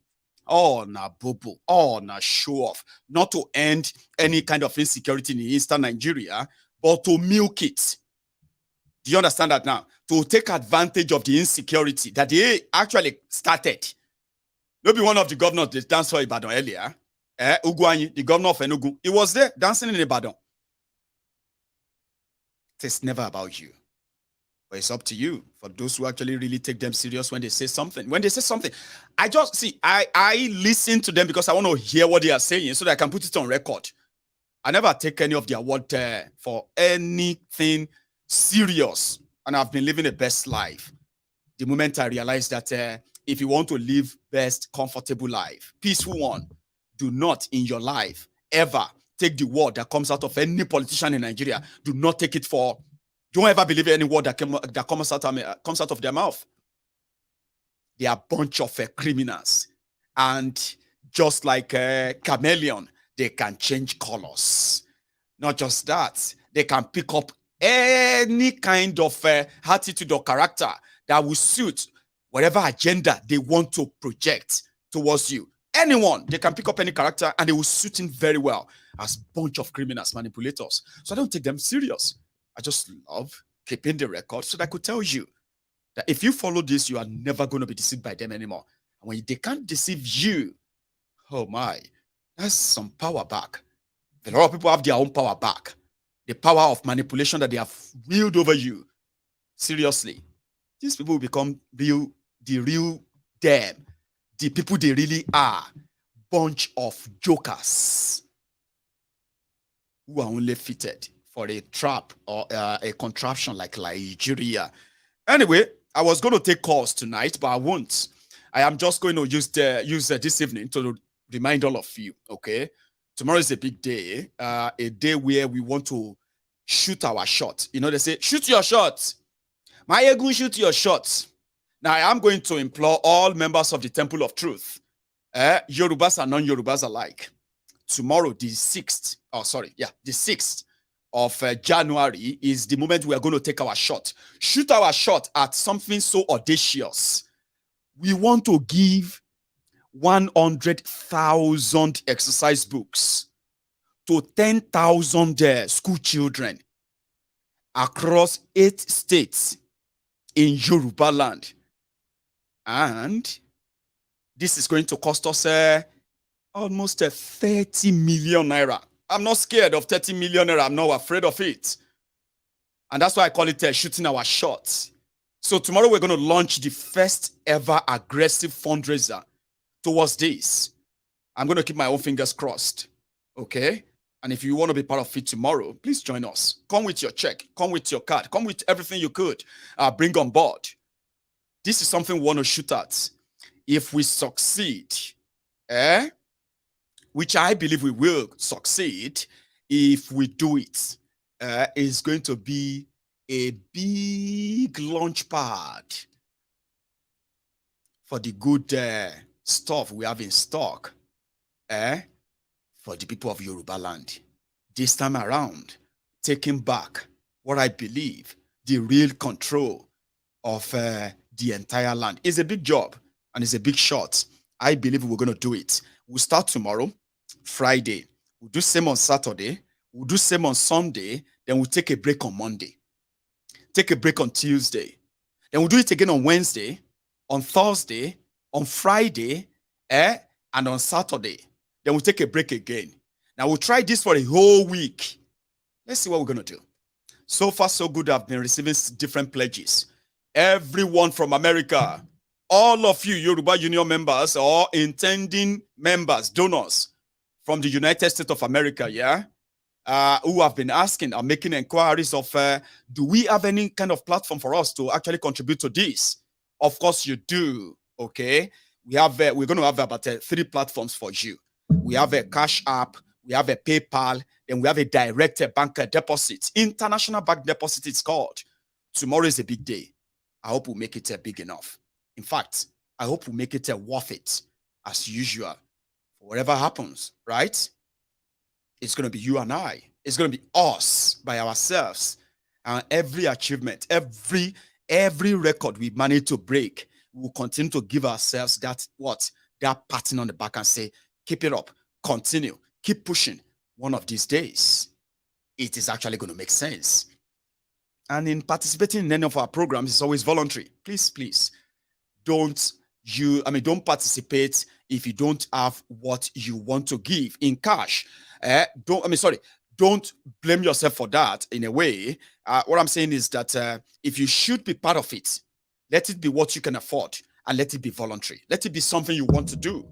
Oh, na bobo. Oh, na show off. Not to end any kind of insecurity in Eastern Nigeria, but to milk it. Do you understand that now? To take advantage of the insecurity that they actually started. Maybe one of the governors they danced for Ibadan earlier. Ugwanyi, the governor of Enugu, he was there dancing in Ibadan. It's never about you. But it's up to you for those who actually really take them serious when they say something. When they say something, I just see, I listen to them because I want to hear what they are saying so that I can put it on record. I never take any of their word for anything serious. And I've been living the best life. The moment I realized that if you want to live best, comfortable life, peaceful one, do not in your life ever take the word that comes out of any politician in Nigeria. Do not take it for, don't ever believe any word that comes out of their mouth. They are a bunch of criminals. And just like a chameleon, they can change colors. Not just that, they can pick up any kind of attitude or character that will suit whatever agenda they want to project towards you. Anyone, they can pick up any character and they will suit in very well as a bunch of criminals, manipulators. So I don't take them serious. I just love keeping the record so that I could tell you that if you follow this, you are never going to be deceived by them anymore. And when they can't deceive you, oh my, that's some power back. A lot of people have their own power back. The power of manipulation that they have wielded over you. Seriously. These people will become the real them. The people they really are. Bunch of jokers who are only fitted for a trap or a contraption like Nigeria. Anyway, I was going to take calls tonight, but I won't. I am just going to use this evening to remind all of you, okay? Tomorrow is a big day, a day where we want to shoot our shot. You know, they say, shoot your shot. Maiyegun, shoot your shot. Now, I am going to implore all members of the Temple of Truth, Yorubas and non-Yorubas alike. Tomorrow, the 6th of January is the moment we are going to take our shot. Shoot our shot at something so audacious. We want to give 100,000 exercise books to 10,000 school children across 8 states in Yoruba land. And this is going to cost us almost 30 million naira. I'm not scared of 30 million naira. I'm not afraid of it. And that's why I call it shooting our shot. So tomorrow we're going to launch the first ever aggressive fundraiser towards this. I'm going to keep my own fingers crossed. Okay? And if you want to be part of it tomorrow, please join us. Come with your check. Come with your card. Come with everything you could bring on board. This is something we want to shoot at. If we succeed, which I believe we will succeed if we do it, is going to be a big launch pad for the good stuff we have in stock for the people of Yoruba land. This time around, taking back what I believe the real control of the entire land. It's a big job and it's a big shot. I believe we're going to do it. We'll start tomorrow, Friday. We'll do same on Saturday. We'll do same on Sunday. Then we'll take a break on Monday. Take a break on Tuesday. Then we'll do it again on Wednesday, on Thursday, on Friday, and on Saturday. Then we'll take a break again. Now we'll try this for a whole week. Let's see what we're going to do. So far, so good. I've been receiving different pledges. Everyone from America, all of you Yoruba Union members or intending members, donors from the United States of America, who have been asking or making inquiries of, do we have any kind of platform for us to actually contribute to this? Of course you do, okay? We're going to have about 3 platforms for you. We have a Cash App, we have a PayPal, and we have a direct bank deposit. International bank deposit, it's called. Tomorrow is a big day. I hope we'll make it big enough. In fact, I hope we'll make it worth it, as usual. Whatever happens, right? It's going to be you and I. It's going to be us by ourselves. And every achievement, every record we manage to break, we'll continue to give ourselves that patting on the back and say, keep it up, continue, keep pushing. One of these days, it is actually going to make sense. And in participating in any of our programs, it's always voluntary. Please, don't participate if you don't have what you want to give in cash. don't blame yourself for that in a way. What I'm saying is that if you should be part of it, let it be what you can afford and let it be voluntary. Let it be something you want to do,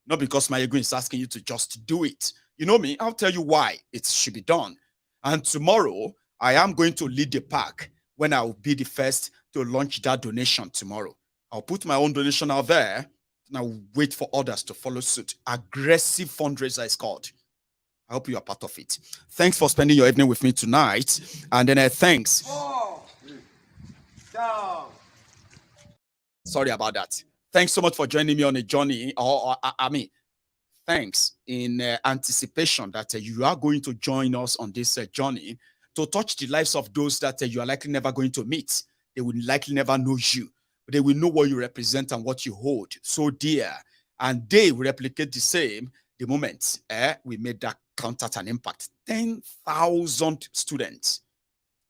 not because Maiyegun is asking you to just do it. You know me, I'll tell you why it should be done. And tomorrow, I am going to lead the pack when I will be the first to launch that donation tomorrow. I'll put my own donation out there and I'll wait for others to follow suit. Aggressive fundraiser is called. I hope you are part of it. Thanks for spending your evening with me tonight. And then thanks. Sorry about that. Thanks so much for joining me on a journey. Thanks in anticipation that you are going to join us on this journey to touch the lives of those that you are likely never going to meet. They will likely never know you, but they will know what you represent and what you hold so dear. And they will replicate the same the moment we made that contact and impact. 10,000 students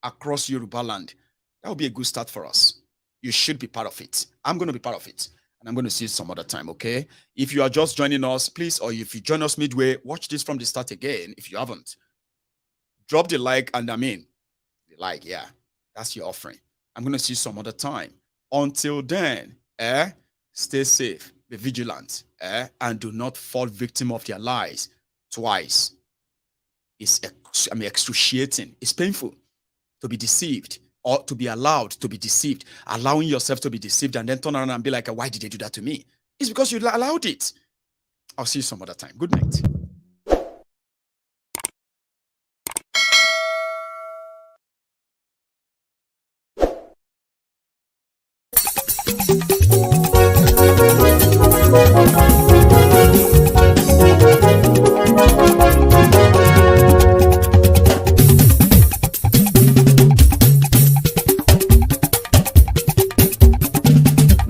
across Yoruba land. That would be a good start for us. You should be part of it. I'm going to be part of it. And I'm going to see you some other time, okay? If you are just joining us, please, or if you join us midway, watch this from the start again if you haven't. Drop the like and the like, yeah, that's your offering. I'm going to see you some other time. Until then, stay safe, be vigilant, and do not fall victim of their lies twice. It's excruciating. It's painful to be deceived or to be allowed to be deceived, allowing yourself to be deceived and then turn around and be like, why did they do that to me? It's because you allowed it. I'll see you some other time. Good night.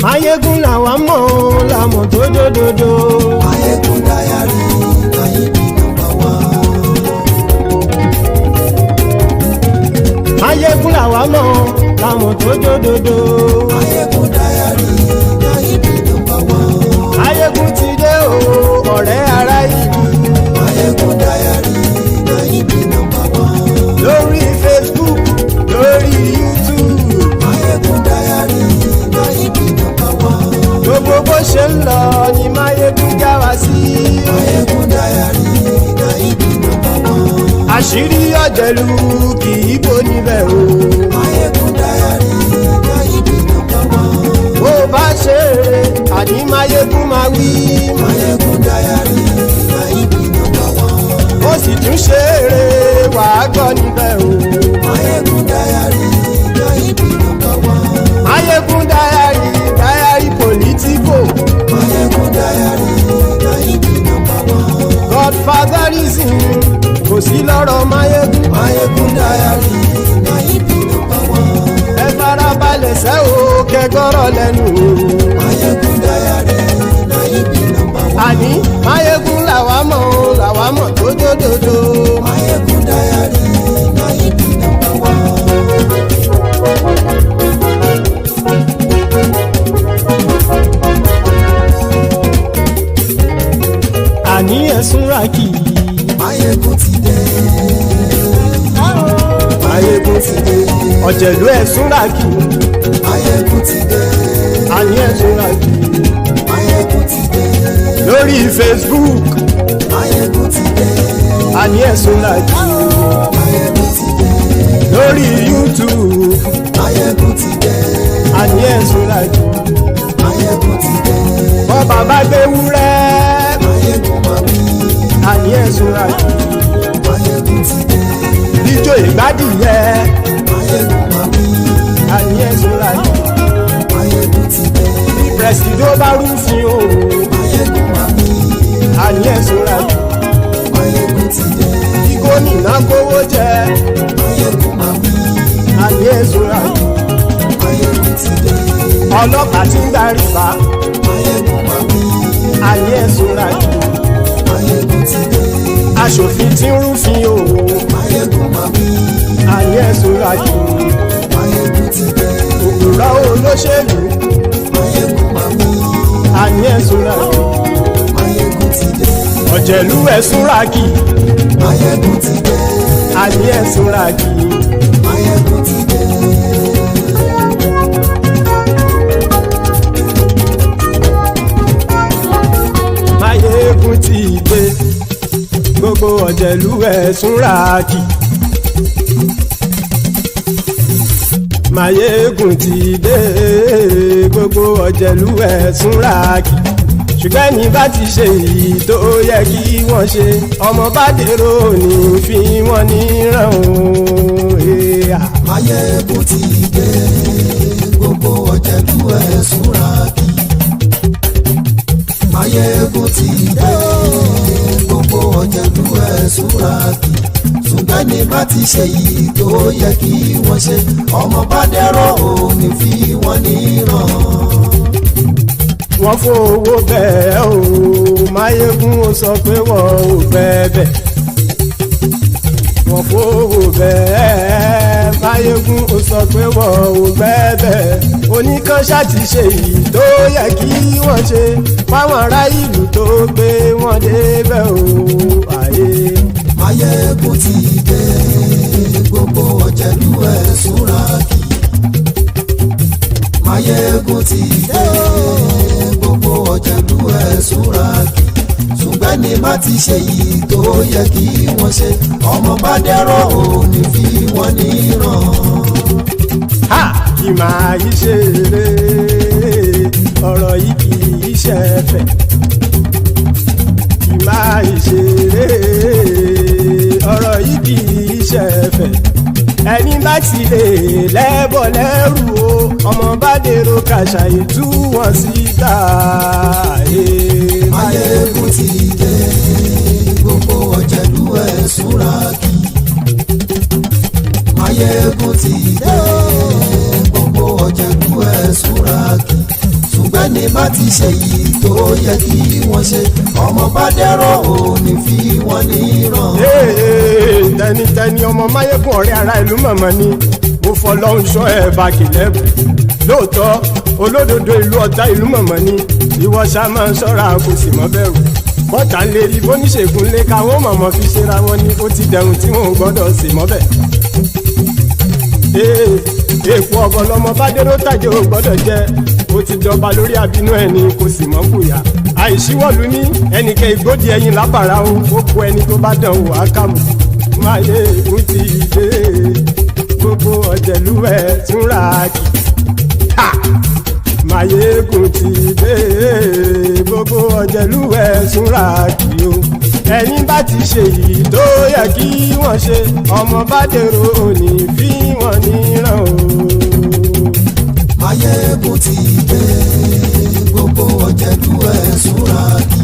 Maiyegun làwa mọ̀ làmọ̀ tó dòdòdò. Maiyegun diary Maiyegun number one. Maiyegun làwa mọ̀ làmọ̀ tó dòdòdò. Maiyegun diary Maiyegun number one. Maiyegun ti dé o ọ̀rẹ́ ará ìlú. Maiyegun diary Maiyegun number one. Lórí Facebook lórí YouTube. Maiyegun diary Maiyegun number one. Gbogbo bó ṣe ń lọ ni Maiyegun já wa sí. Maiyegun diary Maiyegun number one. Àṣírí ọ̀jẹ̀lú kì í bò níbẹ̀ o. Maiyegun diary Maiyegun number one. Bó bá ṣe eré àní Maiyegun máa wí. Maiyegun diary Maiyegun number one. Ó sì tún ṣe eré wàá gbọ́ níbẹ̀ o. Maiyegun diary Maiyegun number one. Maiyegun diary Politico. Maiyegun diary Maiyegun number one. Godfatherism kò sí lọ́rọ̀ Maiyegun. Maiyegun diary Maiyegun number one. Ẹ farabalẹ̀ sẹ́ o kẹgọ́rọ̀ lẹ́nu o. Maiyegun diary Maiyegun number one. Àní Maiyegun làwa mọ̀ tó dòdòdò. Maiyegun diary Maiyegun number one. Àní ẹ̀sùn rákì. Maiyegun ti dé. Maiyegun ti dé. Ọ̀jẹ̀lú ẹ̀sùn rákì. Maiyegun ti dé. Àní ẹ̀sùn rákì. Maiyegun ti dé. Lórí Facebook. Maiyegun ti dé. Àní ẹ̀sùn rákì. Maiyegun ti dé. Lórí YouTube. Maiyegun ti dé. Àní ẹ̀sùn rákì. Maiyegun ti dé. Bọ́ bàbá gbé wúrẹ́. Maiyegun máa wí. Àní ẹ̀sùn rákì. Maiyegun ti dé. Ijó ìgbádìyẹ. Maiyegun máa wí. Àní ẹ̀sùn rákì. Maiyegun ti dé. Bí pẹ̀sìdó bá rúfin o. Maiyegun máa wí. Àní ẹ̀sùn rákì. Maiyegun ti dé. Bí gómìnà kówó jẹ. Maiyegun máa wí. Àní ẹ̀sùn rákì. Maiyegun ti dé. Ọlọ́pàá ti ń gba rìbá. Maiyegun máa wí. Àní ẹ̀sùn rákì. Maiyegun ti dé. Aṣòfin tí ń rúfin o. Maiyegun máa wí. Àní ẹ̀sùn rákì. Maiyegun ti dé. Òpùrọ́ olóṣèlú. Maiyegun máa wí. Àní ẹ̀sùn rákì. Maiyegun ti dé. Ọ̀jẹ̀lú ẹ̀sùn rákì. Maiyegun ti dé. àní ẹ̀sùn ràkì. Maiyegun ti dé. Maiyegun ti dé gbogbo ọ̀jẹ̀lú ẹ̀sùn ràkì. Maiyegun ti dé gbogbo ọ̀jẹ̀lú ẹ̀sùn ràkì. Ṣùgbọ́n ní bá ti ṣe èyí tó yẹ kí wọ́n ṣe ọmọ bá dèrò ní fi wọ́n níran o. Maiyegun ti dé gbogbo ọ̀jẹ̀lú ẹ̀sùn ràkì. Maiyegun ti dé gbogbo ọ̀jẹ̀lú ẹ̀sùn ràkì. Ṣùgbọ́n ní bá ti ṣe èyí tó yẹ kí wọ́n ṣe ọmọ bá dèrò ní fi wọ́n níran. Wọ́n fowó bẹ́ẹ̀ o Maiyegun ó sọ pé wọ́n ò bẹ́ẹ̀. Wọ́n fowó bẹ́ẹ̀ Maiyegun ó sọ pé wọ́n ò bẹ́ẹ̀. Oníkan ṣáàtì ṣe èyí tó yẹ kí wọ́n ṣe fáwọn ará ìlú tó gbé wọn débẹ̀ o. Maiyegun ti dé gbogbo ọ̀jẹ̀lú ẹ̀sùn ràkì. Maiyegun ti dé gbogbo ọ̀jẹ̀lú ẹ̀sùn ràkì. Ṣùgbọ́n ní má ti ṣe yìí tó yẹ kí wọ́n ṣe ọmọ bá dẹ́rọ̀ ò ní fi wọ́n níran. Kì máa yí ṣe eré ọ̀rọ̀ yìí kì í ṣe ẹ̀fẹ̀. Kì máa yí ṣe eré ọ̀rọ̀ yìí kì í ṣe ẹ̀fẹ̀. Ẹni bá ti lè lẹ́bọ̀ lẹ́rù o ọmọ bá dèrò kàṣàyè tú wọn síta. Maiyegun ti dé gbogbo ọ̀jẹ̀lú ẹ̀sùn ràkì. Maiyegun ti dé gbogbo ọ̀jẹ̀lú ẹ̀sùn ràkì. Ṣùgbọ́n ní bá ti ṣe yìí tó yẹ kí wọ́n ṣe ọmọ bá dẹ́rọ̀ ò ní fi wọ́n níran. Tẹnitẹni ọmọ Maiyegun ọ̀rẹ́ ara ìlú mọ̀mọ́ ni mo fọlọ́hún ṣọ́ ẹ̀ bá kìlẹ́bù. Lóòótọ́ olódodo ìlú ọ̀tá ìlú mọ̀mọ́ ni ìwọ ṣá máa ń ṣọ́ra kò sì mọ́ bẹ̀rù. Bọ́tà ń lè rí bóníṣègùn lé káwọn mọ̀mọ́ fi ṣera wọn ni ó ti dẹrùn tí wọn ò gbọ́dọ̀ sì mọ́ bẹ̀. Èèpo ọ̀bọ lọmọ bá dérò tàjẹ́ ò gbọ́dọ̀ jẹ́ ó ti jọba lórí àbínú ẹni kò sì mọ́ bùyà. Àìsíwọ́lu ní ẹnìkẹ́ ìgbódì ẹyin lábàrá o ó kó ẹni tó bá dán wò á kàmù. Maiyegun ti dé gbogbo ọ̀jẹ̀lú ẹ̀sùn ràkì. Maiyegun ti dé gbogbo ọ̀jẹ̀lú ẹ̀sùn ràkì o. Ẹni bá ti ṣe yìí tó yẹ kí wọ́n ṣe ọmọ bá dèrò òní fi wọ́n níran o. Maiyegun ti dé gbogbo ọ̀jẹ̀lú ẹ̀sùn ràkì.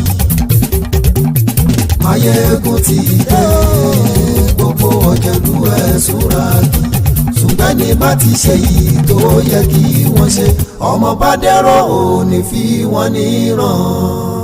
Maiyegun ti dé gbogbo ọ̀jẹ̀lú ẹ̀sùn ràkì. Ṣùgbọ́n ní bá ti ṣe yìí tó yẹ kí wọ́n ṣe ọmọ bá dẹ́rọ̀ ò ní fi wọ́n níran.